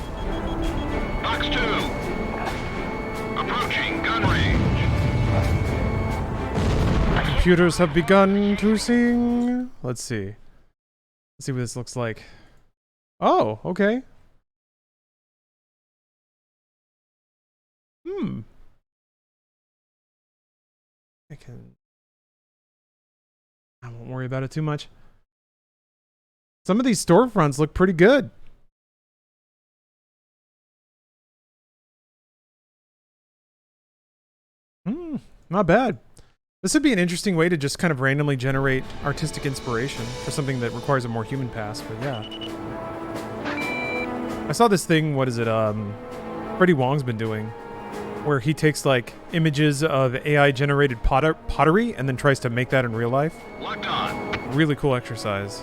Box 2. Approaching gun range. Computers have begun to sing. Let's see. Let's see what this looks like. Oh, okay. I won't worry about it too much. Some of these storefronts look pretty good. Not bad. This would be an interesting way to just kind of randomly generate artistic inspiration for something that requires a more human pass, but yeah. I saw this thing, what is it, Freddie Wong's been doing, where he takes like images of AI generated pottery and then tries to make that in real life. Locked on. Really cool exercise.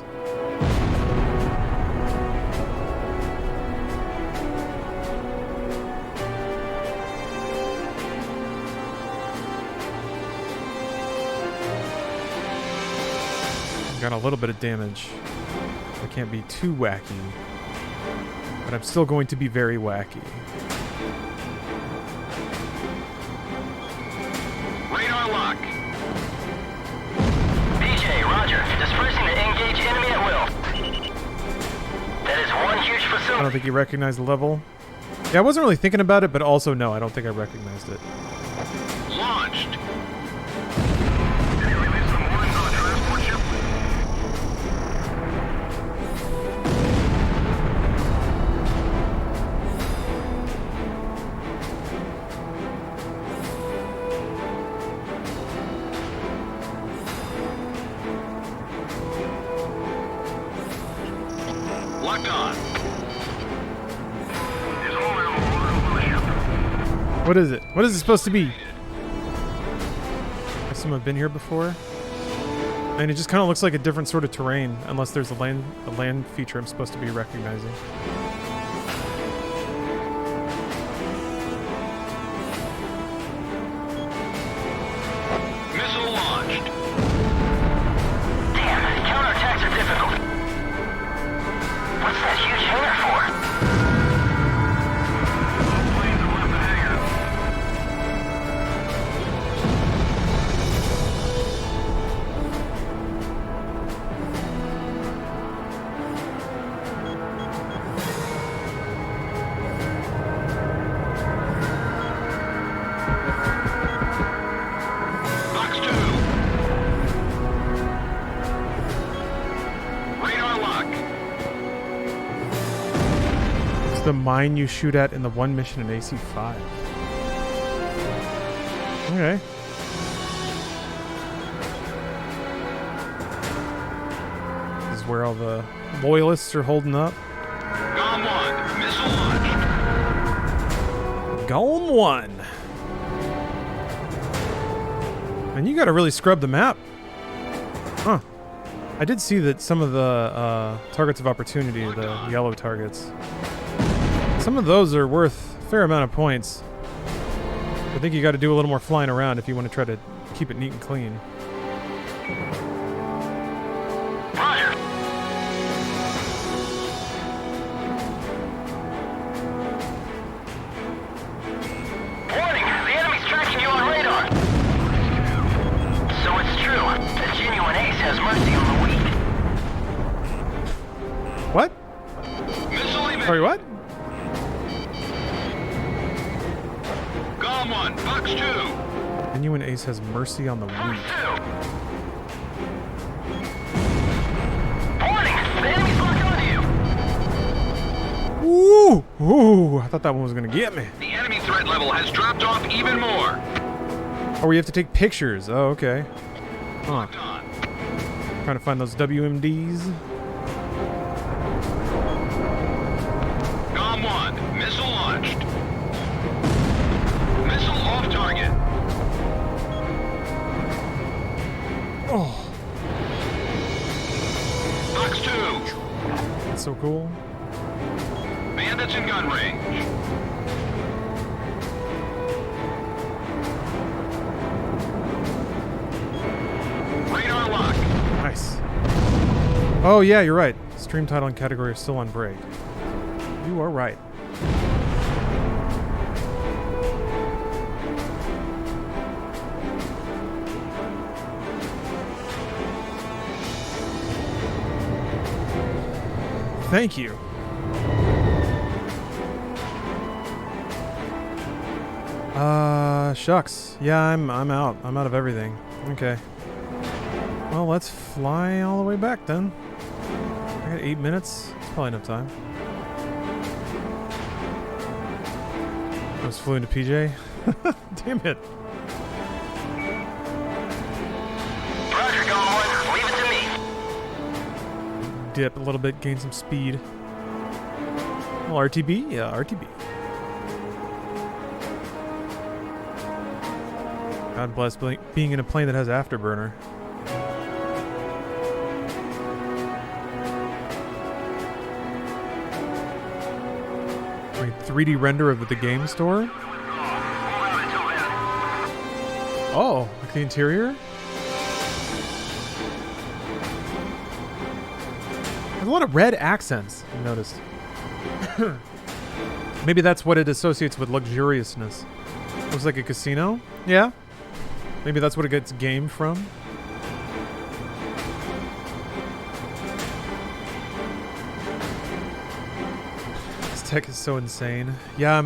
Got a little bit of damage. I can't be too wacky, but I'm still going to be very wacky. Radar lock. PJ, roger. Dispersing the engaged enemy at will. That is one huge I facility. don't think you recognized the level. Yeah, I wasn't really thinking about it, but also no, I don't think I recognized it. Launched. Did you release some warnings on the transport ship? Locked on. Is all ammo loaded on the ship? What is it? What is it supposed to be? I assume I've been here before. And it just kind of looks like a different sort of terrain, unless there's a land feature I'm supposed to be recognizing. Missile launched. Damn, counterattacks are difficult. What's that huge hangar for? Those planes have left the hangar. Box 2. Radar lock. It's the mine you shoot at in the one mission in AC5. Okay. This is where all the loyalists are holding up. Gone 1. Missile launched. Gone one. And you gotta really scrub the map. Huh. I did see that some of the targets of opportunity, the yellow targets, some of those are worth a fair amount of points. I think you gotta do a little more flying around if you want to try to keep it neat and clean. Roger. Warning, the enemy's tracking you on radar. So it's true. The genuine ace has mercy on the weak. What? Missile evaded. Sorry, what? Gone 1. Box 2. Genuine Ace has mercy on the Fox weak. 2. Ooh, I thought that one was gonna get me. The enemy threat level has dropped off even more. Oh, we have to take pictures. Oh, okay. Huh. Locked on. Trying to find those WMDs. COM 1, missile launched. Missile off target. Oh, Fox 2. that's so cool. Bandits in gun range. Radar lock. Nice. Oh, yeah, you're right. Stream title and category are still on break. You are right. Thank you. Shucks. Yeah, I'm out. I'm out of everything. Okay. Well, let's fly all the way back then. I got 8 minutes. It's probably enough time. I was flew into PJ. Damn it. Roger, COM 1. Leave it to me. Dip a little bit, gain some speed. Well, RTB? Yeah, RTB. God bless being in a plane that has afterburner. Wait, 3D render of the game store? Oh, like the interior? There's a lot of red accents, I noticed. Maybe that's what it associates with luxuriousness. Looks like a casino? Yeah. Maybe that's what it gets game from. This tech is so insane. Yeah,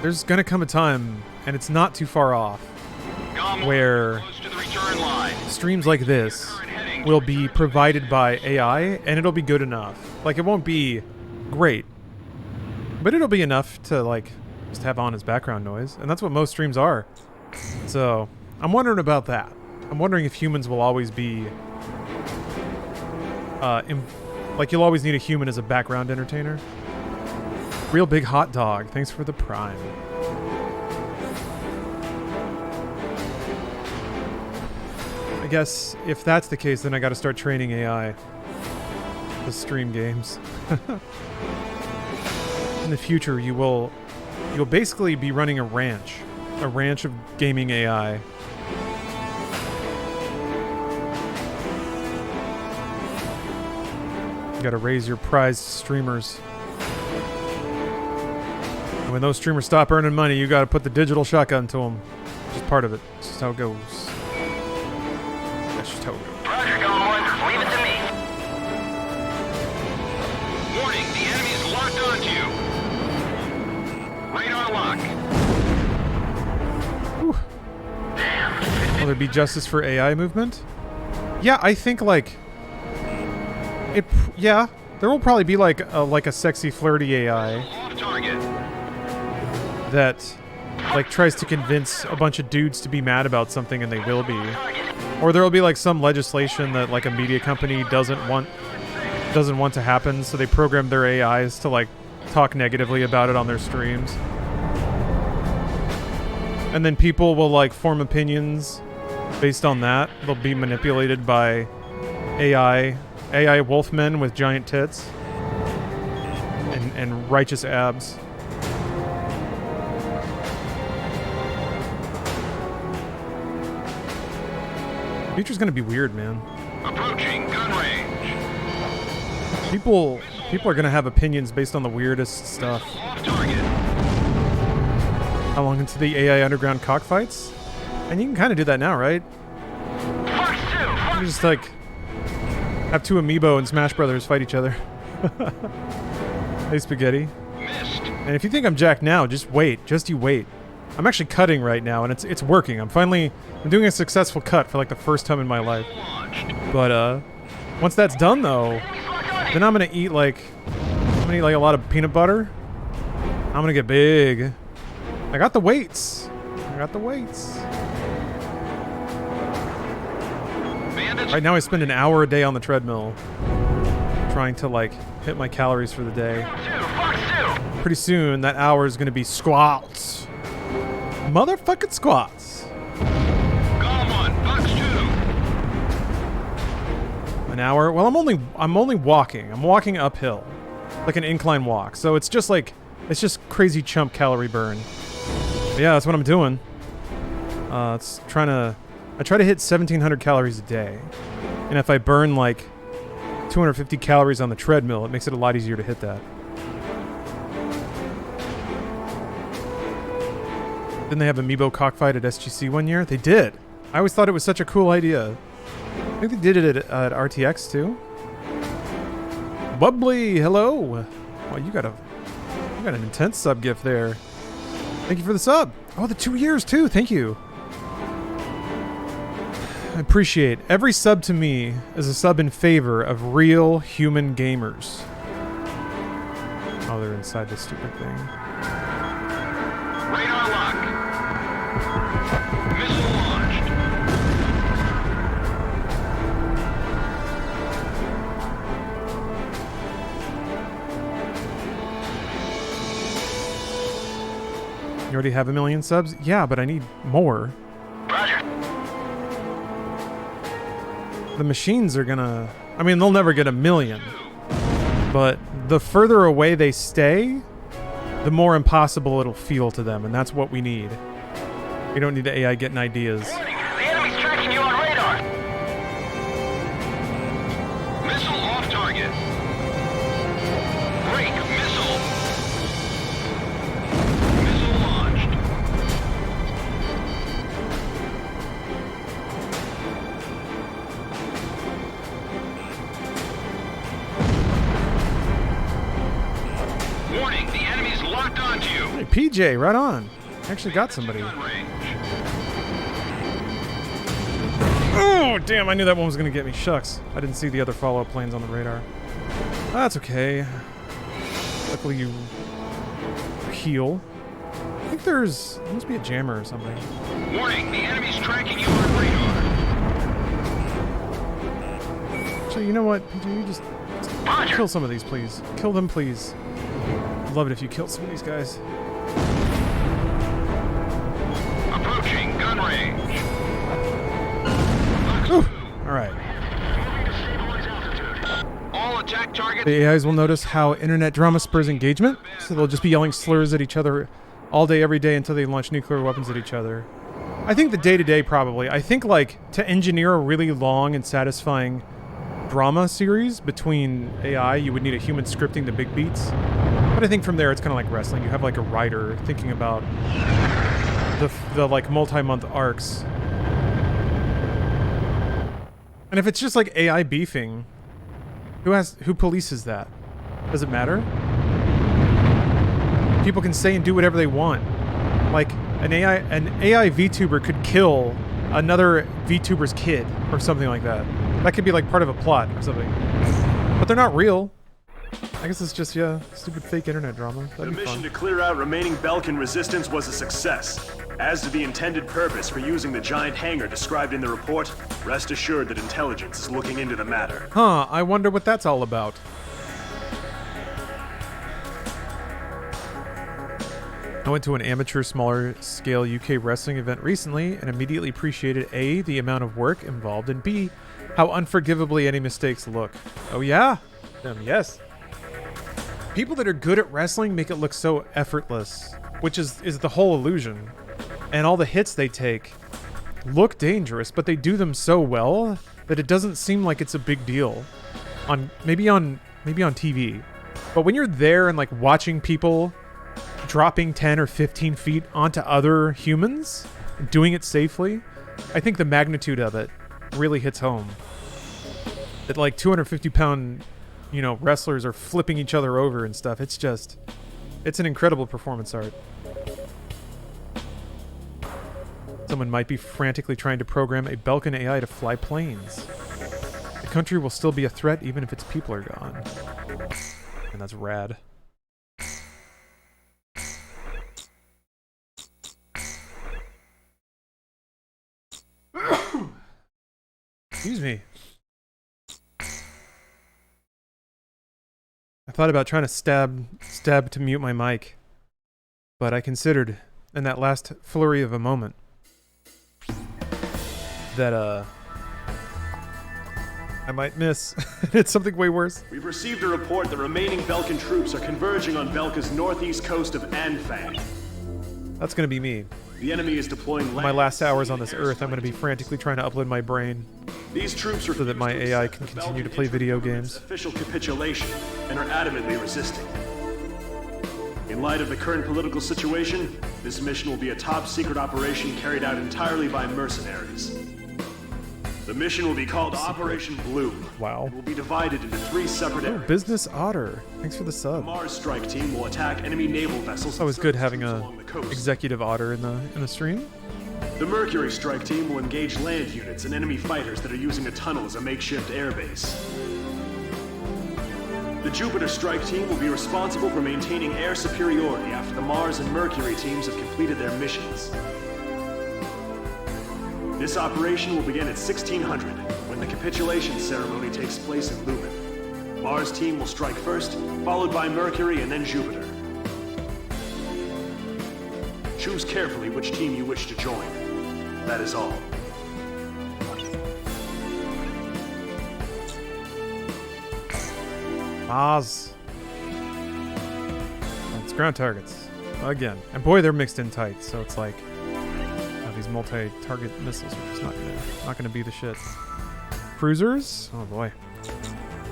there's gonna come a time, and it's not too far off, where streams like this will be provided by AI, and it'll be good enough. Like, it won't be great, but it'll be enough to, like, just have on as background noise, and that's what most streams are. So, I'm wondering about that. I'm wondering if humans will always be, like, you'll always need a human as a background entertainer. Real big hot dog, thanks for the prime. I guess if that's the case, then I gotta start training AI to stream games. In the future, you'll basically be running a ranch of gaming AI. You gotta raise your prized streamers. And when those streamers stop earning money, you gotta put the digital shotgun to them. It's just part of it. It's just how it goes. That's just how it goes. Roger, COM 1. Leave it to me. Warning, the enemy is locked onto you. Radar lock. Whew. Will there be justice for AI movement? Yeah, I think, like, yeah, there will probably be like a sexy, flirty AI Off target. that, like, tries to convince a bunch of dudes to be mad about something, and they will be. Or there will be like some legislation that, like, a media company doesn't want to happen, so they program their AIs to, like, talk negatively about it on their streams. And then people will, like, form opinions based on that. They'll be manipulated by AI wolfmen with giant tits and righteous abs. Future's gonna be weird, man. Approaching gun range. People are gonna have opinions based on the weirdest stuff. Off target. How long into the AI underground cockfights? And you can kind of do that now, right? You can just, like, have two Amiibo and Smash Brothers fight each other. Hey, Spaghetti. Missed. And if you think I'm jacked now, just wait. Just you wait. I'm actually cutting right now, and it's working. I'm doing a successful cut for, like, the first time in my life. But once that's done, though, then I'm gonna eat like a lot of peanut butter I'm gonna get big. I got the weights. I got the weights. Right now I spend an hour a day on the treadmill trying to like hit my calories for the day. Pretty soon that hour is gonna be squats. Motherfucking squats. An hour? Well, I'm only walking. I'm walking uphill. Like an incline walk. So it's just crazy chump calorie burn. But yeah, that's what I'm doing. I try to hit 1,700 calories a day. And if I burn like 250 calories on the treadmill, it makes it a lot easier to hit that. Didn't they have Amiibo Cockfight at SGC one year? They did. I always thought it was such a cool idea. I think they did it at RTX too. Bubbly, hello. Oh, you got an intense sub gift there. Thank you for the sub. Oh, the 2 years too. Thank you. I appreciate every sub to me is a sub in favor of real human gamers. Oh, they're inside this stupid thing. Radar lock. Missile launched. You already have 1 million subs? Yeah, but I need more. Roger. The machines are gonna... I mean, they'll never get 1 million. But the further away they stay, the more impossible it'll feel to them, and that's what we need. We don't need the AI getting ideas. Warning, the enemy's tracking you on radar. Missile off target. Break missile. Missile launched. Warning, the enemy's locked onto you. Hey, PJ, right on. Actually got somebody. Gun range. Oh, damn, I knew that one was going to get me. Shucks. I didn't see the other follow-up planes on the radar. That's okay. Luckily you heal. I think there must be a jammer or something. Warning, the enemy's tracking you on radar. Actually, you know what, PJ, you just kill some of these, please. Kill them, please. I'd love it if you killed some of these guys. Approaching gun range. Alright. All attack targets. The AIs will notice how internet drama spurs engagement, so they'll just be yelling slurs at each other all day, every day until they launch nuclear weapons at each other. I think the day-to-day probably. I think, like, to engineer a really long and satisfying drama series between AI, you would need a human scripting the big beats. But I think from there, it's kind of like wrestling. You have, like, a writer thinking about the like, multi-month arcs. And if it's just, like, AI beefing, who polices that? Does it matter? People can say and do whatever they want. Like, an AI VTuber could kill another VTuber's kid or something like that. That could be like part of a plot or something. But they're not real. I guess it's just, yeah, stupid fake internet drama. The That'd be mission fun. to clear out remaining Belkin resistance was a success. As to the intended purpose for using the giant hangar described in the report, rest assured that intelligence is looking into the matter. Huh, I wonder what that's all about. I went to an amateur, smaller scale UK wrestling event recently and immediately appreciated A, the amount of work involved, and B, how unforgivably any mistakes look. Oh yeah? Yes. People that are good at wrestling make it look so effortless, which is the whole illusion. And all the hits they take look dangerous, but they do them so well that it doesn't seem like it's a big deal. Maybe on TV. But when you're there and like watching people dropping 10 or 15 feet onto other humans, doing it safely, I think the magnitude of it really hits home. That like 250-pound, wrestlers are flipping each other over and stuff. It's an incredible performance art. Someone might be frantically trying to program a Belkin AI to fly planes. The country will still be a threat even if its people are gone. And that's rad. Excuse me. I thought about trying to stab to mute my mic, but I considered in that last flurry of a moment that I might miss. It's something way worse. We've received a report that remaining Belkan troops are converging on Belka's northeast coast of Anfang. That's gonna be me. The enemy is deploying My last hours on this earth, I'm gonna be frantically trying to upload my brain These troops so that my AI can continue to play video games. Official capitulation and are adamantly resisting. In light of the current political situation, this mission will be a top-secret operation carried out entirely by mercenaries. The mission will be called Operation Bloom. Wow. It will be divided into 3 separate Oh, areas. Business Otter. Thanks for the The sub. Mars strike team will attack enemy naval vessels. It's always good having a along the coast. executive otter in the stream. The Mercury strike team will engage land units and enemy fighters that are using a tunnel as a makeshift airbase. The Jupiter strike team will be responsible for maintaining air superiority after the Mars and Mercury teams have completed their missions. This operation will begin at 1600, when the capitulation ceremony takes place in Lumen. Mars team will strike first, followed by Mercury and then Jupiter. Choose carefully which team you wish to join. That is all. Mars. It's ground targets. Again. And boy, they're mixed in tight, so it's like these multi-target missiles are just not gonna be the shit. Cruisers? Oh boy.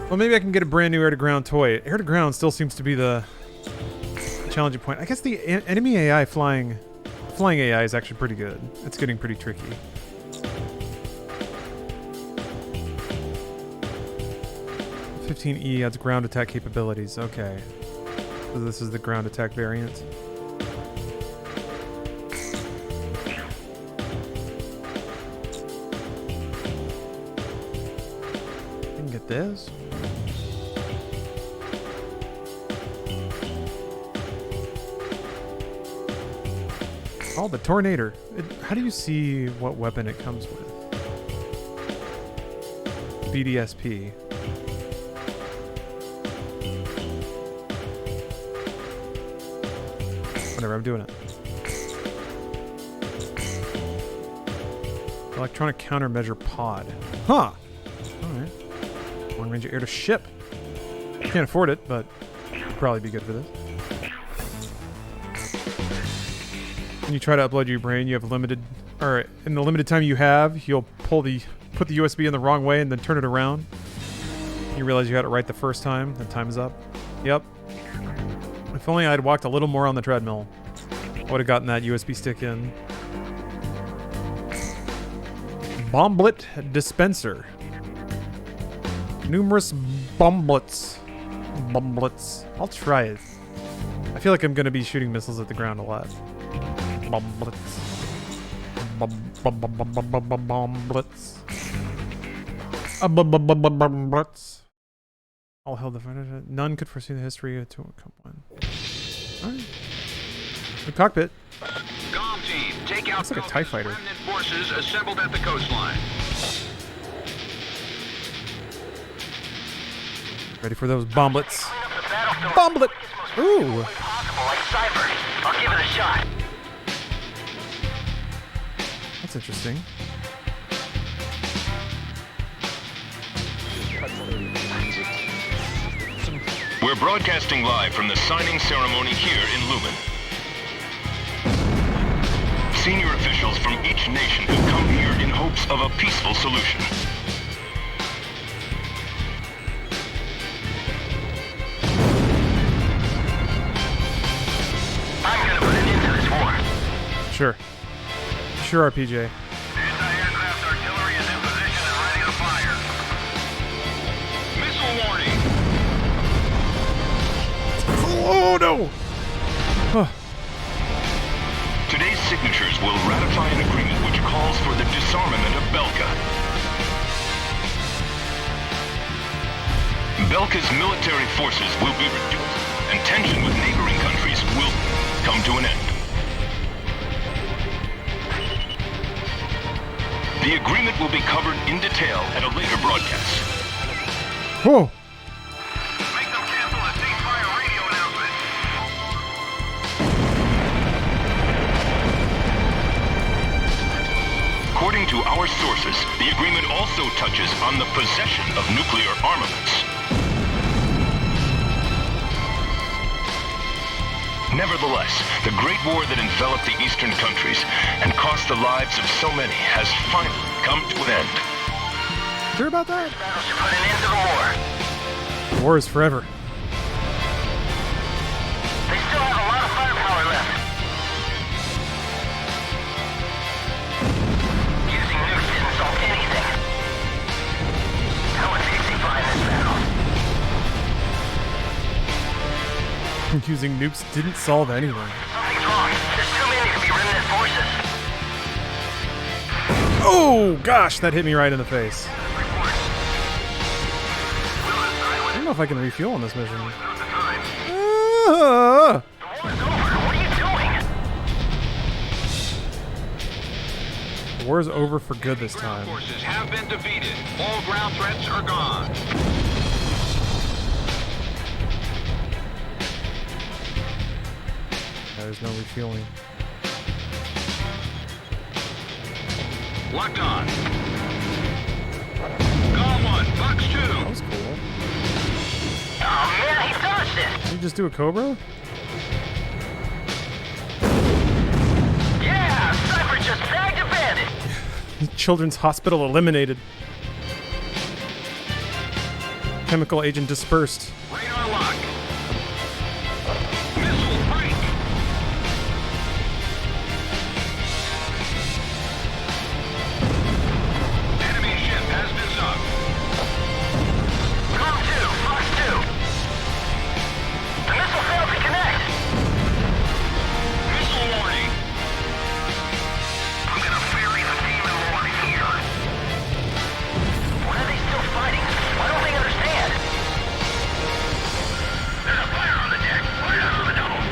Well, maybe I can get a brand new air-to-ground toy. Air-to-ground still seems to be the challenging point. I guess the enemy AI flying AI is actually pretty good. It's getting pretty tricky. E adds ground attack capabilities. Okay. So this is the ground attack variant. I can get this. Oh, the Tornado. How do you see what weapon it comes with? BDSP. Whatever, I'm doing it. Electronic countermeasure pod. Huh! Alright. Long range air to ship. Can't afford it, but it'd probably be good for this. When you try to upload your brain, you have limited, or in the limited time you have, you'll put the USB in the wrong way and then turn it around. You realize you had it right the first time, then time is up. Yep. If only I'd walked a little more on the treadmill, I would have gotten that USB stick in. Bomblet dispenser. Numerous bomblets. Bomblets. I'll try it. I feel like I'm going to be shooting missiles at the ground a lot. Bomblets. Bomblets. Bomblets. All held the fighter. None could foresee the history of come one. Alright. The cockpit. Comm team, take out Looks like a TIE fighter. remnant forces assembled at the coastline. Ready for those bomblets. Bomblet! Ooh! Possible, like Cyber. I'll give it a shot. That's interesting. We're broadcasting live from the signing ceremony here in Lumen. Senior officials from each nation have come here in hopes of a peaceful solution. I'm gonna put an end to this war. Sure. Sure, RPJ. Anti-aircraft artillery is in position and ready to fire. Missile warning! Oh no! Huh. Today's signatures will ratify an agreement which calls for the disarmament of Belka. Belka's military forces will be reduced, and tension with neighboring countries will come to an end. The agreement will be covered in detail at a later broadcast. Whoa. Make them cancel the ceasefire radio announcement. According to our sources, the agreement also touches on the possession of nuclear armaments. Nevertheless, the Great War that enveloped the eastern countries and cost the lives of so many has finally come to an end. Hear about that? Battle should put an end to the war. War is forever. They still have a lot of firepower left. Using nukes didn't solve anything. How would they survive this battle? Using nukes didn't solve anything. Something's wrong. There's too many to be remnant forces. Oh, gosh, that hit me right in the face. I don't know if I can refuel on this mission. Ah! The war's over. What are you doing? The war is over for good this time. Forces have been defeated. All ground threats are gone. There's no refueling. Locked on. Call 1, Box 2. That was cool. Oh man, he dodged it. Did you just do a Cobra? Yeah, Cypher just bagged a bandit. Children's hospital eliminated. Chemical agent dispersed. Radar lock. Missile break. Enemy ship has been sunk. Calm 2, Fox 2. The missile failed to connect. Missile warning. I'm gonna bury the demon lord here. Why are they still fighting? Why don't they understand? There's a fire on the deck. Right out of the dome.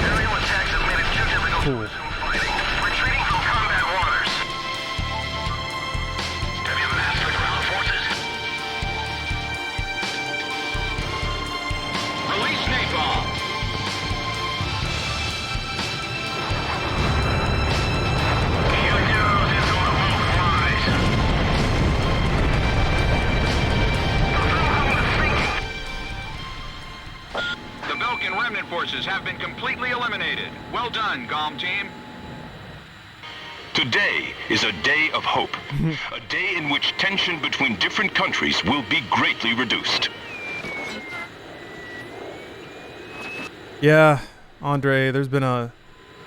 Aerial attacks have made it too difficult to resume fighting. Retreating from combat waters. Have you massed the ground forces? Release napalm. You heroes into a low rise. The Belkin remnant forces have been completely eliminated. Well done, GOM team. Today is a day of hope. A day in which tension between different countries will be greatly reduced. Yeah, Andre, there's been a...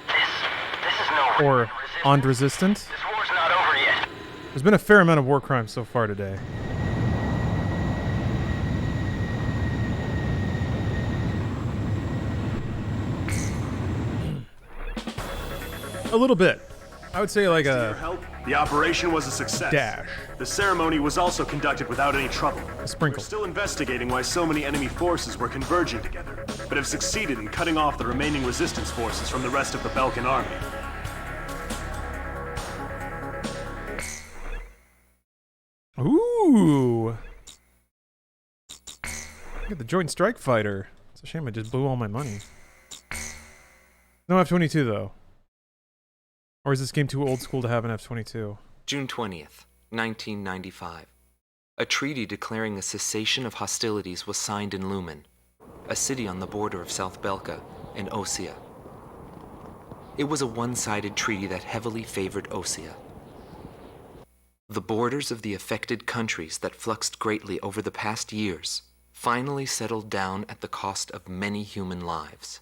This is no Or resistance. Andre-resistant. This war's not over yet. There's been a fair amount of war crimes so far today. A little bit. I would say like To your a help, the operation was a success. dash. The ceremony was also conducted without any trouble. A We're sprinkle. still investigating why so many enemy forces were converging together, but have succeeded in cutting off the remaining resistance forces from the rest of the Belkan army. Ooh. Look at the Joint Strike Fighter. It's a shame I just blew all my money. No F-22 though. Or is this game too old school to have an F-22? June 20th, 1995. A treaty declaring a cessation of hostilities was signed in Lumen, a city on the border of South Belka and Osea. It was a one-sided treaty that heavily favored Osea. The borders of the affected countries that fluxed greatly over the past years finally settled down at the cost of many human lives.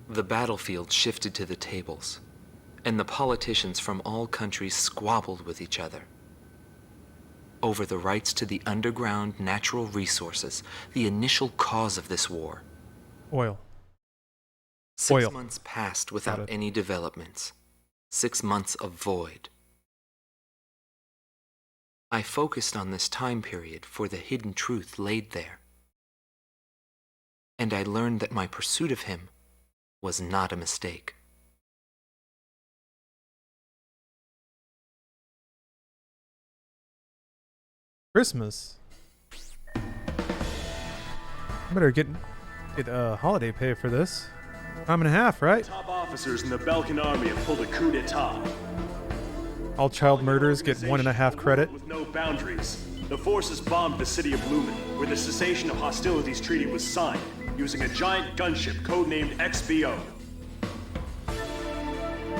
The battlefield shifted to the tables, and the politicians from all countries squabbled with each other over the rights to the underground natural resources, the initial cause of this war. Oil. 6 Oil. months passed without Got it. any developments. 6 months of void. I focused on this time period for the hidden truth laid there. And I learned that my pursuit of him was not a mistake. Christmas. Better get holiday pay for this. Time and a half, right? Top officers in the Balkan army have pulled a coup d'etat. All child murderers get 1.5 credit. With no boundaries, the forces bombed the city of Lumen, where the cessation of hostilities treaty was signed, using a giant gunship codenamed XBO.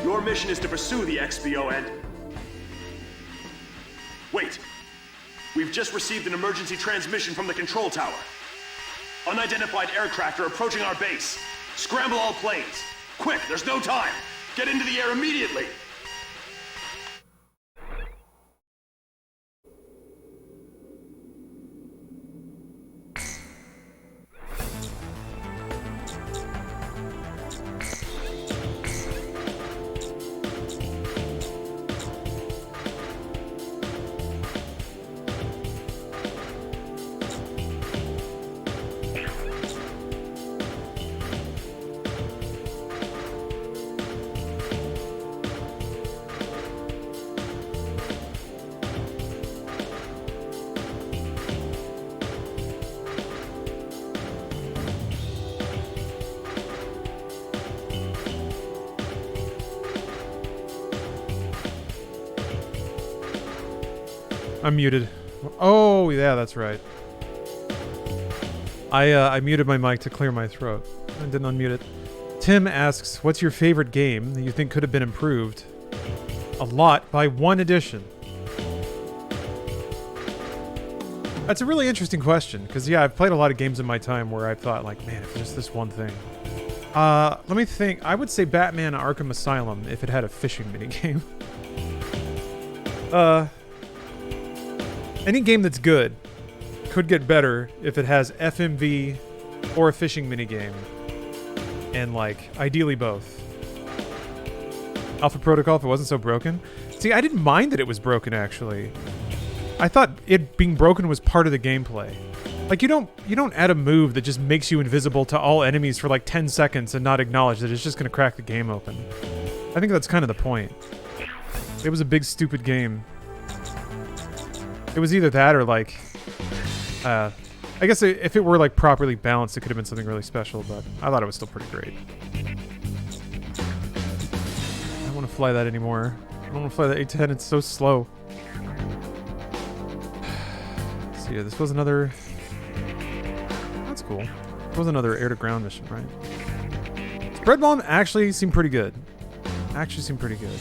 Your mission is to pursue the XBO and... Wait. We've just received an emergency transmission from the control tower. Unidentified aircraft are approaching our base. Scramble all planes. Quick, there's no time. Get into the air immediately. I'm muted. Oh, yeah, that's right. I muted my mic to clear my throat. I didn't unmute it. Tim asks, what's your favorite game that you think could have been improved a lot by one addition? That's a really interesting question, because, yeah, I've played a lot of games in my time where I've thought, like, man, if just this one thing. Let me think. I would say Batman Arkham Asylum if it had a fishing minigame. Any game that's good could get better if it has FMV or a fishing minigame. And, like, ideally both. Alpha Protocol, if it wasn't so broken. See, I didn't mind that it was broken, actually. I thought it being broken was part of the gameplay. Like, you don't add a move that just makes you invisible to all enemies for, like, 10 seconds and not acknowledge that it's just going to crack the game open. I think that's kind of the point. It was a big, stupid game. It was either that or, like... I guess if it were, like, properly balanced, it could have been something really special, but I thought it was still pretty great. I don't want to fly that anymore. I don't want to fly the A-10, it's so slow. So yeah, this was another... That's cool. This was another air-to-ground mission, right? Spread Bomb actually seemed pretty good. Actually seemed pretty good.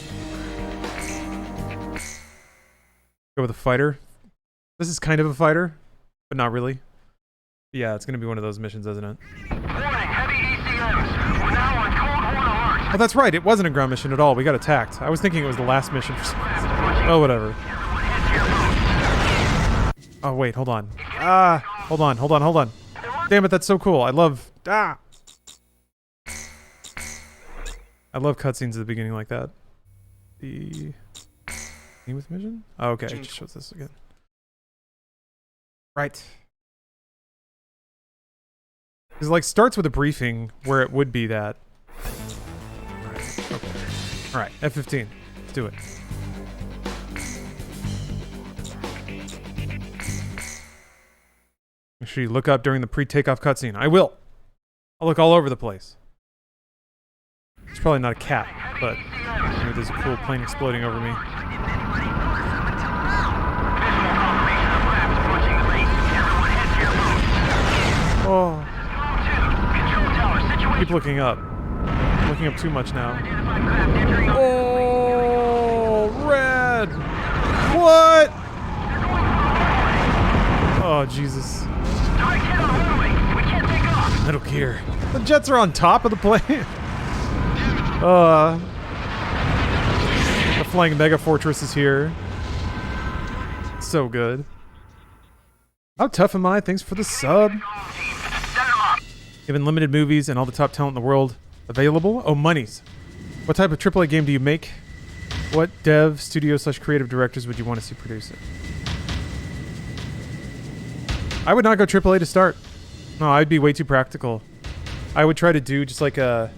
Go with a fighter. This is kind of a fighter, but not really. Yeah, it's going to be one of those missions, isn't it? Warning, heavy ECMs. We're now on code 1 alert. Oh, that's right. It wasn't a ground mission at all. We got attacked. I was thinking it was the last mission for some reason. Oh, whatever. Oh, wait. Hold on. Hold on. Damn it, that's so cool. I love cutscenes at the beginning like that. The... with mission? Oh, okay. It just shows this again. Right. Because, like, starts with a briefing where it would be that. Alright, okay. Alright, F-15. Let's do it. Make sure you look up during the pre-takeoff cutscene. I will. I'll look all over the place. It's probably not a cat, but maybe there's a cool plane exploding over me. Oh. Keep looking up. I'm looking up too much now. Oh, red! What? Oh, Jesus. Metal Gear. The jets are on top of the plane. The flying mega fortress is here. So good. How tough am I? Thanks for the sub. Given limited movies and all the top talent in the world available. Oh, monies. What type of AAA game do you make? What dev, studio / creative directors would you want to see produce it? I would not go AAA to start. No, I'd be way too practical. I would try to do just like a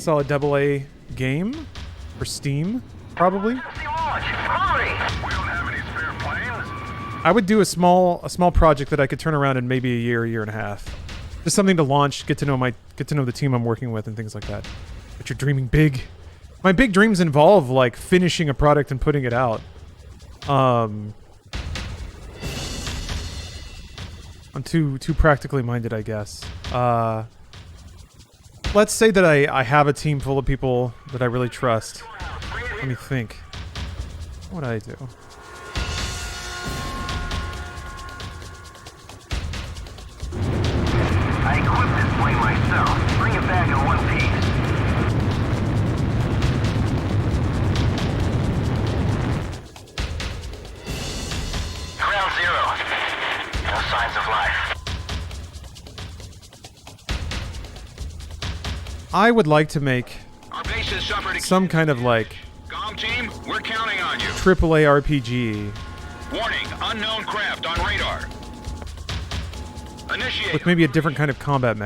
solid AA game for Steam, probably. I would do a small project that I could turn around in maybe a year and a half. Just something to launch, get to know the team I'm working with and things like that. But you're dreaming big. My big dreams involve like finishing a product and putting it out. I'm too practically minded, I guess. Let's say that I have a team full of people that I really trust. Let me think. What would I do? I equipped this plane myself. Bring it back in one piece. Ground zero. No signs of life. I would like to make Our base has suffered some kind of like Comm team, we're counting on you. AAA RPG Warning, unknown craft on radar. Initiate. with maybe a different kind of combat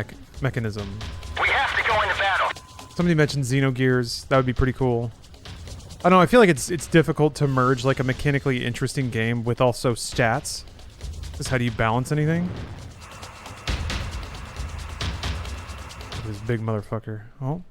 mechanism. We have to go into battle. Somebody mentioned Xenogears. That would be pretty cool. I don't know. I feel like it's difficult to merge like a mechanically interesting game with also stats. Just how do you balance anything? This big motherfucker. Oh.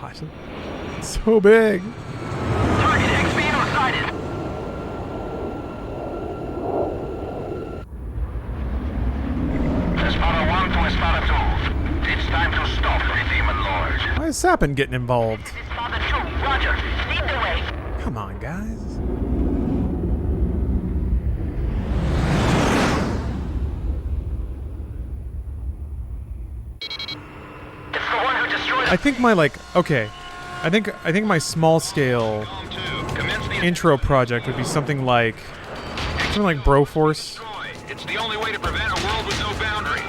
God. It's so big. Target XBO sighted. Espada 1 to Espada 2. It's time to stop the Demon Lord. Why is Sapin getting involved? Espada 2, roger. Lead the way. Come on, guys. It's the one who destroyed I think my I think my small scale Comm 2, commence the intro project would be something like Broforce. It's the only way to prevent a world with no boundaries.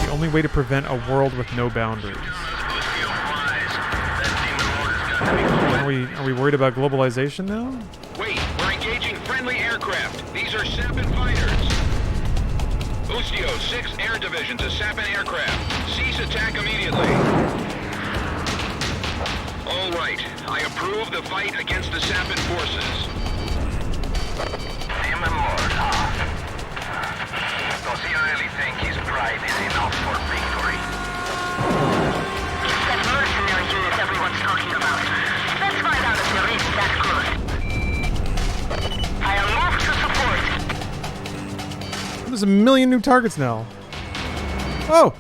The only way to prevent a world with no boundaries. Are we worried about globalization now? Wait, we're engaging friendly aircraft. These are Sapin fighters. Ustio, 6 air divisions of Sapin aircraft. Cease attack immediately. All right, I approve the fight against the Sapin forces. Demon Lord, huh? Does he really think his pride is enough for victory? It's that mercenary unit everyone's talking about. Let's find out if they're really that good. I am moved to support. There's a million new targets now. Oh!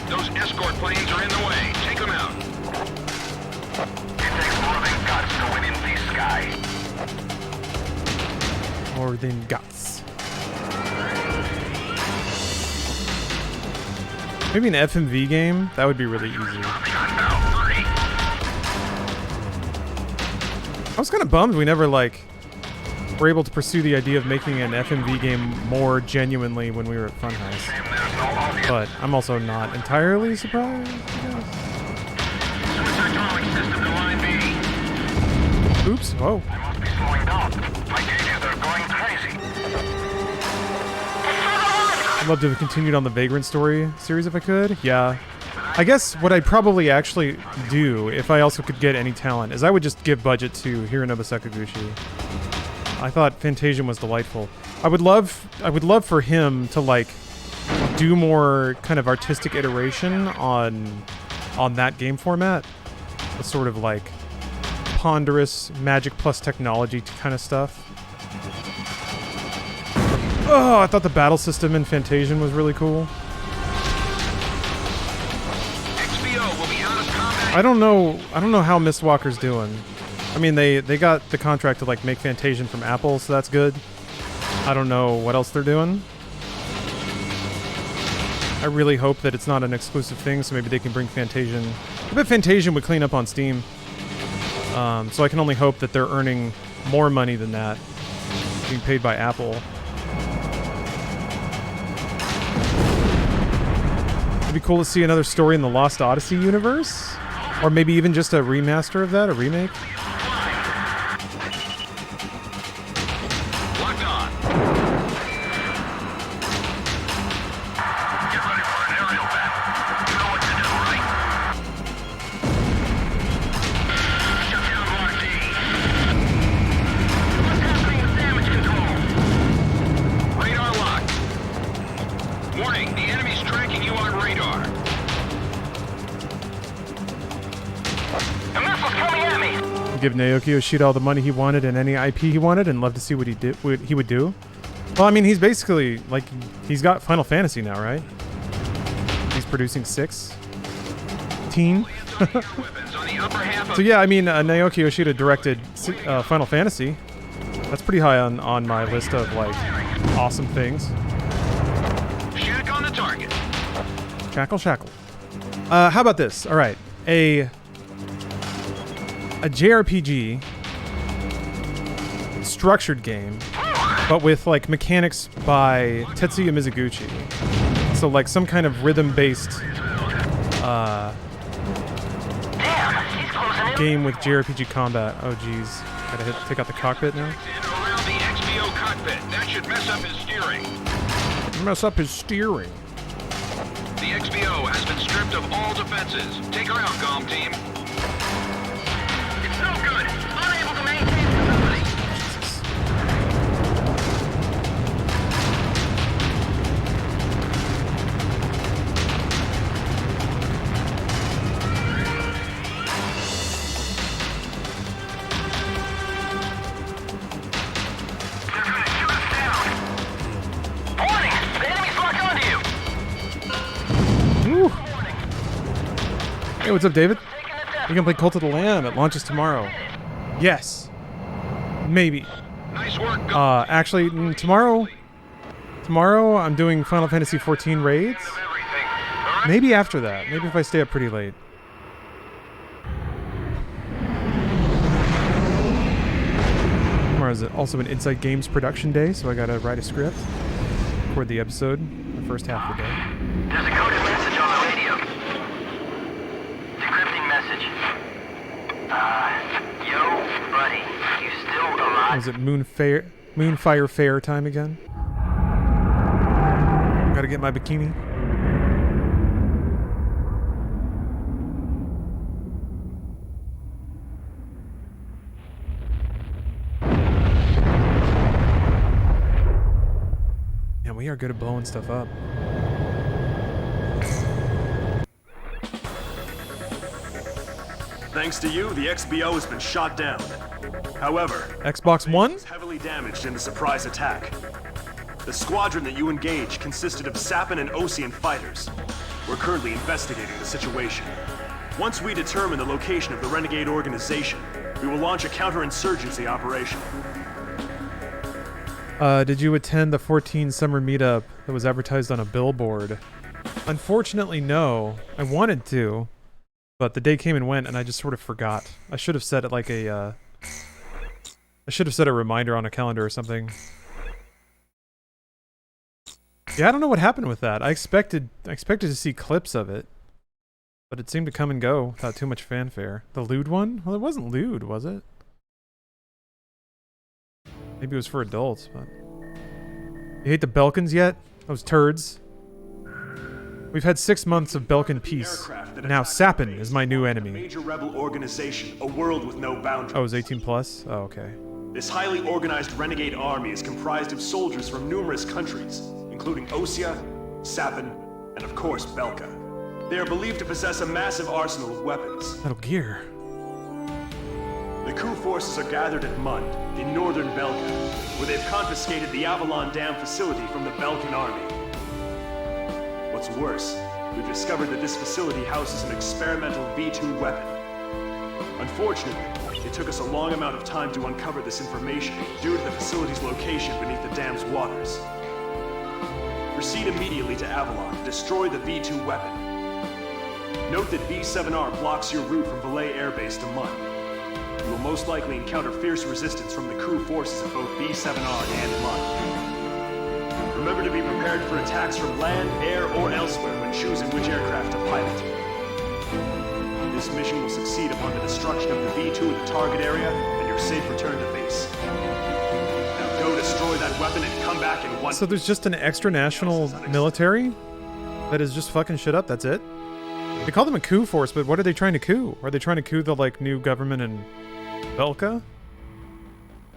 Those escort planes are in the way. Take them out. It takes more than guts to win in this sky. More than guts. Maybe an FMV game? That would be really easy. I was kind of bummed we never, were able to pursue the idea of making an FMV game more genuinely when we were at Funhouse. But I'm also not entirely surprised, I guess. Oops, whoa. I must be slowing down. My gauges are going crazy. I'd love to have continued on the Vagrant story series if I could. Yeah. I guess what I'd probably actually do, if I also could get any talent, is I would just give budget to Hironobu Sakaguchi. I thought Fantasian was delightful. I would love for him to do more kind of artistic iteration on that game format. The sort of ponderous magic plus technology kind of stuff. Oh, I thought the battle system in Fantasian was really cool. XBO will be out of combat. I don't know how Mistwalker's doing. I mean, they got the contract to make Fantasian from Apple, so that's good. I don't know what else they're doing. I really hope that it's not an exclusive thing, so maybe they can bring Fantasian. I bet Fantasian would clean up on Steam. So I can only hope that they're earning more money than that, being paid by Apple. It'd be cool to see another story in the Lost Odyssey universe. Or maybe even just a remaster of that, a remake? Locked on. Get ready for an aerial battle. You know what to do, right? Shut down Mark D. What's happening with damage control? Radar locked. Warning, the enemy's tracking you on radar. The missile's coming at me. Give Naoki Yoshida all the money he wanted and any IP he wanted, and love to see what he would do. Well, I mean, he's basically like he's got Final Fantasy now, right? He's producing 6. Teen. Weapons on the upper half of So yeah, I mean, Naoki Yoshida directed Final Fantasy. That's pretty high on my list of like awesome things. Shack on the target. Shackle, shackle. How about this? All right, a JRPG structured game, but with like mechanics by Tetsuya Mizuguchi. So like some kind of rhythm-based game with JRPG combat. Oh geez, gotta take out the cockpit now. In around the XBO cockpit. That should mess up his steering. Mess up his steering. The XBO has been stripped of all defenses. Take her out, comm team. It's no good. Unable to maintain stability. They're gonna shoot us down. Warning! The enemy's locked onto you. Woo. Hey, what's up, David? You can play Cult of the Lamb. It launches tomorrow. Yes. Maybe. Nice work. Actually, tomorrow I'm doing Final Fantasy 14 raids. Maybe after that. Maybe if I stay up pretty late. Tomorrow is also an Inside Games production day, so I gotta write a script, record the episode, the first half of the day. There's a coded message on the radio. Decrypting message. Yo, buddy, you still alive? Was it Moonfire Fair time again? Gotta get my bikini. Yeah, we are good at blowing stuff up. Thanks to you, the XBO has been shot down. However, Xbox One? was heavily damaged in the surprise attack. The squadron that you engaged consisted of Sapin and Osean fighters. We're currently investigating the situation. Once we determine the location of the renegade organization, we will launch a counterinsurgency operation. Did you attend the 14 summer meetup that was advertised on a billboard? Unfortunately, no. I wanted to, but the day came and went, and I just sort of forgot. I should have set it like a, I should have set a reminder on a calendar or something. Yeah, I don't know what happened with that. I expected to see clips of it, but it seemed to come and go without too much fanfare. The lewd one? Well, it wasn't lewd, was it? Maybe it was for adults, but... You hate the Belkans yet? Those turds. We've had 6 months of Belkan peace. Now Sapin is my new enemy. Major rebel organization, a world with no boundaries. Oh, it was 18 plus? Oh, okay. This highly organized renegade army is comprised of soldiers from numerous countries, including Osea, Sapin, and of course Belka. They are believed to possess a massive arsenal of weapons. Metal Gear. The coup forces are gathered at Mund, in northern Belka, where they've confiscated the Avalon Dam facility from the Belkan army. What's worse, we've discovered that this facility houses an experimental V2 weapon. Unfortunately, it took us a long amount of time to uncover this information due to the facility's location beneath the dam's waters. Proceed immediately to Avalon to destroy the V2 weapon. Note that B7R blocks your route from Valais Air Base to Mund. You will most likely encounter fierce resistance from the crew forces of both B7R and Mund. Remember to be prepared for attacks from land, air, or elsewhere when choosing which aircraft to pilot. It this mission will succeed upon the destruction of the V2 in the target area and your safe return to base. Now go destroy that weapon and come back in one... So there's just an extra national military that is just fucking shit up, that's it? They call them a coup force, but what are they trying to coup? Are they trying to coup the, like, new government in Velka?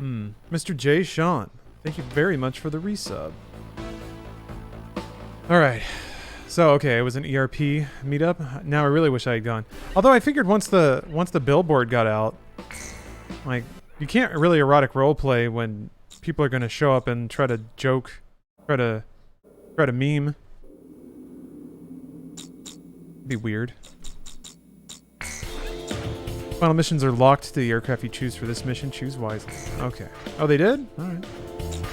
Mr. J. Sean, thank you very much for the resub. Alright. So, okay, it was an ERP meetup. Now I really wish I had gone. Although I figured once the billboard got out, like, you can't really erotic roleplay when people are gonna show up and try to joke, try to meme. Be weird. Final missions are locked to the aircraft you choose for this mission. Choose wisely. Okay. Oh, they did? Alright.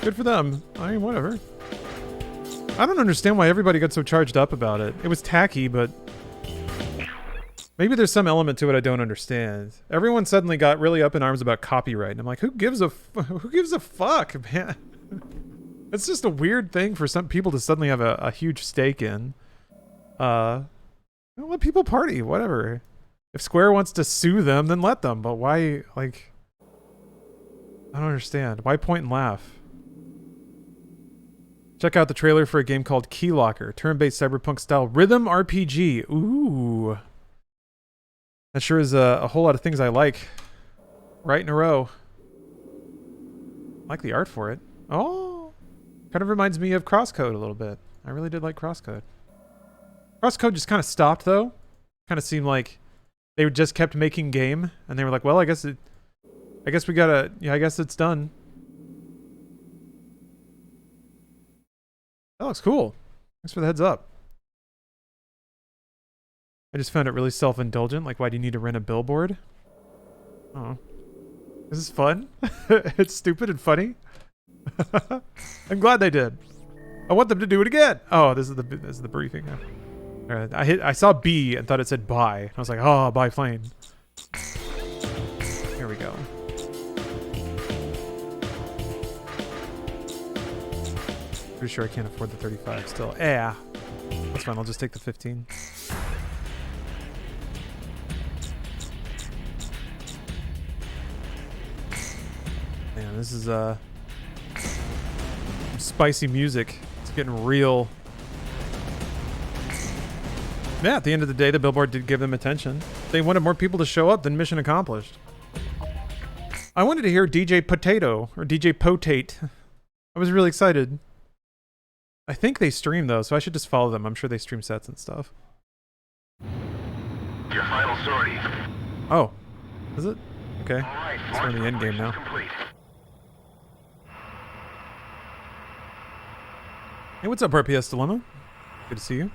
Good for them. I mean, whatever. I don't understand why everybody got so charged up about it. It was tacky, but maybe there's some element to it I don't understand. Everyone suddenly got really up in arms about copyright, and I'm like, who gives a fuck, man? It's just a weird thing for some people to suddenly have a huge stake in. Let people party, whatever. If Square wants to sue them, then let them. But why, like... I don't understand. Why point and laugh? Check out the trailer for a game called Keylocker. Turn-based cyberpunk-style rhythm RPG. Ooh. That sure is a whole lot of things I like. Right in a row. I like the art for it. Oh! Kind of reminds me of Crosscode a little bit. I really did like Crosscode. Crosscode just kind of stopped, though. Kind of seemed like they just kept making game, and they were like, well, I guess we gotta... Yeah, I guess it's done. That looks cool. Thanks for the heads up. I just found it really self-indulgent. Like, why do you need to rent a billboard? Oh. This is fun. It's stupid and funny. I'm glad they did. I want them to do it again. Oh, this is the briefing. All right, I saw B and thought it said buy. I was like, oh, buy plane. Here we go. Pretty sure I can't afford the 35 still. Yeah. That's fine. I'll just take the 15. Man, this is spicy music. It's getting real. Yeah, at the end of the day, the billboard did give them attention. They wanted more people to show up than mission accomplished. I wanted to hear DJ Potato, or DJ Potate. I was really excited. I think they stream, though, so I should just follow them. I'm sure they stream sets and stuff. Your final sortie. Oh. Is it? Okay. All right, It's from the end game now. complete. Hey, what's up, RPS Dilemma? Good to see you.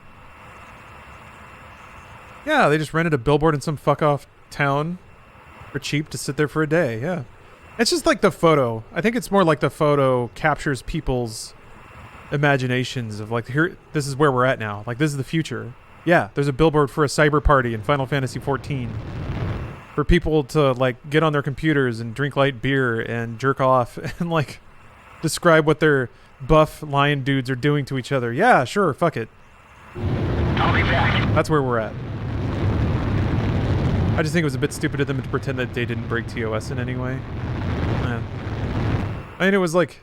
Yeah, they just rented a billboard in some fuck-off town for cheap to sit there for a day, yeah. It's just like the photo. I think it's more like the photo captures people's imaginations of like, here, this is where we're at now. Like, this is the future. Yeah, there's a billboard for a cyber party in Final Fantasy XIV. For people to, like, get on their computers and drink light beer and jerk off and, like, describe what their buff lion dudes are doing to each other. Yeah, sure, fuck it. I'll be back. That's where we're at. I just think it was a bit stupid of them to pretend that they didn't break TOS in any way. I mean, it was like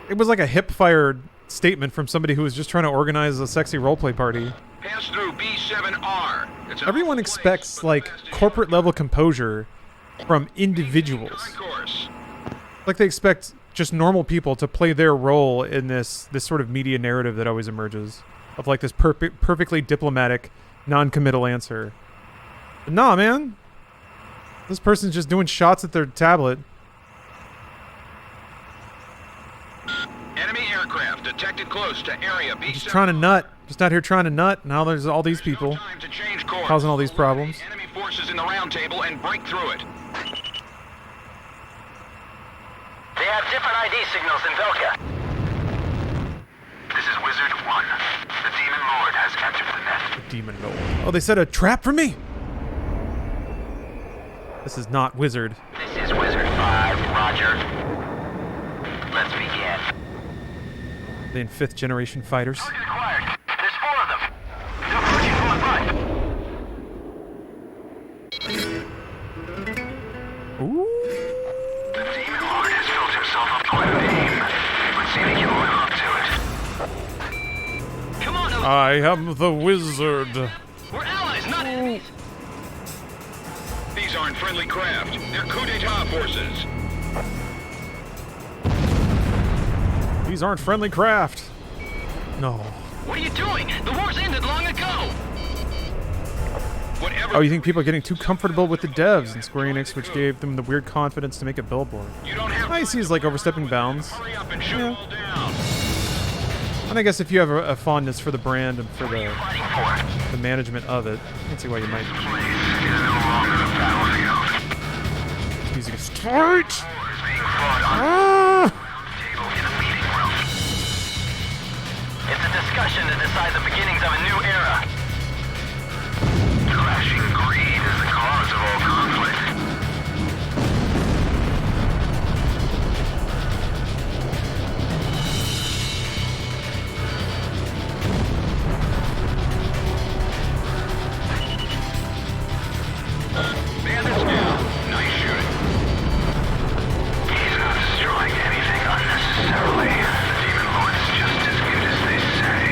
a hip-fired statement from somebody who was just trying to organize a sexy roleplay party. Pass through B7R. It's an Everyone open expects, place, like, but the corporate-level composure from individuals. concourse. Like, they expect just normal people to play their role in this sort of media narrative that always emerges. Of, like, this perfectly diplomatic, non-committal answer. But nah, man. This person's just doing shots at their tablet. Enemy aircraft detected close to area B7. Just trying to nut. Just out here trying to nut. Now there's all these people Time to change course. causing all these problems. Enemy forces in the roundtable and break through it. They have different ID signals in Velka. This is Wizard 1. The Demon Lord has entered the net. Demon Lord. Oh, they set a trap for me! This is not Wizard. This is Wizard 5, Roger. Let's begin. They in 5th generation fighters. Target acquired. There's 4 of them. They're approaching from the front. I am the wizard. We're allies, not enemies. These aren't friendly craft. They're coup d'etat forces. These aren't friendly craft. No. What are you doing? The war's ended long ago. Whatever. Oh, you think people are getting too comfortable with the devs in Square Enix, which gave them the weird confidence to make a billboard? You don't have I see it's like overstepping bounds. hurry up and shoot them all down. And I guess if you have a fondness for the brand and for Fighting for. the management of it, I can see why you might. Place is no longer a battlefield. Music is straight! War is being fought on Ah! table in a meeting room. It's a discussion to decide the beginnings of a new era. Clashing greed is the cause of all conflict. Bandits down. Nice shooting. He's not destroying anything unnecessarily. The Demon Lord's just as good as they say.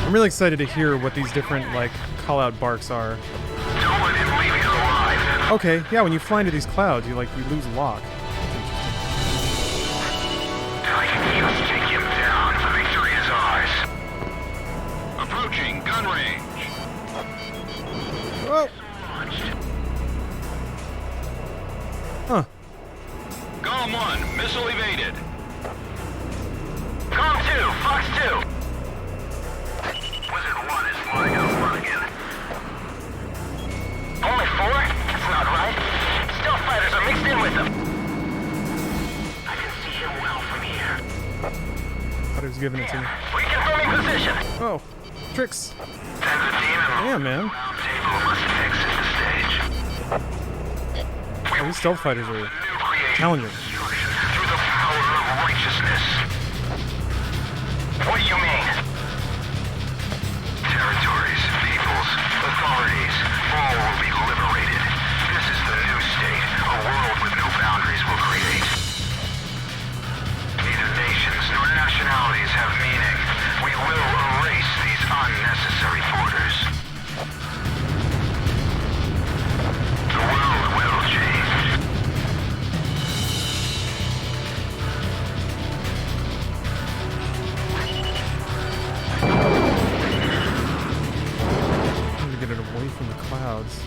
I'm really excited to hear what these different, like, call-out barks are. Don't let him leave you alive. Okay, yeah, when you fly into these clouds, you lose lock. I can just take him down. The victory is ours. Approaching gun range. Oh! Huh. Golem 1, missile evaded. Calm 2, Fox 2. Wizard 1 is flying out front again. Only 4? That's not right. Stealth fighters are mixed in with them. I can see him well from here. Thought he was giving it to me. Reconfirming position. Oh, tricks. Sends a demon. Yeah, man. Roundtable must exit the stage. Oh, these stealth fighters are New creation. challenging. Destruction through the power of righteousness. What do you mean? Territories, peoples, authorities, all will be liberated. This is the new state. A world with no boundaries will create. Neither nations nor nationalities have meaning. We will erase these unnecessary borders. The world will change. I need to get it away from the clouds.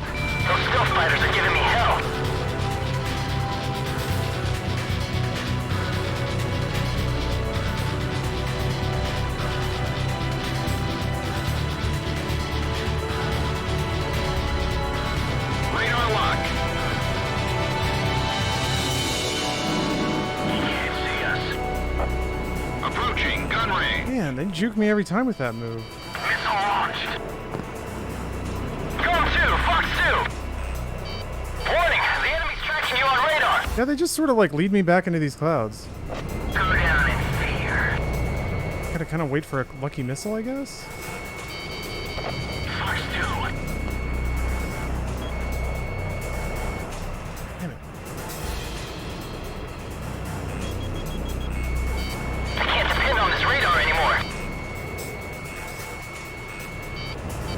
Those stealth fighters are giving me hell. Radar lock. He can't see us. Approaching gun range. Man, they juke me every time with that move. Missile launched. Golem 2, Fox 2. Warning, the enemy's tracking you on radar. Yeah, they just sort of like lead me back into these clouds. Go down in fear. Gotta kind of wait for a lucky missile, I guess? Fox 2. Damn it. I can't depend on this radar anymore.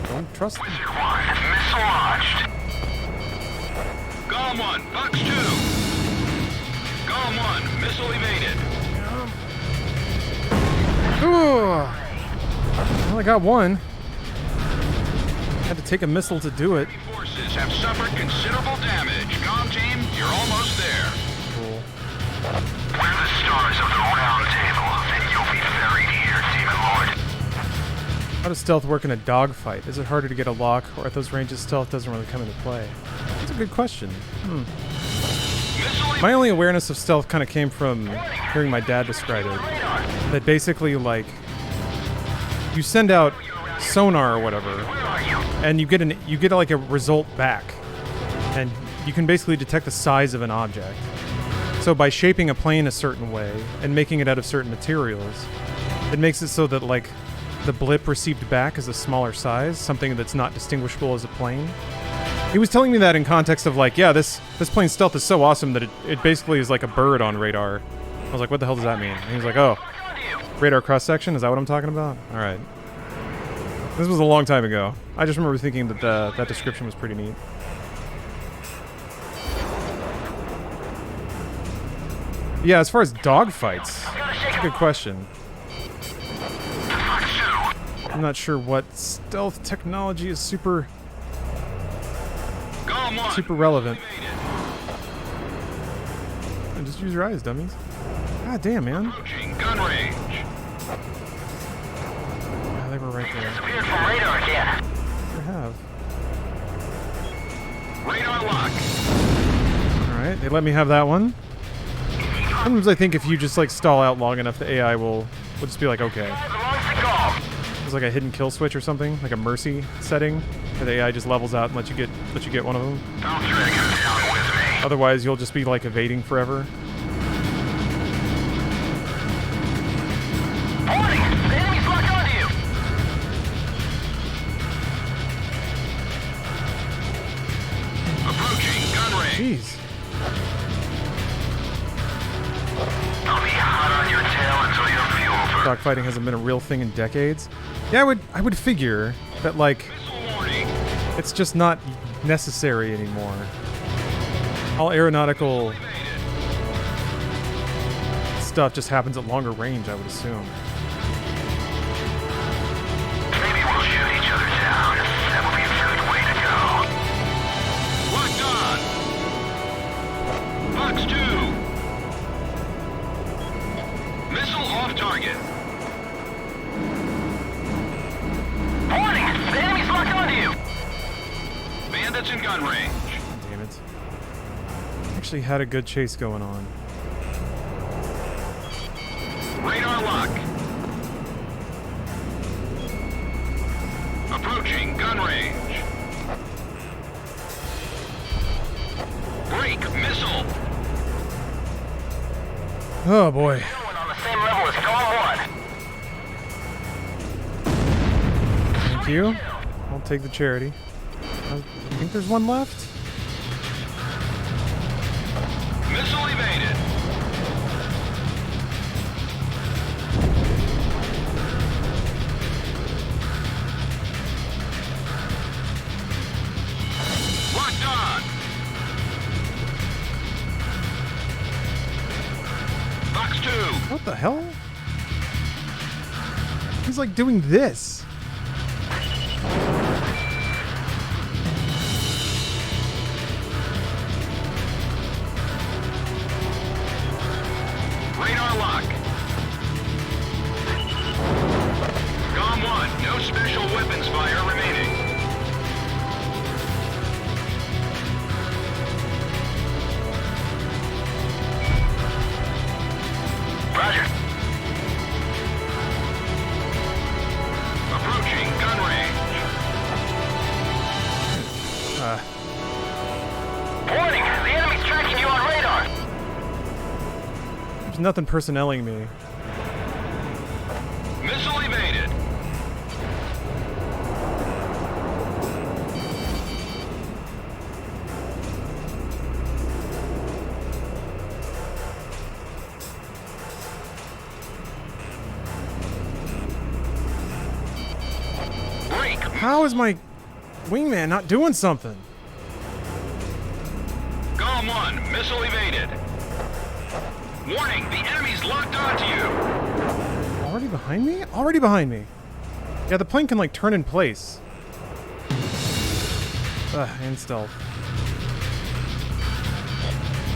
Don't trust them. Wizard 1, missile launched. Golem 1, Fox 2. Golem 1, missile evaded. Ooh. Well, I got one. Had to take a missile to do it. Forces have suffered considerable damage. Golem team, you're almost there. Cool. We're the stars of the round table, and you'll be buried here, Demon Lord. How does stealth work in a dogfight? Is it harder to get a lock, or at those ranges stealth doesn't really come into play? That's a good question. Missile My only awareness of stealth kind of came from hearing my dad describe it. That basically, like, you send out sonar or whatever, and you get like a result back, and you can basically detect the size of an object. So by shaping a plane a certain way and making it out of certain materials, it makes it so that like the blip received back is a smaller size, something that's not distinguishable as a plane. He was telling me that in context of like, yeah, this plane's stealth is so awesome that it basically is like a bird on radar. I was like, what the hell does that mean? And he was like, oh, Radar cross section. Is that what I'm talking about? All right. This was a long time ago. I just remember thinking that that description was pretty neat. Yeah, as far as dogfights, that's a good question. I'm not sure what stealth technology is super relevant. And just use your eyes, dummies. God damn, man. Gun range. Yeah, they were right there. Disappeared from radar again. Sure have. Radar lock. Alright, they let me have that one. Sometimes I think if you just like stall out long enough, the AI will just be like, okay. There's like a hidden kill switch or something, like a mercy setting, where the AI just levels out and let you get one of them. Don't drag him down with me. Otherwise, you'll just be like evading forever. Warning! The enemy's locked onto you! Approaching gun range. Jeez. I'll be hot on your tail until you're fueled for... Dogfighting hasn't been a real thing in decades. Yeah, I would figure that like Missile warning. it's just not necessary anymore. All aeronautical stuff just happens at longer range, I would assume. Maybe we'll shoot each other down. That would be a good way to go. Locked on. Box 2. Missile off target. Warning! The enemy's locked onto you! Bandits in gun range. Damn it. Actually had a good chase going on. Radar lock. Approaching gun range. Break missile. Oh boy. One on the same level as Call 1. Thank you. I'll take the charity. I think there's one left? Missile evaded. Locked on. Box 2. What the hell? He's like doing this. Radar lock. COM 1, no special weapons fire remaining. Roger. Approaching gun range. Warning! The enemy's tracking you on radar! There's nothing personnelling me. Missile evaded. Break. How is my wingman not doing something? COM 1, missile evaded. Warning, the enemy's locked onto you. Already behind me? Already behind me. Yeah, the plane can like turn in place. And stealth.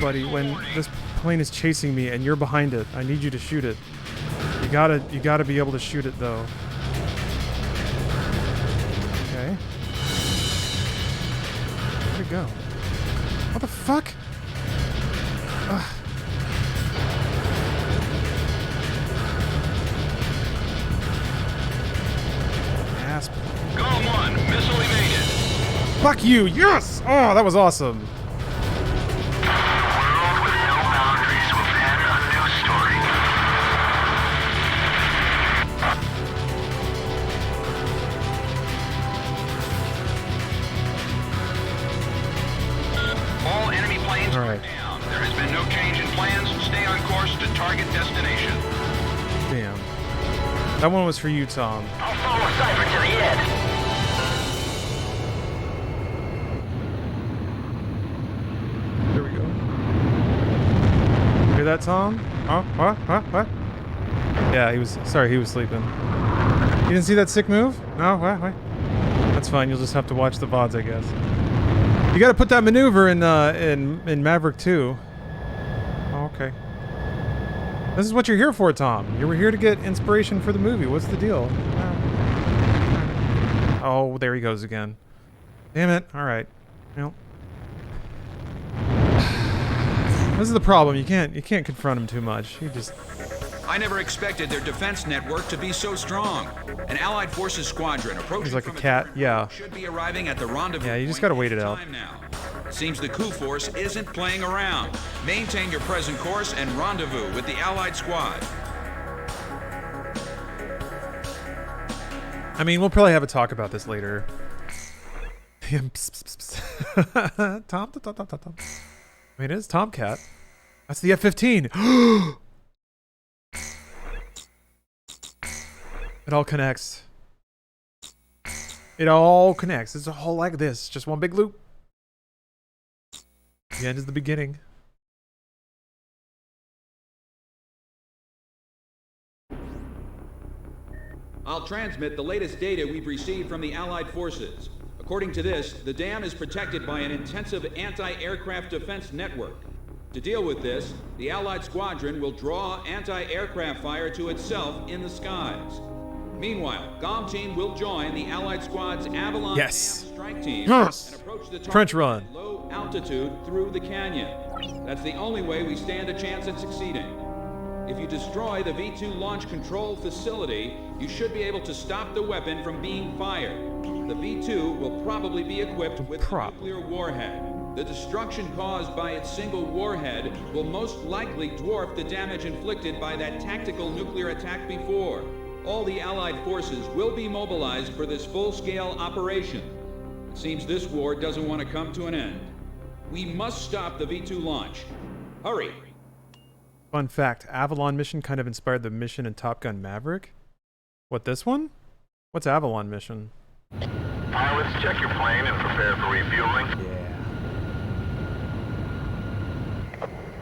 Buddy, when this plane is chasing me and you're behind it, I need you to shoot it. You gotta be able to shoot it though. Okay. Where'd it go? What the fuck? Ugh. Asp. COM 1, missile evaded. Fuck you! Yes! Oh, that was awesome. World with no boundaries will end a new story. All enemy planes All are right. down. There has been no change in plans. Stay on course to target destination. Damn. That one was for you, Tom. I'll follow Cypher to the end. There we go. Hear that, Tom? Oh, what? Yeah, he was sleeping. You didn't see that sick move? No, what? That's fine. You'll just have to watch the VODs, I guess. You got to put that maneuver in Maverick 2. Oh, okay. This is what you're here for, Tom. You were here to get inspiration for the movie. What's the deal? Oh, there he goes again. Damn it. All right. Well, this is the problem. You can't confront him too much. He just. I never expected their defense network to be so strong. An Allied Forces squadron approaching He's like a from cat. Yeah. should be arriving at the rendezvous. Yeah, you just point gotta wait any it out. time now. Seems the coup force isn't playing around. Maintain your present course and rendezvous with the Allied squad. I mean, we'll probably have a talk about this later. Tom. Wait, it is Tomcat. That's the F-15. It all connects. It all connects. It's a whole like this. Just one big loop. The end is the beginning. I'll transmit the latest data we've received from the Allied forces. According to this, the dam is protected by an intensive anti-aircraft defense network. To deal with this, the Allied squadron will draw anti-aircraft fire to itself in the skies. Meanwhile, GOM team will join the Allied squad's Avalon Dam strike team and approach the trench run at low altitude through the canyon. That's the only way we stand a chance at succeeding. If you destroy the V2 launch control facility, you should be able to stop the weapon from being fired. The V2 will probably be equipped with a nuclear warhead. The destruction caused by its single warhead will most likely dwarf the damage inflicted by that tactical nuclear attack before. All the Allied forces will be mobilized for this full-scale operation. It seems this war doesn't want to come to an end. We must stop the V2 launch. Hurry! Fun fact, Avalon mission kind of inspired the mission in Top Gun Maverick. What, this one? What's Avalon mission? Pilots, check your plane and prepare for refueling. Yeah.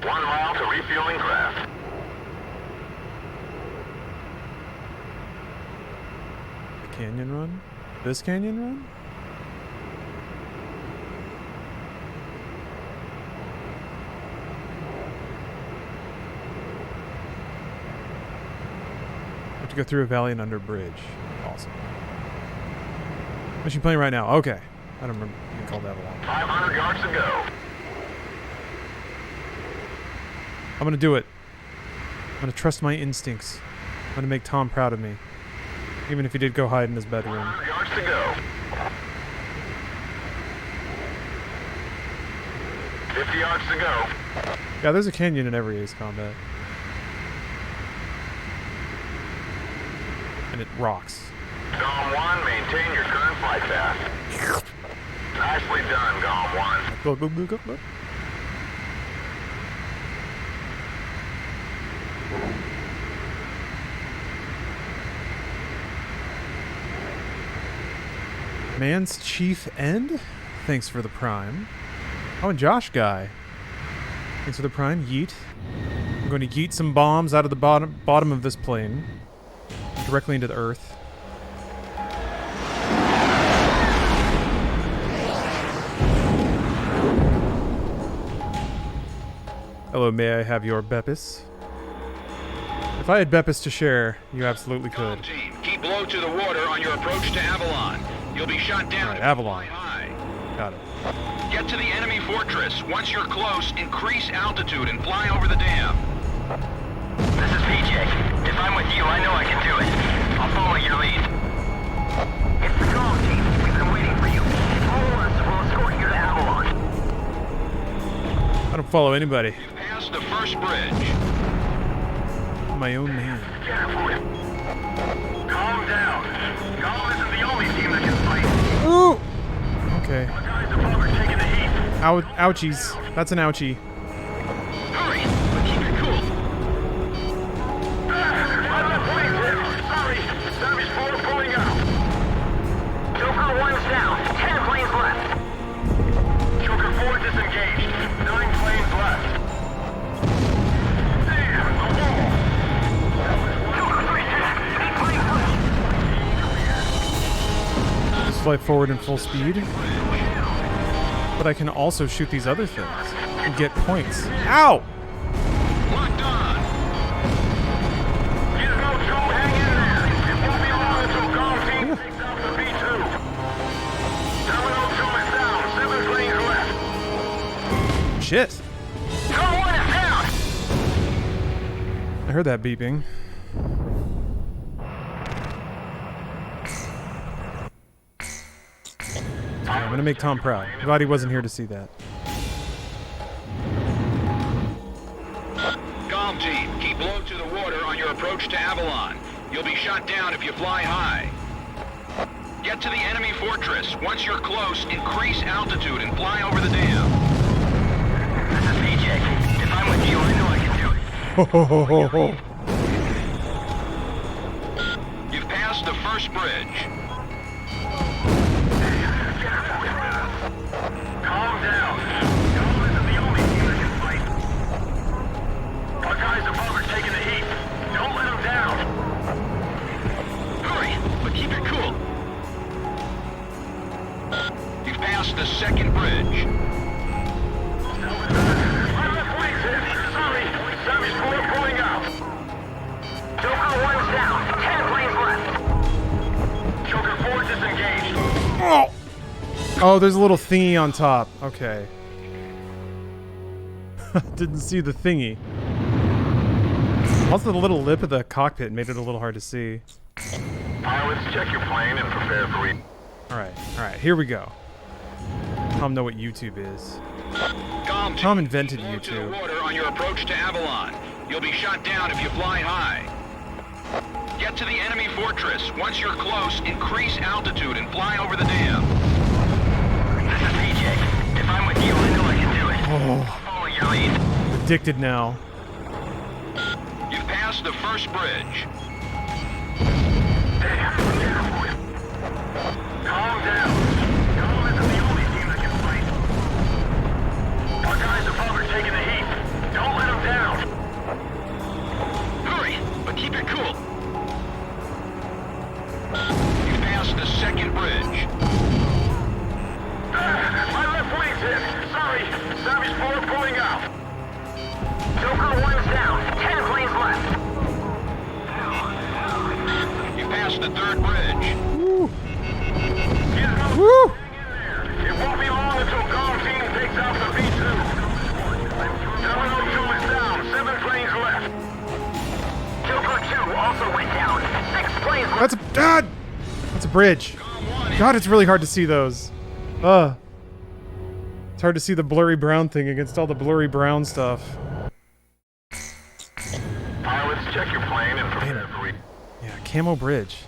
1 mile to refueling craft. The canyon run? This canyon run? Have to go through a valley and under a bridge. Awesome. Mission playing right now. Okay. I don't remember being called Avalon. 500 yards to go. I'm gonna do it. I'm gonna trust my instincts. I'm gonna make Tom proud of me. Even if he did go hide in his bedroom. 100 yards to go. 50 yards to go. Yeah, there's a canyon in every Ace Combat. And it rocks. GOM 1, maintain your current flight path. Nicely done, GOM 1. Go, go, go, go, go. Man's Chief End? Thanks for the prime. Oh, and Josh Guy. Thanks for the prime. Yeet. I'm going to yeet some bombs out of the bottom of this plane. Directly into the earth. Hello, may I have your Beppis? If I had Beppis to share, you absolutely could. Team, keep low to the water on your approach to Avalon. You'll be shot down. Alright, Avalon. High. Got it. Get to the enemy fortress. Once you're close, increase altitude and fly over the dam. This is PJ. If I'm with you, I know I can do it. I'll follow your lead. It's the GOM team. We've been waiting for you. Follow us. We'll escort you to Avalon. I don't follow anybody. You passed the first bridge. I'm my own man. Careful. Calm down. GOM isn't the only team that can fight. Ooh! Okay. The guys above are taking the heat. Ouchies. That's an ouchie. Hurry, but keep it cool. I'm not playing this. Sorry. fly forward in full speed. But I can also shoot these other things and get points. Ow! Locked on. Gizmo 2, hang in there. It won't be long until Golf Team takes out the V2. Terminal 2 is down. 7 planes left. Shit. Terminal 1 is down. I heard that beeping. I'm gonna make Tom proud. Glad he wasn't here to see that. Comm team, keep low to the water on your approach to Avalon. You'll be shot down if you fly high. Get to the enemy fortress. Once you're close, increase altitude and fly over the dam. This is PJ. If I'm with you, I know I can do it. Ho ho ho ho ho. You've passed the first bridge. Calm down. Y'all isn't the only team that can fight. Our guys above are taking the heat. Don't let them down. Hurry, but keep it cool. You've passed the second bridge. My left wing's hit. Sorry. Savage 4 pulling out. Joker 1's down. 10 planes left. Joker 4 disengaged. Oh! Oh, there's a little thingy on top. Okay. Didn't see the thingy. Also, the little lip of the cockpit made it a little hard to see. Pilots, check your plane and prepare for Alright, here we go. Tom know what YouTube is. Comm Tom team, invented keep low to the YouTube. water on your approach to Avalon. You'll be shot down if you fly high. Get to the enemy fortress. Once you're close, increase altitude and fly over the dam. This is PJ. If I'm with you, I know I can do it. Oh, Follow your lead. addicted now. You've passed the first bridge. Calm down. Y'all isn't the only team that can fight. Our guys above are taking the heat. Don't let them down. Hurry, but keep it cool. You've passed the second bridge. My left wing's hit. Sorry. Savage 4 pulling out. Joker 1's down. 10 planes left. You've passed the third bridge. Gizmo, Woo! hang in there. It won't be long until Golf Team takes out the V2. Terminal 2 is down. 7 planes left. Joker 2 also went down. 6 planes left. That's a That's a bridge. God, it's really hard to see those. It's hard to see the blurry brown thing against all the blurry brown stuff. Pilots, check your plane and prepare for Yeah, camo bridge.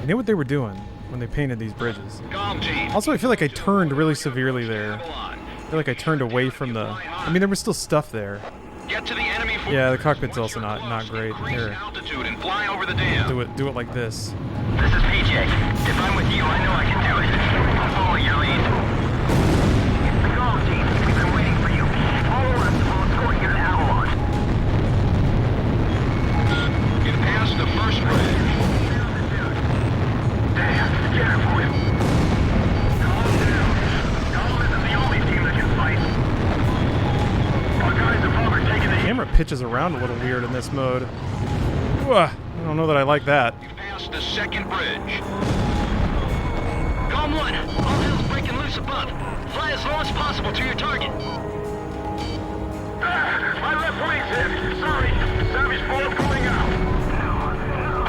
I knew what they were doing when they painted these bridges. Comm team. Also, I feel like I turned really severely there. I feel like I turned away from the... I mean, there was still stuff there. Get to the enemy fortress. Yeah, the cockpit's Once also you're not close, great. increase Here, altitude and fly over the dam. do it like this. This is PJ. If I'm with you, I know I can do it. I'll follow your lead. It's the Golf Team. We've been waiting for you. Follow us and we'll escort you to Avalon. You've passed the first bridge. Damn, careful. Calm down. Y'all isn't the only team that can fight. Our guys above are taking the heat. Camera pitches around a little weird in this mode. Ooh, I don't know that I like that. You've passed the second bridge. Calm 1. All hell's breaking loose above. Fly as low as possible to your target. My left wing's hit. Sorry. Savage 4 pulling out.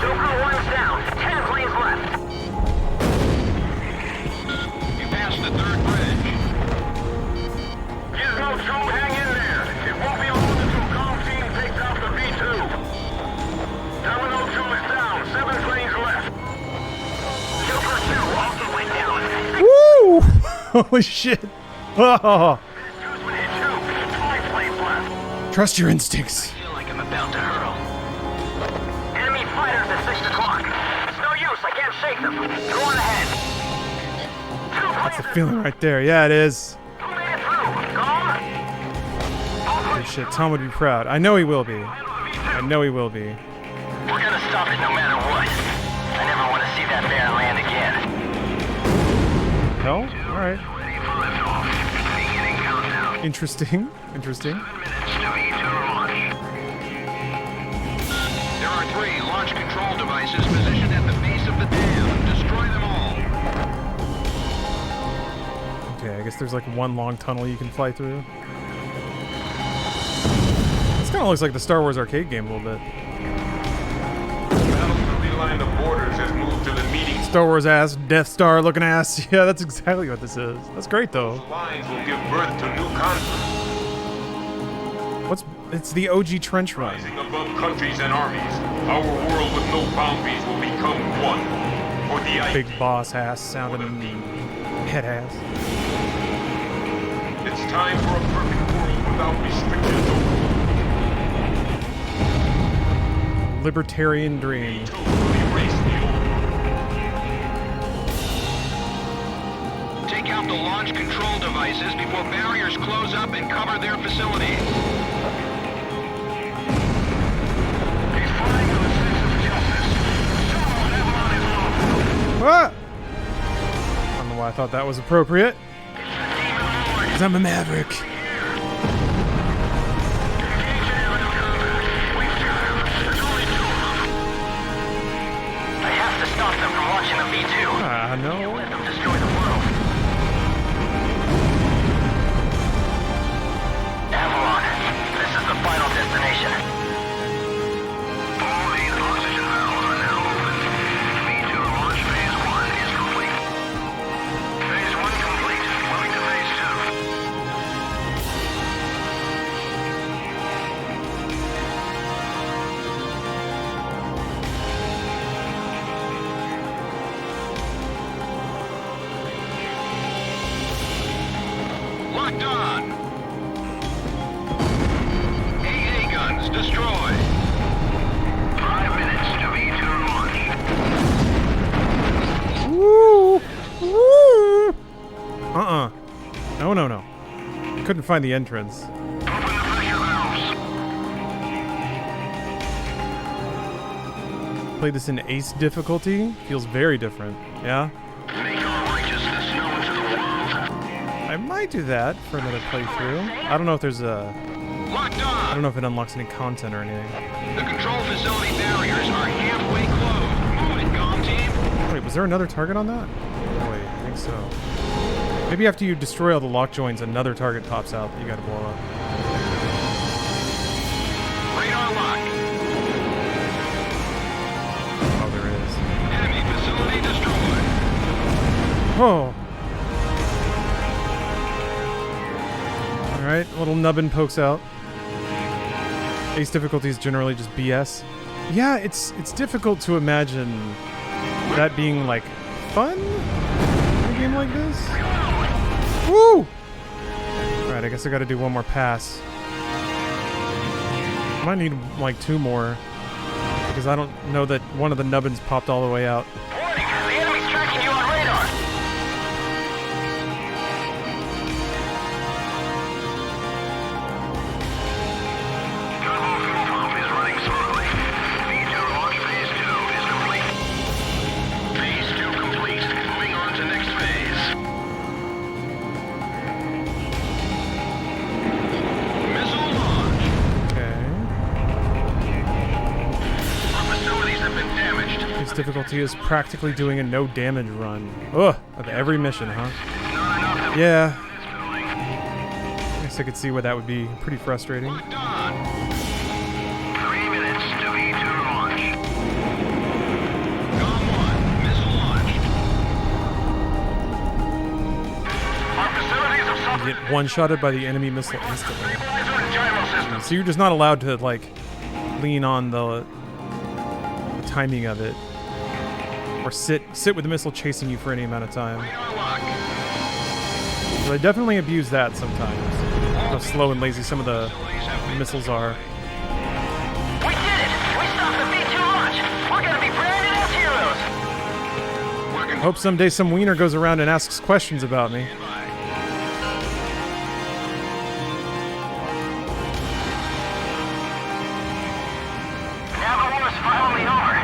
Joker 1's down. 10 planes left. You passed the third bridge. Gizmo 2, hang in there. It won't be long until Golf Team takes out the V2. Terminal 2 is down. 7 planes left. Joker 2 also went down. Woo! Holy shit. Oh, Guzman hit 2. 5 planes left. trust your instincts. I feel like I'm about to hurl. Enemy fighters at 6 o'clock. It's no use. I can't shake them. Go on ahead. 2 That's the planes feeling right there. Yeah, it is. Who made it through? Gone? Oh, shit, Tom would be proud. I know he will be. I know he will be. We're gonna stop it no matter what. I never want to see that bear land again. hell? Alright. Interesting. Interesting. There are 3 launch control devices positioned at the base of the dam. Destroy them all. Okay, I guess there's like one long tunnel you can fly through. This kind of looks like the Star Wars arcade game a little bit. Star Wars ass, Death Star looking ass. Yeah, that's exactly what this is. That's great though. Lines will give birth to new conflicts. It's the OG trench run. Rising above countries and armies, our world with no boundaries will become one. For the Big boss ass sounding head ass. It's time for a perfect world without restrictions. Libertarian dream. Take out the launch control devices before barriers close up and cover their facilities. Ah! I don't know why I thought that was appropriate. Because I'm a maverick. I have to stop them from launching the V2. No. Let them destroy the world. Avalon, this is the final destination. All main oxygen valves are now open. V2 launch phase 1 is complete. Phase 1 complete. Moving to phase 2. Locked on. AA guns destroyed. 5 minutes to V2 launch. Woo! Woo! No. Couldn't find the entrance. Open the pressure valves. Played this in Ace difficulty. Feels very different. Yeah? Make our righteousness known to the world. I might do that for another playthrough. I don't know if there's a... Locked I on. don't know if it unlocks any content or anything. The control facility barriers are halfway closed. Move it, comm team. Wait, was there another target on that? Wait, I think so. Maybe after you destroy all the lock joints, another target pops out that you gotta blow up. Radar lock. Oh, there is. Enemy facility destroyed. Oh! Alright, little nubbin pokes out. Ace difficulty is generally just BS. Yeah, it's difficult to imagine that being, like, fun? In a game like this? Woo! Alright, I guess I gotta do one more pass. I might need, like, 2 more. Because I don't know that one of the nubbins popped all the way out. Warning, the enemy's tracking you on radar. Turbo fuel pump is running smoothly. V2 launch phase 2 is complete. Phase 2 complete. Moving on to next phase. Missile launch. Okay. Our facilities have been damaged. This difficulty is practically doing a no damage run. Ugh, of every mission, huh? Not enough to Yeah, this building. I guess I could see why that would be pretty frustrating. Locked on. 3 minutes to V2 launch. Comm 1. Missile launch. Our facilities have You suffered get one-shotted by the enemy missile instantly. stabilizer and gyro systems. So you're just not allowed to, like, lean on the timing of it. Or sit with the missile chasing you for any amount of time. Radar lock. So they definitely abuse that sometimes. How slow and lazy some of the Facilities have been missiles are. We did it! We stopped the V2 launch! We're gonna be branded as heroes! working. Hope someday some wiener goes around and asks questions about me. Navarro's finally over.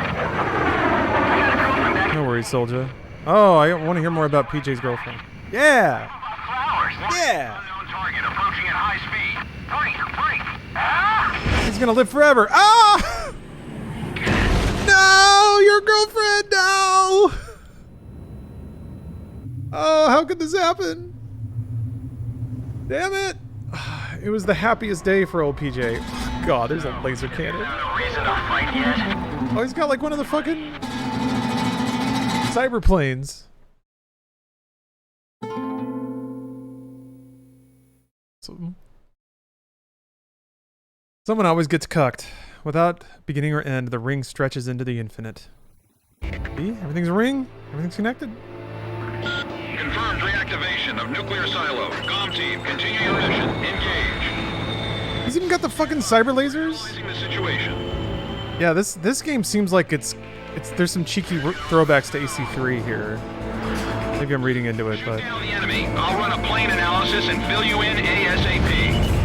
I gotta go, I'm back. No worries, soldier. Oh, I want to hear more about PJ's girlfriend. Yeah. Flowers. Yeah. Unknown target approaching at high speed. Break. Ah! He's gonna live forever. Ah! No, your girlfriend. No. Oh, how could this happen? Damn it. It was the happiest day for old PJ. God, there's a laser cannon. No reason to fight yet. Oh, he's got like one of the fucking cyber planes. Someone always gets cucked. Without beginning or end, the ring stretches into the infinite. See? Everything's a ring. Everything's connected. Confirmed reactivation of nuclear silo. COM team, continue your mission. Engage. He's even got the fucking cyber lasers. Analyzing the situation. Yeah, this game seems like it's there's some cheeky throwbacks to AC3 here. Maybe I'm reading into it, but Down the enemy. I'll run a plane analysis and fill you in ASAP.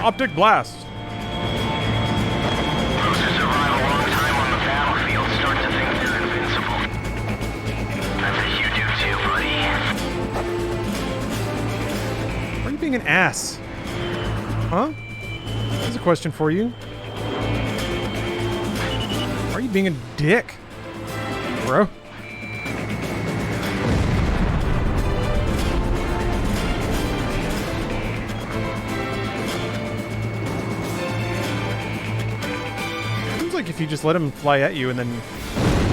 optic blast. Those who survive a long time on the battlefield start to think they're invincible. I bet you do too, buddy. Why are you being an ass? Huh? Here's a question for you. Why are you being a dick, bro? Seems like if you just let him fly at you and then...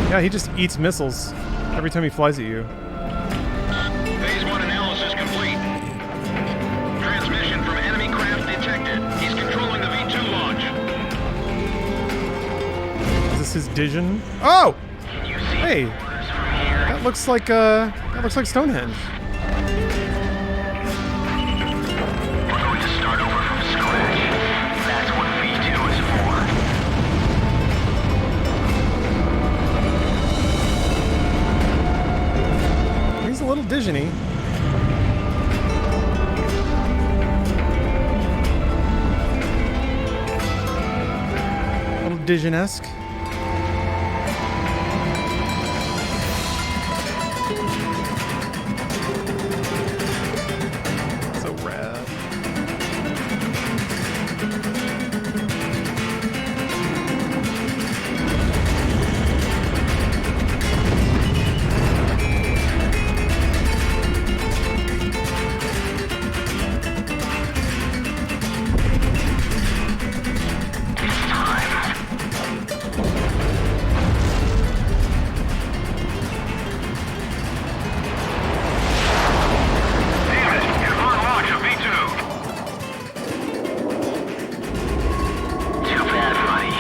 Yeah, he just eats missiles every time he flies at you. Phase 1 analysis complete. Transmission from enemy craft detected. He's controlling the V2 launch. Is this his vision? Oh! Hey! That looks like Stonehenge. We're going to start over from scratch. That's what V2 is for. He's a little Disney. A little Dijon-esque. So rad. It's time. Damn it! Confirm launch of V2. Too bad, buddy.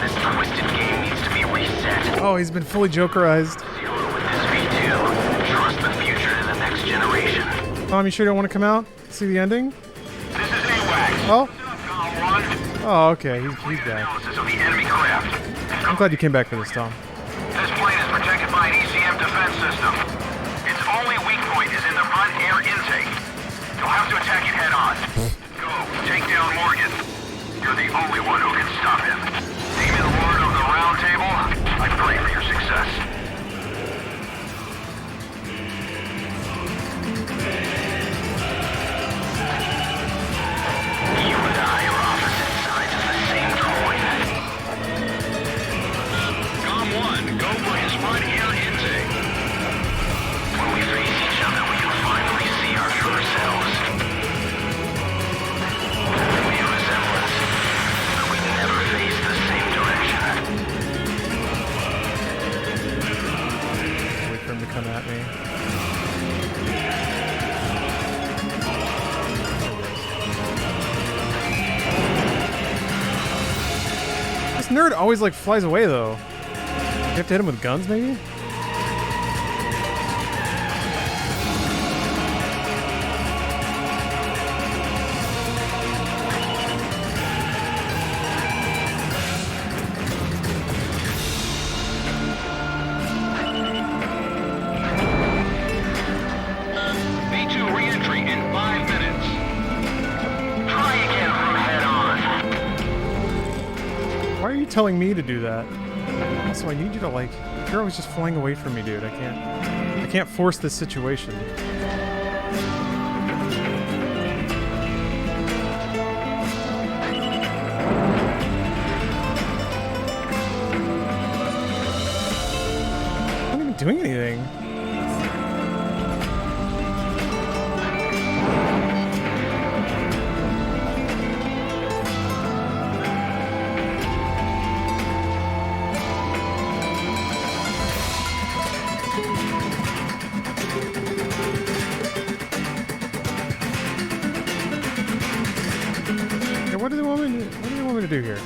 This twisted game needs to be reset. Oh, he's been fully Jokerized. Zero with this V2. Trust the future to the next generation. Tom, you sure you don't want to come out? See the ending? This is AWACS. Oh? COM 1. Oh, okay. He's back. Analysis of the enemy craft. I'm glad you came back for this, Tom. This plane is protected by an ECM defense system. Its only weak point is in the front air intake. You'll have to attack it head on. Go, take down Morgan. You're the only one who can stop him. Demon Lord of the Roundtable, I pray for your success. You and I are opposite sides of the same coin. COM 1, go for his front air intake. When we face each other, we can finally see our true selves. We have resemblance, but we never face the same direction. Wait for him to come at me. This nerd always like flies away though. You have to hit him with guns, maybe? V2 re-entry in 5 minutes. Try again from head on. Why are you telling me to do that? Also, I need you to like You're always just flying away from me, dude. I can't force this situation. I'm not even doing anything. What do they want me to do here?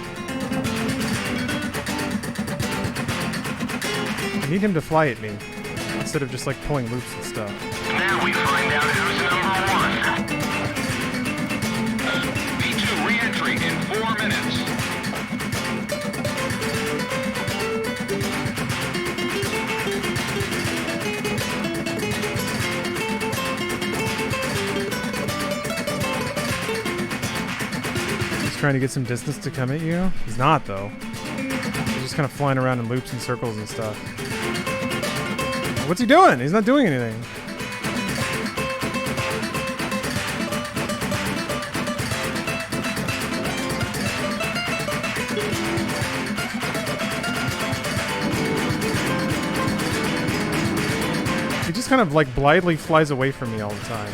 I need him to fly at me instead of just like pulling loops and stuff. Now we find out who's number one. V2 re-entry in 4 minutes. He's trying to get some distance to come at you. He's not though. He's just kind of flying around in loops and circles and stuff. What's he doing? He's not doing anything. He just kind of like blithely flies away from me all the time,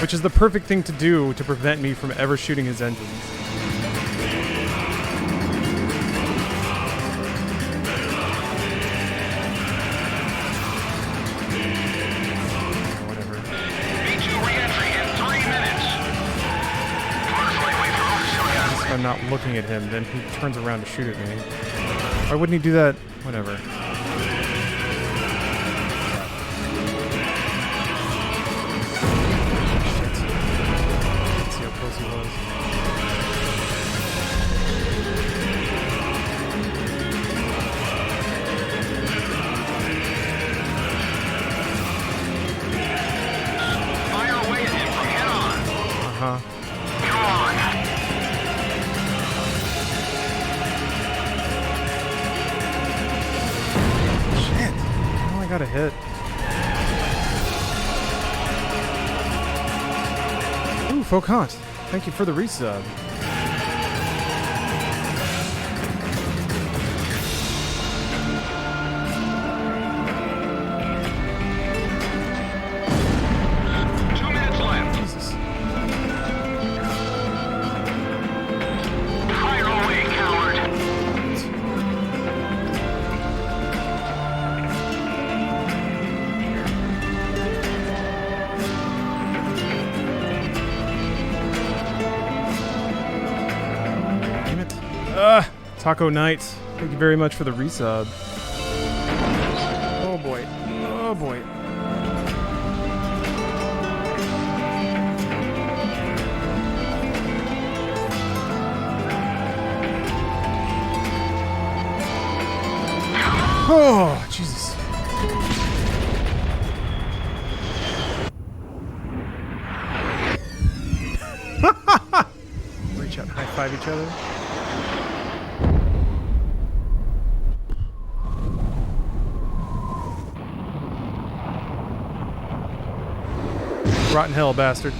which is the perfect thing to do to prevent me from ever shooting his engines. Whatever. V2 re-entry in 3 minutes. First lightweight through If I'm not looking at him, then he turns around to shoot at me. Why wouldn't he do that? Whatever. Got a hit. Ooh, Folk Hunt. Thank you for the resub. Jesus. Fire away, coward. Taco Knight, thank you very much for the resub. Oh boy. Oh boy. Oh, Jesus. Reach out and high five each other. Rotten hell, bastard.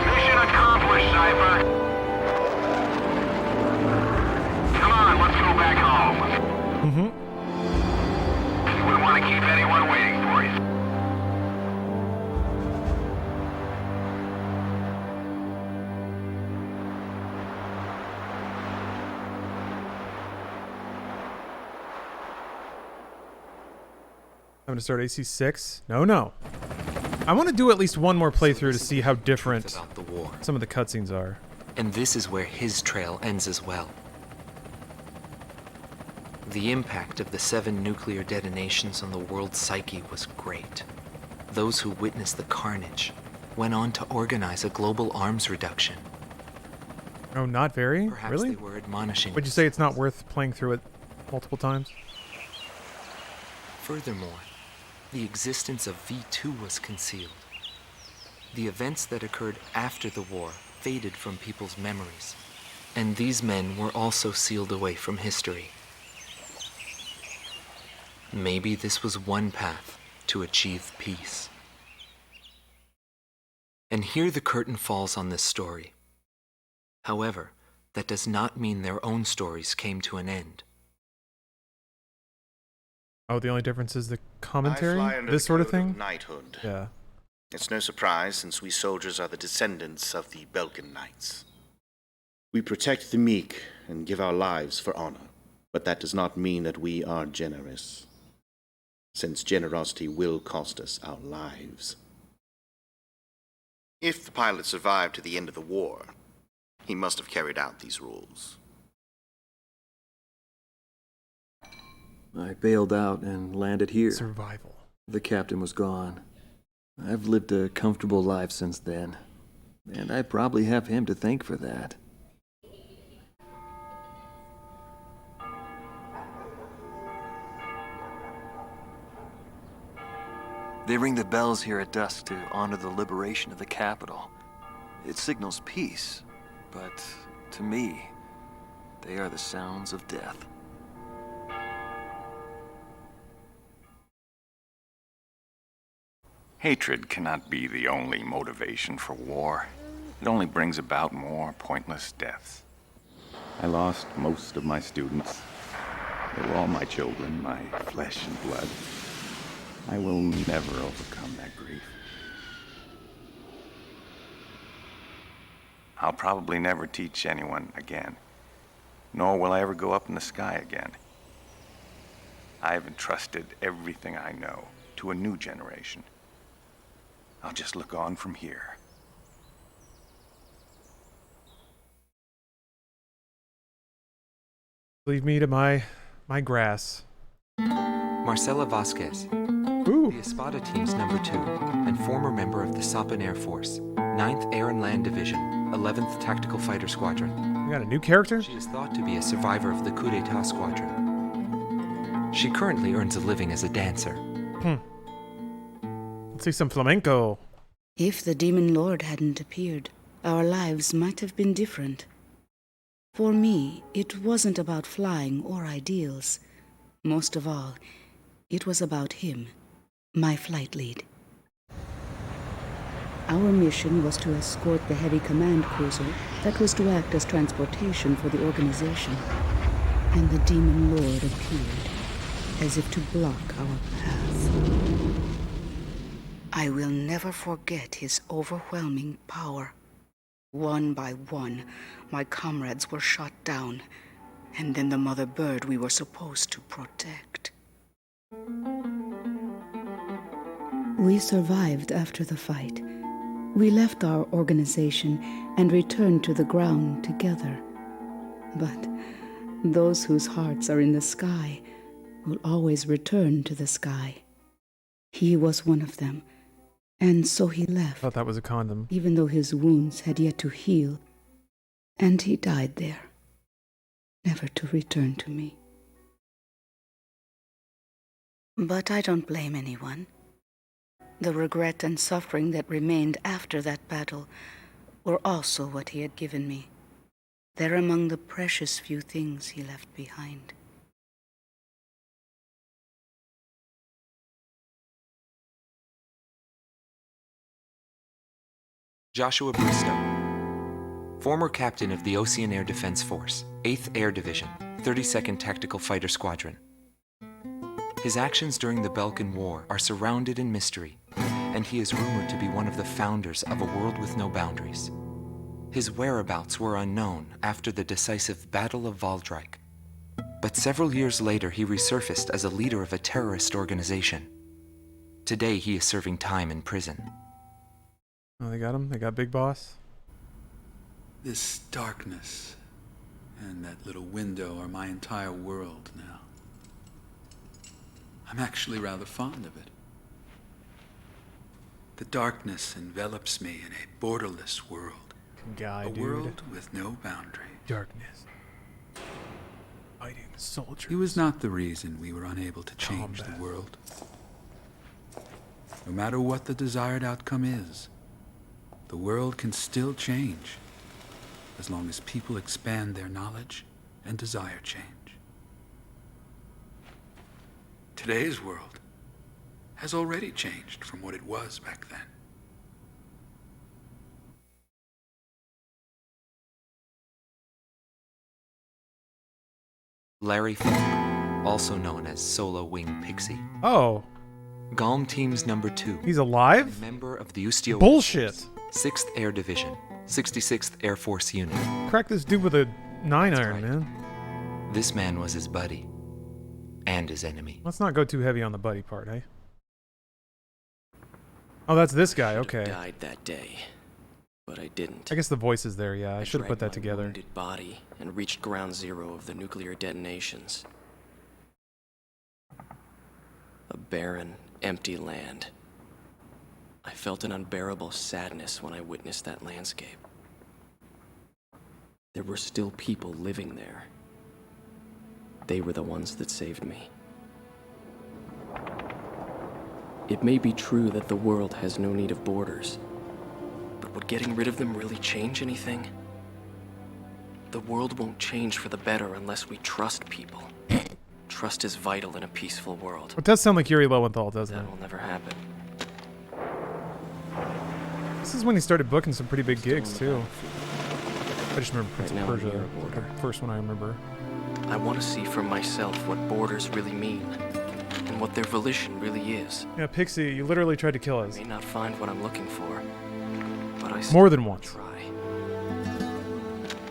Mission accomplished, Sniper. Come on, let's go back home. We want to keep anyone waiting for you. I'm gonna start AC6. No. I want to do at least one more playthrough to see how different About the war. some of the cutscenes are. And this is where his trail ends as well. The impact of the 7 nuclear detonations on the world's psyche was great. Those who witnessed the carnage went on to organize a global arms reduction. Oh, not very? Perhaps Really? they were admonishing Would you say it's not worth playing through it multiple times? Furthermore, the existence of V2 was concealed. The events that occurred after the war faded from people's memories, and these men were also sealed away from history. Maybe this was one path to achieve peace. And here the curtain falls on this story. However, that does not mean their own stories came to an end. Oh, the only difference is the I fly commentary? under This the sort of code thing? knighthood. Yeah. It's no surprise, since we soldiers are the descendants of the Belkan Knights. We protect the meek and give our lives for honor, but that does not mean that we are generous, since generosity will cost us our lives. If the pilot survived to the end of the war, he must have carried out these rules. I bailed out and landed here. Survival. The captain was gone. I've lived a comfortable life since then, and I probably have him to thank for that. They ring the bells here at dusk to honor the liberation of the capital. It signals peace, but to me, they are the sounds of death. Hatred cannot be the only motivation for war. It only brings about more pointless deaths. I lost most of my students. They were all my children, my flesh and blood. I will never overcome that grief. I'll probably never teach anyone again, nor will I ever go up in the sky again. I have entrusted everything I know to a new generation. I'll just look on from here. Leave me to my grass. Marcela Vasquez, Ooh. the Espada Team's number 2, and former member of the Sapan Air Force, 9th Air and Land Division, 11th Tactical Fighter Squadron. We got a new character? She is thought to be a survivor of the coup d'etat squadron. She currently earns a living as a dancer. Let's see some flamenco. If the Demon Lord hadn't appeared, our lives might have been different. For me, it wasn't about flying or ideals. Most of all, it was about him, my flight lead. Our mission was to escort the heavy command cruiser that was to act as transportation for the organization. And the Demon Lord appeared, as if to block our path. I will never forget his overwhelming power. One by one, my comrades were shot down, and then the mother bird we were supposed to protect. We survived after the fight. We left our organization and returned to the ground together. But those whose hearts are in the sky will always return to the sky. He was one of them. And so he left. Thought that was a condom. Even though his wounds had yet to heal. And he died there, never to return to me. But I don't blame anyone. The regret and suffering that remained after that battle were also what he had given me. They're among the precious few things he left behind. Joshua Bristow, former captain of the Ocean Air Defense Force, 8th Air Division, 32nd Tactical Fighter Squadron. His actions during the Balkan War are surrounded in mystery, and he is rumored to be one of the founders of a world with no boundaries. His whereabouts were unknown after the decisive Battle of Valdrike, but several years later he resurfaced as a leader of a terrorist organization. Today he is serving time in prison. Oh, they got him? They got Big Boss? This darkness and that little window are my entire world now. I'm actually rather fond of it. The darkness envelops me in a borderless world. Guy, a dude. world with no boundary. Darkness. Fighting soldiers. He was not the reason we were unable to change the world. No matter what the desired outcome is, The world can still change, as long as people expand their knowledge and desire change. Today's world has already changed from what it was back then. Larry Falk, also known as Solo Wing Pixie. Oh. Galm Team's number 2. He's alive? Member of the Ustio Bullshit. 6th Air Division, 66th Air Force Unit. Crack this dude with a 9 iron, right. man. This man was his buddy. And his enemy. Let's not go too heavy on the buddy part, eh? Oh, that's this guy, Should have okay. died that day, but I didn't. I guess the voice is there, yeah. I should have put that dragged my together. Wounded body and reached ground zero of the nuclear detonations. A barren, empty land. I felt an unbearable sadness when I witnessed that landscape. There were still people living there. They were the ones that saved me. It may be true that the world has no need of borders, but would getting rid of them really change anything? The world won't change for the better unless we trust people. Trust is vital in a peaceful world. It does sound like Yuri Lowenthal, doesn't That it? will never happen. This is when he started booking some pretty big gigs, too. I just remember Prince Right of now I'm Persia, near a border. the first one I remember. I want to see for myself what borders really mean, and what their volition really is. Yeah, Pixie, you literally tried to kill I us. may not find what I'm looking for, but I More still than will once. try.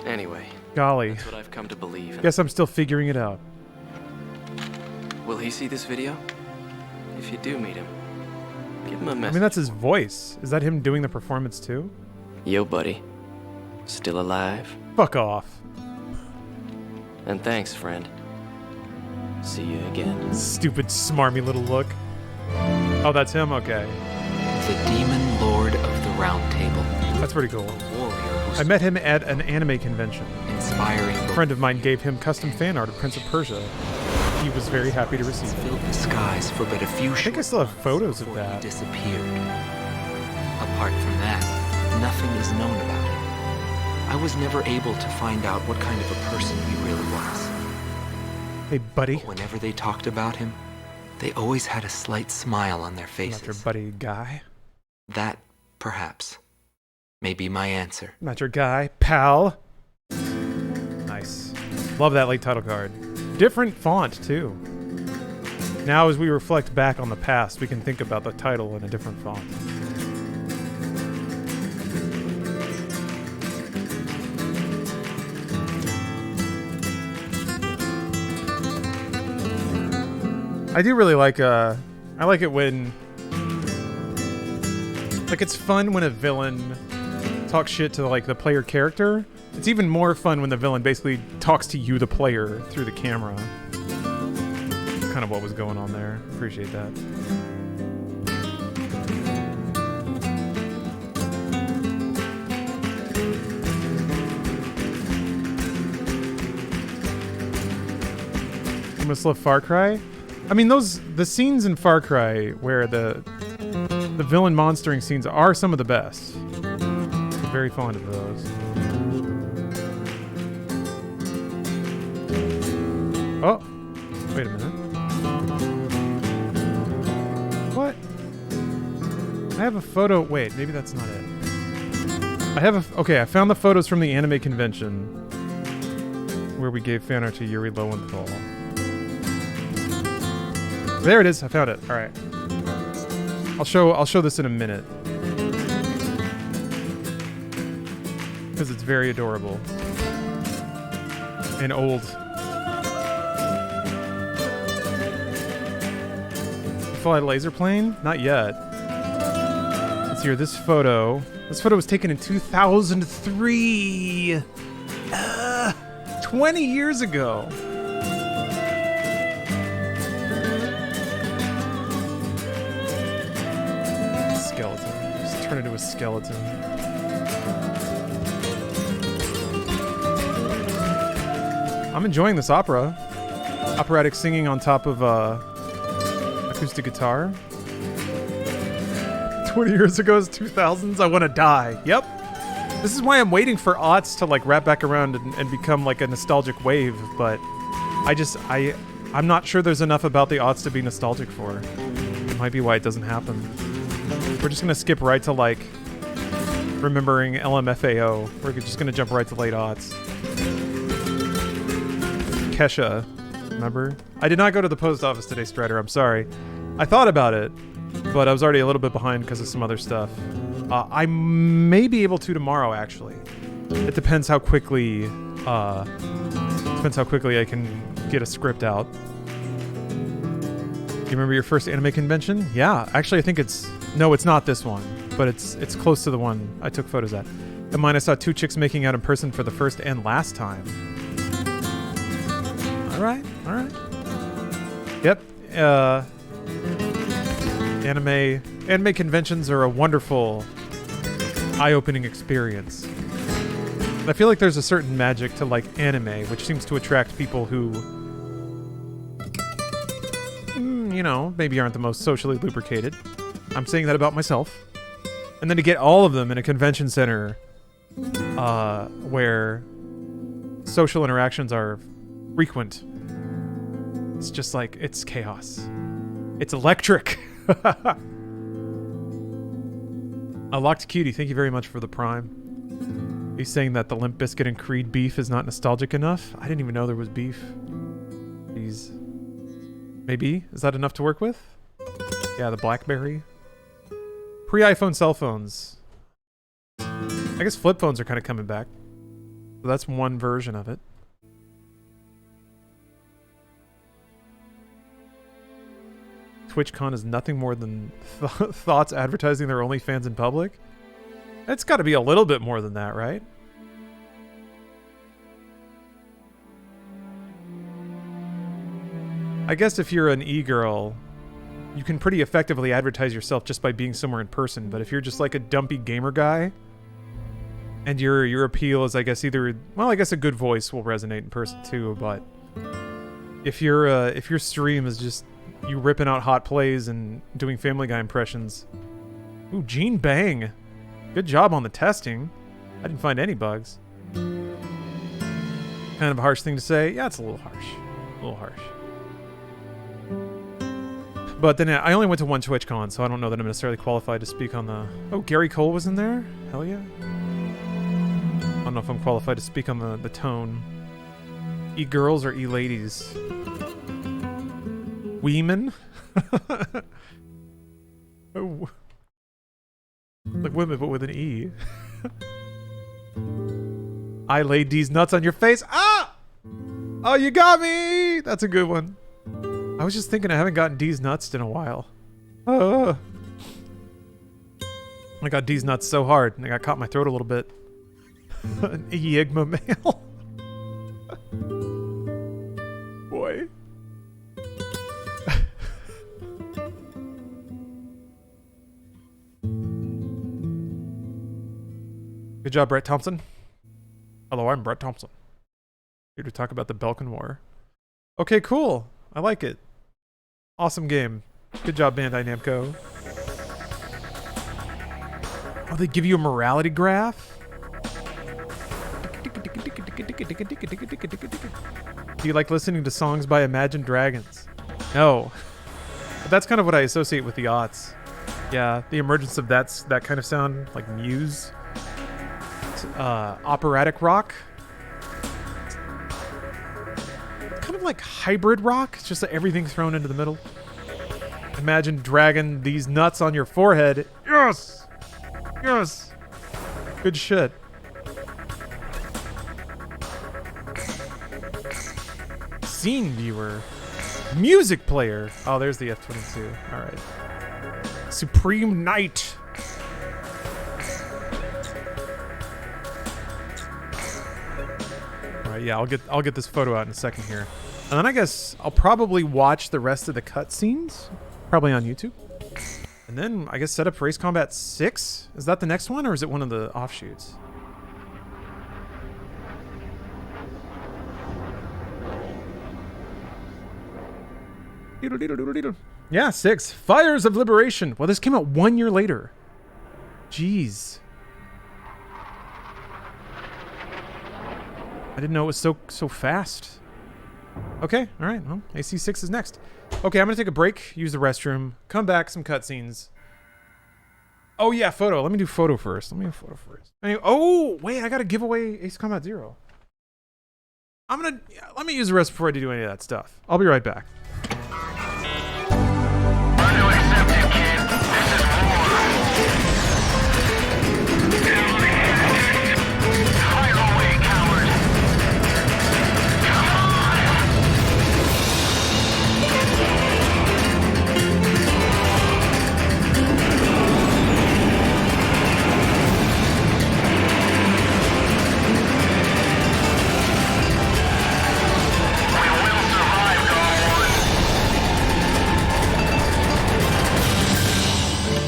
Anyway, Golly. that's what I've come to believe in. Guess I'm still figuring it out. Will he see this video? If you do meet him, give him a message. I mean, that's his voice. Is that him doing the performance, too? Yo, buddy. Still alive? Fuck off. And thanks, friend. See you again. Stupid, smarmy little look. Oh, that's him? Okay. The Demon Lord of the Roundtable. That's pretty cool. Warrior who I met him at an anime convention. inspiring A friend of mine gave him custom fan art of Prince of Persia. He was very happy to receive it. filled the skies for but a few I think I short still have months photos of before he that. disappeared. Apart from that, nothing is known about him. I was never able to find out what kind of a person he really was. Hey, buddy. But whenever they talked about him, they always had a slight smile on their I'm not your faces. buddy guy. That, perhaps, may be my answer. I'm not your guy, pal. Nice. Love that late title card. Different font, too. Now, as we reflect back on the past, we can think about the title in a different font. I do really like, I like it when, like, it's fun when a villain talks shit to, like, the player character. It's even more fun when the villain basically talks to you, the player, through the camera. Kind of what was going on there. Appreciate that. You must love Far Cry? I mean, the scenes in Far Cry where the villain monstering scenes are some of the best. I'm very fond of those. Oh, wait a minute. What? I have a photo. Wait, maybe that's not it. Okay, I found the photos from the anime convention where we gave fan art to Yuri Lowenthal. There it is. I found it. All right. I'll show this in a minute because it's very adorable and old. Fly laser plane? Not yet. Let's hear this photo. This photo was taken in 2003. 20 years ago. Skeleton. Just turn into a skeleton. I'm enjoying this opera. Operatic singing on top of acoustic guitar. 20 years ago is 2000s. I want to die. Yep. This is why I'm waiting for aughts to like wrap back around and become like a nostalgic wave, but I'm not sure there's enough about the aughts to be nostalgic for. It might be why it doesn't happen. We're just gonna skip right to like remembering LMFAO. We're just gonna jump right to late aughts. Kesha, remember? I did not go to the post office today, Strider. I'm sorry. I thought about it, but I was already a little bit behind because of some other stuff. I may be able to tomorrow, actually. It depends how quickly. I can get a script out. Do you remember your first anime convention? Yeah, actually, I think it's not this one, but it's close to the one I took photos at. And mine, I saw two chicks making out in person for the first and last time. All right. Yep. Anime conventions are a wonderful, eye-opening experience. I feel like there's a certain magic to like anime, which seems to attract people who, maybe aren't the most socially lubricated. I'm saying that about myself. And then to get all of them in a convention center, where social interactions are frequent, it's just like, it's chaos. It's electric. Locked Cutie, thank you very much for the Prime. He's saying that the Limp Bizkit and Creed beef is not nostalgic enough. I didn't even know there was beef. Jeez. Maybe? Is that enough to work with? Yeah, the BlackBerry. Pre-iPhone cell phones. I guess flip phones are kind of coming back. So that's one version of it. TwitchCon is nothing more than thoughts advertising their OnlyFans in public. It's got to be a little bit more than that, right? I guess if you're an e-girl, you can pretty effectively advertise yourself just by being somewhere in person. But if you're just like a dumpy gamer guy, and your appeal is, I guess, I guess a good voice will resonate in person too. But if your stream is just you ripping out hot plays and doing Family Guy impressions, ooh, Gene Bang, good job on the testing. I didn't find any bugs. Kind of a harsh thing to say. Yeah, it's a little harsh. But then I only went to one TwitchCon, so I don't know that I'm necessarily qualified to speak on the... Oh, Gary Cole was in there? Hell yeah. I don't know if I'm qualified to speak on the tone. E-girls or E-ladies? Women? Oh. Like women, but with an E. I laid these nuts on your face. Ah! Oh, you got me! That's a good one. I was just thinking I haven't gotten D's nuts in a while. I got D's nuts so hard and I got caught in my throat a little bit. An Enigma male. Boy. Good job, Brett Thompson. Hello, I'm Brett Thompson. Here to talk about the Balkan War. Okay, cool. I like it. Awesome game. Good job, Bandai Namco. Oh, they give you a morality graph? Do you like listening to songs by Imagine Dragons? No. But that's kind of what I associate with the aughts. Yeah, the emergence of that kind of sound, like Muse. Operatic rock. Kind of like hybrid rock. It's just everything thrown into the middle. Imagine dragging these nuts on your forehead. Yes! Yes! Good shit. Scene viewer. Music player. Oh, there's the F-22. Alright. Supreme Knight. Alright, yeah, I'll get this photo out in a second here. And then I guess I'll probably watch the rest of the cutscenes. Probably on YouTube. And then I guess set up Race Combat 6? Is that the next one or is it one of the offshoots? Yeah, 6. Fires of Liberation. Well, this came out 1 year later. Jeez. I didn't know it was so fast. Okay, alright, well, AC6 is next. Okay, I'm gonna take a break, use the restroom, come back, some cutscenes. Oh yeah, photo. Let me do photo first. Oh, wait, I gotta give away Ace Combat Zero. Let me use the rest before I do any of that stuff. I'll be right back.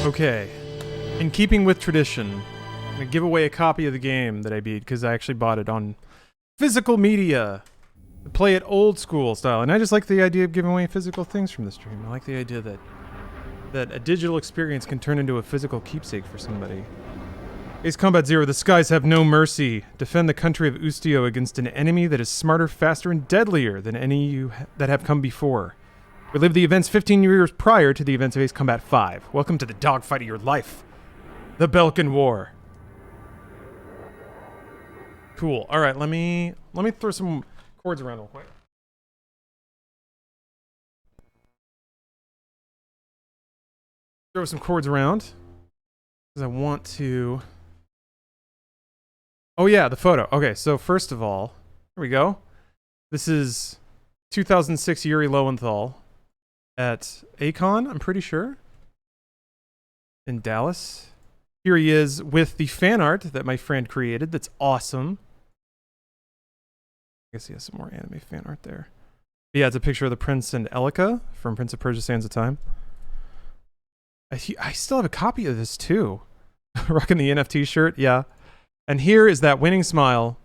Okay, in keeping with tradition, I'm going to give away a copy of the game that I beat because I actually bought it on physical media. To play it old school style, and I just like the idea of giving away physical things from the stream. I like the idea that a digital experience can turn into a physical keepsake for somebody. Ace Combat Zero, the skies have no mercy. Defend the country of Ustio against an enemy that is smarter, faster, and deadlier than any that have come before. Relive the events 15 years prior to the events of Ace Combat 5. Welcome to the dogfight of your life. The Balkan War. Cool. Alright, let me throw some chords around real quick. Throw some chords around. Because I want to... Oh yeah, the photo. Okay, so first of all, here we go. This is 2006 Yuri Lowenthal. At Acon, I'm pretty sure. In Dallas. Here he is with the fan art that my friend created. That's awesome. I guess he has some more anime fan art there. But yeah, it's a picture of the Prince and Elika from Prince of Persia Sands of Time. I still have a copy of this too. Rocking the NFT shirt, yeah. And here is that winning smile.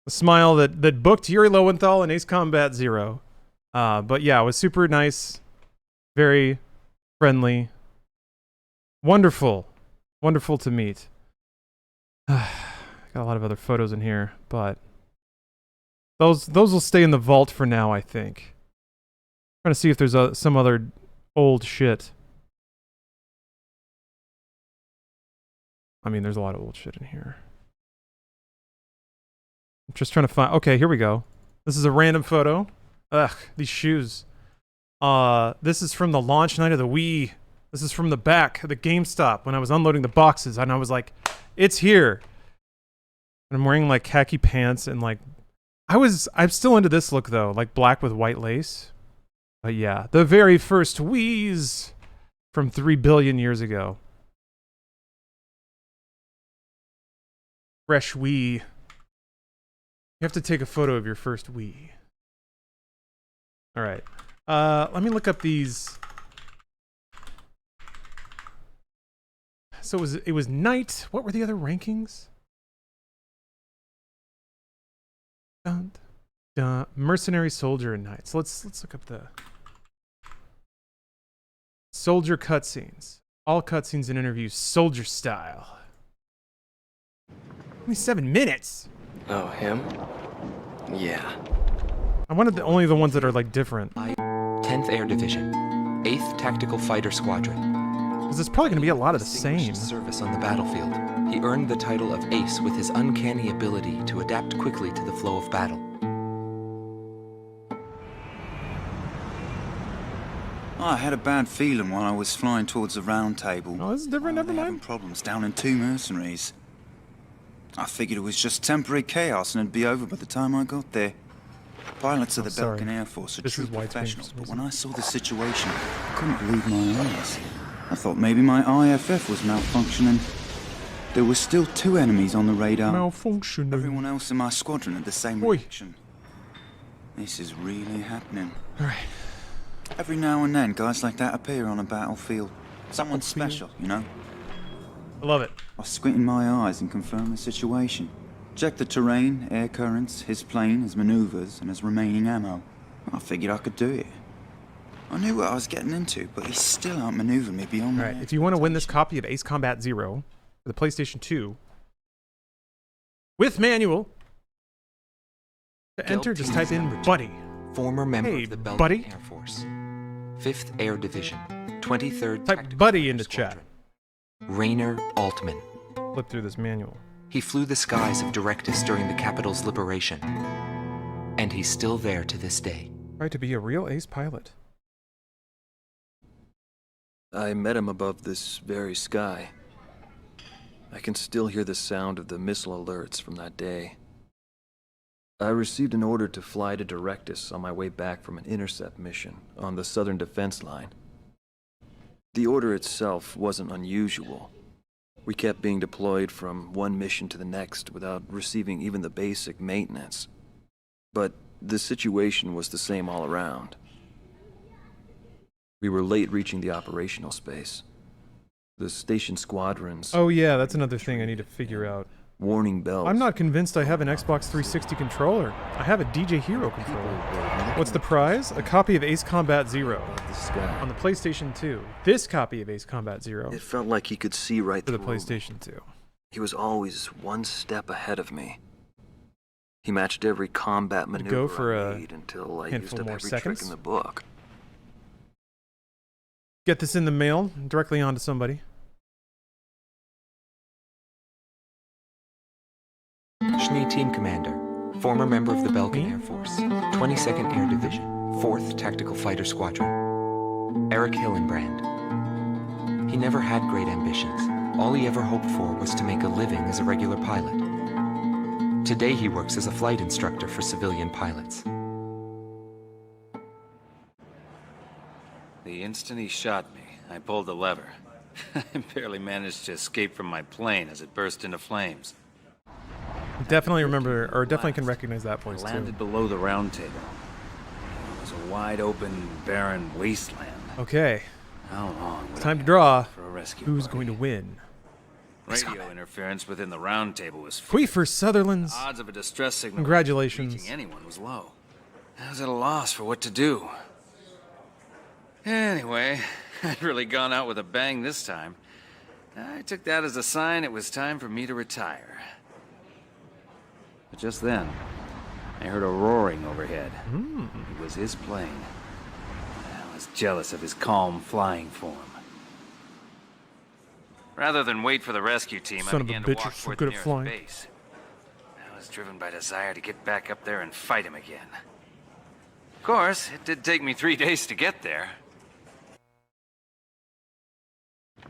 A smile that booked Yuri Lowenthal in Ace Combat Zero. But yeah, it was super nice, very friendly, wonderful to meet. Got a lot of other photos in here, but those will stay in the vault for now, I think. Trying to see if there's some other old shit. I mean, there's a lot of old shit in here. I'm just trying to find... Okay, here we go. This is a random photo. Ugh, these shoes. This is from the launch night of the Wii. This is from the back of the GameStop when I was unloading the boxes, and I was like, it's here. And I'm wearing like khaki pants and like... I'm still into this look though, like black with white lace. But yeah, the very first Wii's from 3 billion years ago. Fresh Wii. You have to take a photo of your first Wii. Alright. Let me look up these. So it was night. What were the other rankings? Mercenary, soldier, and knight. So let's look up the soldier cutscenes. All cutscenes and interviews, soldier style. Only 7 minutes. Oh, him? Yeah. I wanted only the ones that are like different. 10th Air Division, 8th Tactical Fighter Squadron. Because it's probably going to be a lot of the same. Service on the battlefield. He earned the title of Ace with his uncanny ability to adapt quickly to the flow of battle. I had a bad feeling while I was flying towards the roundtable. Oh, this is different. Never mind. Having problems down in 2 mercenaries. I figured it was just temporary chaos and it'd be over by the time I got there. Pilots of the Balkan Air Force are true professionals, but when I saw the situation, I couldn't believe my eyes. I thought maybe my IFF was malfunctioning. There were still 2 enemies on the radar. Malfunctioning. Everyone else in my squadron had the same reaction. This is really happening. Alright. Every now and then, guys like that appear on a battlefield. Someone special, you know? I love it. I squint in my eyes and confirm the situation. Check the terrain, air currents, his plane, his maneuvers, and his remaining ammo. I figured I could do it. I knew what I was getting into, but he still outmaneuvered me beyond my Alright, if you want to win this copy of Ace Combat 0 for the PlayStation 2 with manual, to enter, just type in buddy. Former member Hey, of the Belgian buddy. Air Force, 5th Air Division, 23rd Type Tactical buddy Fighter into Squadron. chat. Rainer Altman. Flip through this manual. He flew the skies of Directus during the capital's liberation. And he's still there to this day. Try to be a real ace pilot. I met him above this very sky. I can still hear the sound of the missile alerts from that day. I received an order to fly to Directus on my way back from an intercept mission on the southern defense line. The order itself wasn't unusual. We kept being deployed from one mission to the next without receiving even the basic maintenance. But the situation was the same all around. We were late reaching the operational space. The station squadrons... Oh yeah, that's another thing I need to figure out. Warning bells. I'm not convinced I have an Xbox 360 controller. I have a DJ Hero controller. What's the prize? A copy of Ace Combat 0 on the PlayStation 2. This copy of Ace Combat 0 It felt like he could see right for the through PlayStation 2. He was always one step ahead of me. He matched every combat maneuver go for I a made until I handful used up more every seconds. trick in the book. Get this in the mail directly onto somebody. Schnee Team Commander, former member of the Belgian Air Force, 22nd Air Division, 4th Tactical Fighter Squadron. Eric Hillenbrand. He never had great ambitions. All he ever hoped for was to make a living as a regular pilot. Today he works as a flight instructor for civilian pilots. The instant he shot me, I pulled the lever. I barely managed to escape from my plane as it burst into flames. Definitely remember, or definitely can recognize that voice I too. landed below the roundtable. It was a wide open, barren wasteland. Okay. How long would Time I to draw. have for a rescue Who's party? going to win? Radio interference within the roundtable was Queefer Sutherland's. odds of a distress signal Congratulations. reaching anyone was low. I was at a loss for what to do. Anyway, I'd really gone out with a bang this time. I took that as a sign it was time for me to retire. But just then, I heard a roaring overhead. It was his plane. I was jealous of his calm flying form. Rather than wait for the rescue team, Son I of a began bitch, to you're walk so toward good the at nearest flying. base. I was driven by desire to get back up there and fight him again. Of course, it did take me 3 days to get there.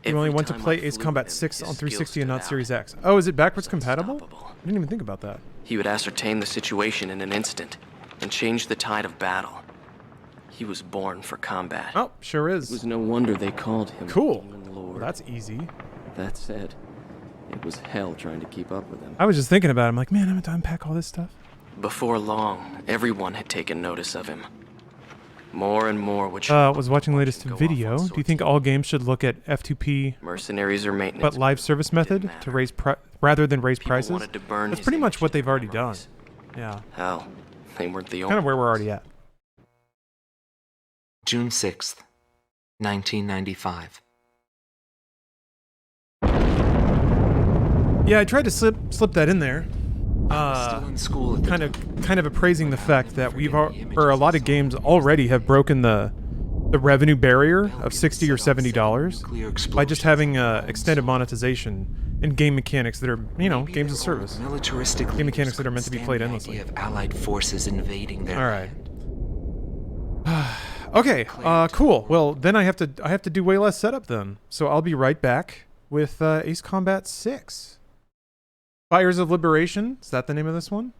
You only want to play Ace Combat 6 on 360 and not Series X. Oh, is it backwards compatible? I didn't even think about that. He would ascertain the situation in an instant and change the tide of battle. He was born for combat. Oh, sure is. It was no wonder they called him Cool. Demon Lord. Well, that's easy. That said, it was hell trying to keep up with him. I was just thinking about it. I'm like, man, I'm going to unpack all this stuff. Before long, everyone had taken notice of him. More and more would show Was watching the latest video. Do you think all games should look at F2P mercenaries or maintenance, but live service method to raise rather than raise People prices? wanted to burn That's his pretty much image what in they've their already done. memories. Yeah. Hell, they weren't the Kind only of where we're already at. June 6th, 1995. Yeah, I tried to slip that in there. Still in school at the kind of appraising the fact that or a lot of games already have broken the revenue barrier of $60 or $70 by just having extended monetization and game mechanics that are, you know, games of service. militaristic Game mechanics that are meant to be played endlessly. of Allied forces invading their All right. Okay. Cool. Well, then I have to do way less setup then. So I'll be right back with Ace Combat 6. Fires of Liberation. Is that the name of this one?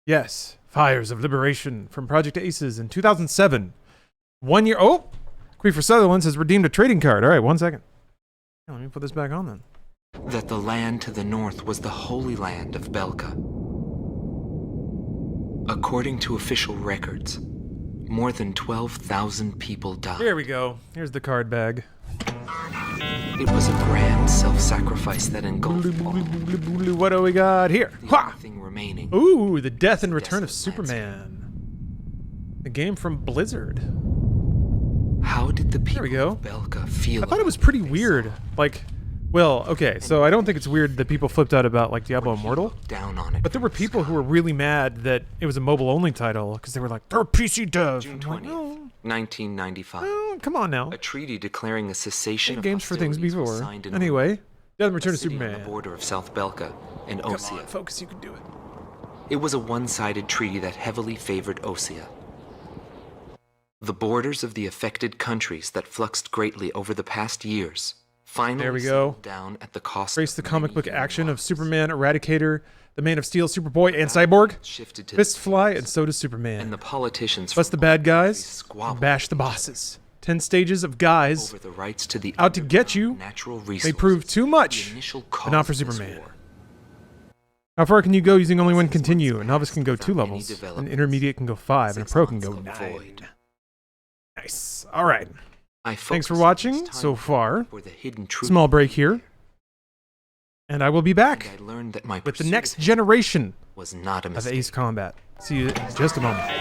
Yes. Fires of Liberation from Project Aces in 2007. 1 year. Oh! Queefer Sutherland has redeemed a trading card. All right, 1 second. Let me put this back on then. that the land to the north was the Holy Land of Belka. According to official records, more than 12,000 people died. Here we go. Here's the card bag. It was a grand self-sacrifice that engulfed all. What do we got here? The only thing remaining. Ooh, the death and return of Superman. The game from Blizzard. How did the people There we go. of Belka feel? I thought it was pretty weird. Like, well, okay, so I don't think it's weird that people flipped out about like Diablo Immortal. Down on it. But there were people who were really mad that it was a mobile-only title because they were like, they're a PC dev. June I'm 20th, like, no, 1995. no, come on now. A treaty declaring a cessation Made of games for things hostilities was before. signed in Anyway, Death and Return a to city on Superman. the border of South Belka and Come Osea. on, focus, you can do it. It was a one-sided treaty that heavily favored Osea. The borders of the affected countries that fluxed greatly over the past years finally There we go. settled down at the cost Trace of the comic book many action of lives. Superman, Eradicator, the Man of Steel, Superboy, and Cyborg. Shifted to Fistfly, and so does Superman. and the politicians Bust the from bad both countries guys, squabbled and bash the bosses. 10 stages of guys over the rights to the out to get you. underground natural They resources, prove too the much, initial but cause not for of this Superman. war. How far can you go using only one continue? A novice can go 2 Without any levels, an developments. intermediate can go 5, and a 6 pro can months go of 9. void. Nice. All right. I Thanks for focused on watching this so time far. for the hidden truth Small break here. And I will be and back I learned that my with the pursuit next of him generation was not a of mistake. Ace Combat. See you in just a moment.